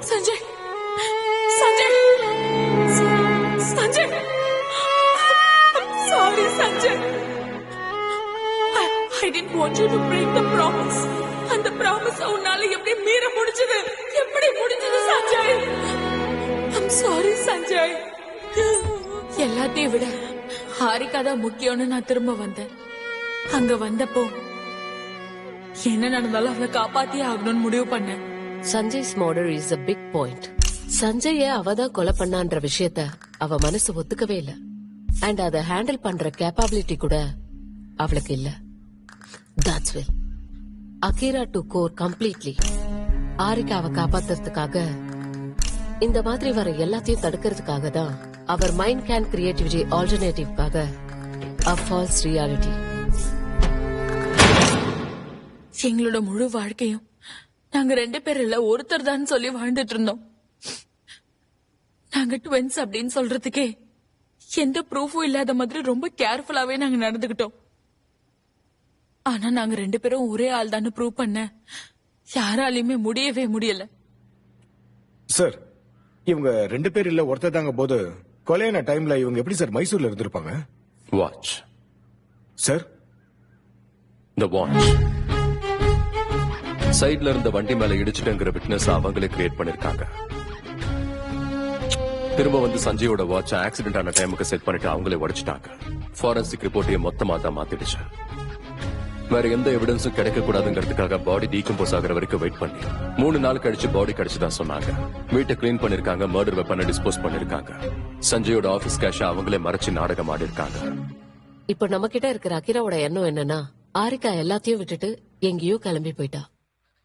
Sanjay. Sanjay. Sanjay. I'm sorry, Sanjay. I didn't want you to break the promise. அந்த promise உன்னால எப்படி மீற முடிஞ்சது? எப்படி முடிஞ்சது சஞ்சய்? I'm sorry, Sanjay. எல்லாத்தையும் விட ஹாரிகா தான் முக்கியம்னு நான் திரும்ப வந்தேன். அங்க வந்தப்போ என்ன நடந்தாலும் அவளை காப்பாத்தியே ஆகணும்னு முடிவு பண்ணேன். Sanjay's murder is a big point. சஞ்சய அவதான் கொலை பண்ணான்ற விஷயத்த அவ மனசு ஒத்துக்கவே இல்ல. அண்ட் அதை ஹேண்டில் பண்ற கேப்பபிலிட்டி கூட அவளுக்கு இல்ல. தட்ஸ் வெல் அகிரா டு கோர் கம்ப்ளீட்லி. ஹாரிகாவை காப்பாத்துறதுக்காக, இந்த மாதிரி வர எல்லாத்தையும் தடுக்கிறதுக்காக தான் அவர் மைண்ட் கேன் கிரியேட்டிவிட்டி ஆல்டர்னேட்டிவ்காக a false reality. எங்களோட முழு வாழ்க்கையும் நாங்க 2 பேர் இல்ல ஒருத்தர் தான் சொல்லி வாழ்ந்துட்டு இருந்தோம். நாங்க ட்வின்ஸ் அப்படின்னு சொல்றதுக்கே எந்த ப்ரூஃபும் இல்லாத மாதிரி ரொம்ப கேர்ஃபுல்லாவே நாங்க நடந்துகிட்டோம். ஆனா நாங்க 2 பேரும் ஒரே ஆள் தான் ப்ரூவ் பண்ண யாராலையுமே முடியவே முடியல. சார், இவங்க 2 பேர் இல்ல ஒருத்தர் தாங்க போது கொலையான டைம்ல இவங்க எப்படி சார் மைசூர்ல இருந்திருப்பாங்க? வாட்ச் சார், the watch சைடுல இருந்த வண்டி மேல இடிச்சுட்டேங்கிற விட்னஸ் அவங்களே கிரியேட் பண்ணிருக்காங்க. திரும்ப வந்து சஞ்சயோட வாட்ச் ஆக்சிடென்ட் ஆன டைமுக்கு செட் பண்ணிட்டு அவங்களே உடைச்சிட்டாங்க. ஃபாரன்சிக் ரிப்போர்ட்டையும் மொத்தமா தான் மாத்திடுச்சு. வேற எந்த எவிடன்ஸும் கிடைக்க கூடாதுங்கிறதுக்காக பாடி டீகம்போஸ் ஆகிற வரைக்கும் வெயிட் பண்ணி 3 நாள் கழிச்சு பாடி கிடைச்சுதான் சொன்னாங்க. வீட்டை கிளீன் பண்ணிருக்காங்க, மர்டர் வெப்பனை டிஸ்போஸ் பண்ணிருக்காங்க. சஞ்சயோட ஆபீஸ் கேஷ அவங்களே மறைச்சு நாடகம் ஆடி இருக்காங்க. இப்ப நம்ம கிட்ட இருக்கிற அகிராவோட எண்ணம் என்னன்னா, ஹாரிகா எல்லாத்தையும் விட்டுட்டு எங்கேயோ கிளம்பி போயிட்டா.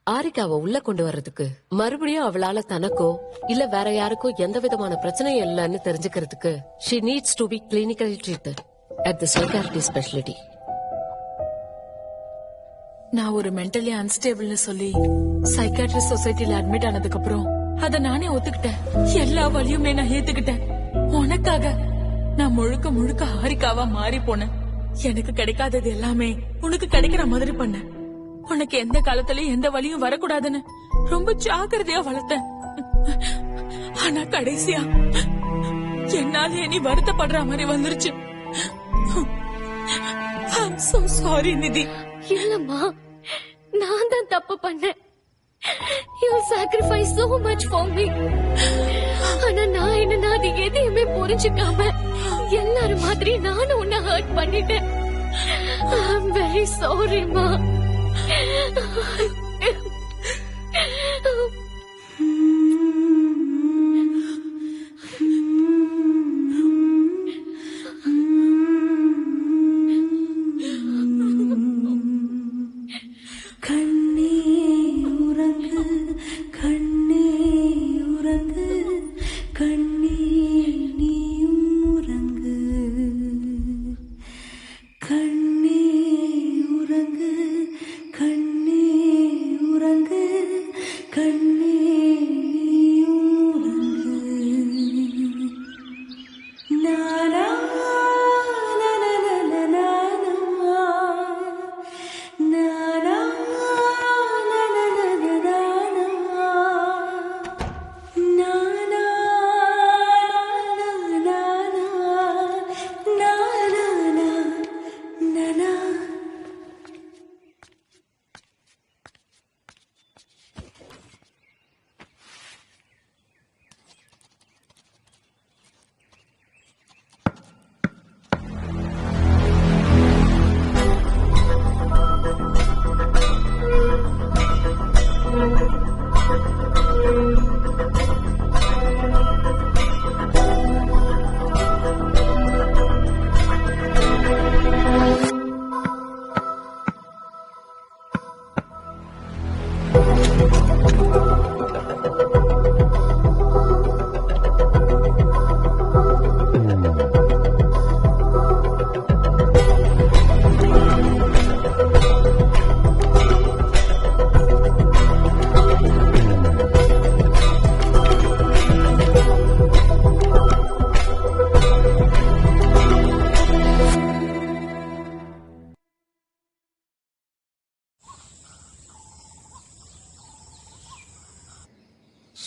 ஹாரிகாவை உள்ள கொண்டு வர்றதுக்கு மறுபடியும் அவளால தனக்கோ இல்ல வேற யாருக்கோ எந்த விதமான பிரச்சனையும் இல்லைன்னு தெரிஞ்சுக்கிறதுக்கு she needs to be clinically treated at the psychiatry specialty. நான் ஒரு மென்டலி அன்ஸ்டேபிள்னு சொல்லி சைக்காட்ரி சொசைட்டில அட்மிட் ஆனதுக்கு அப்புறம் அத நானே ஒத்துக்கிட்டேன். எல்லா வழியுமே நான் ஏத்துக்கிட்டேன். உனக்காக நான் முழுக்க முழுக்க ஹாரிகாவா மாறி போனேன். எனக்கு கிடைக்காதது எல்லாமே உனக்கு கிடைக்கிற மாதிரி பண்ண. உனக்கு எந்த காலத்திலயும் எந்த வழியும் வரக்கூடாதுன்னு ரொம்ப ஜாக்கிரதையா வளர்த்தேன். ஆனா கடைசியா என்னாலே நீ வருத்தப்படுற மாதிரி வந்துருச்சு. I'm so sorry, நிதி. இல்லம்மா, நான் தான் தப்பு பண்ணேன். You sacrifice so much for me. ஆனா நான் என்னன்னா அது எதையுமே புரிஞ்சுக்காம எல்லாரும் மாதிரி நானும் உன்னை ஹர்ட் பண்ணிட்டேன். I'm very sorry, ma.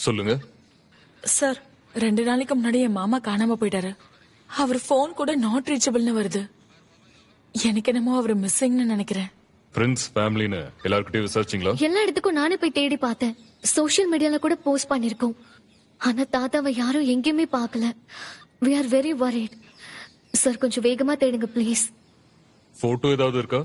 சொல்லுங்க சார், 2 நாளைக்கு முன்னாடி என் மாமா காணாம போயிட்டாரு. அவர் போன் கூட நாட் ரீச்சபிள்னு வருது. எனக்கு என்னமோ அவர் மிஸ்ஸிங்னு நினைக்கிறேன். பிரின்ஸ் ஃபேமிலின்னு எல்லார்கிட்டயும் விசாரிச்சீங்களா? எல்லா இடத்துக்கும் நானே போய் தேடி பார்த்தேன். சோஷியல் மீடியால கூட போஸ்ட் பண்ணிருக்கோம். ஆனா தாத்தாவை யாரும் எங்கேயுமே பார்க்கல. We are very worried. Sir, கொஞ்சம் வேகமா தேடுங்க ப்ளீஸ். போட்டோ ஏதாவது இருக்கா?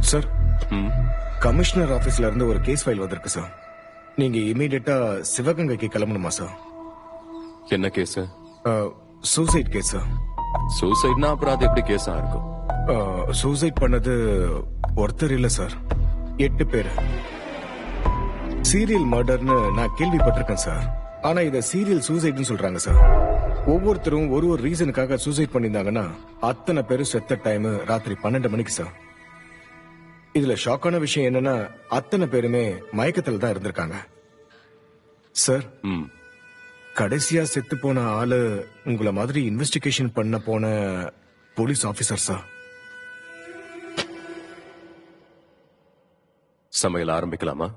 சார், கமிஷனர் ஆபீஸ்ல இருந்து ஒரு கேஸ் ஃபைல் வந்திருக்கு சார். நீங்க இமீடியட்டா சிவகங்கைக்கு கிளம்பணுமா சார்? என்ன கேஸ்? Suicide case sir. சூசைட்னா அப்புறம் அது எப்படி கேஸா இருக்கும்? சூசைட் பண்ணது ஒருத்தர் இல்ல சார், 8 பேர். சீரியல் மர்டர்னு நான் கேள்விப்பட்டிருக்கேன் சார். ஆனா இத சீரியல் சூசைட்னு சொல்றாங்க சார். ஒவ்வொருத்தரும் ஒரு ரீசனுக்காக சூசைட் பண்ணிருந்தாங்கன்னா அத்தனை பேரும் செத்த டைம் ராத்திரி 12 மணிக்கு சார். இதுல ஷாக்கான விஷயம் என்னன்னா அத்தனை பேருமே மயக்கத்துல தான் இருந்திருக்காங்க சார். கடைசியா செத்து போன ஆளு உங்களை மாதிரி இன்வெஸ்டிகேஷன் பண்ண போன போலீஸ் ஆபீசர் சார். சமையல் ஆரம்பிக்கலாமா?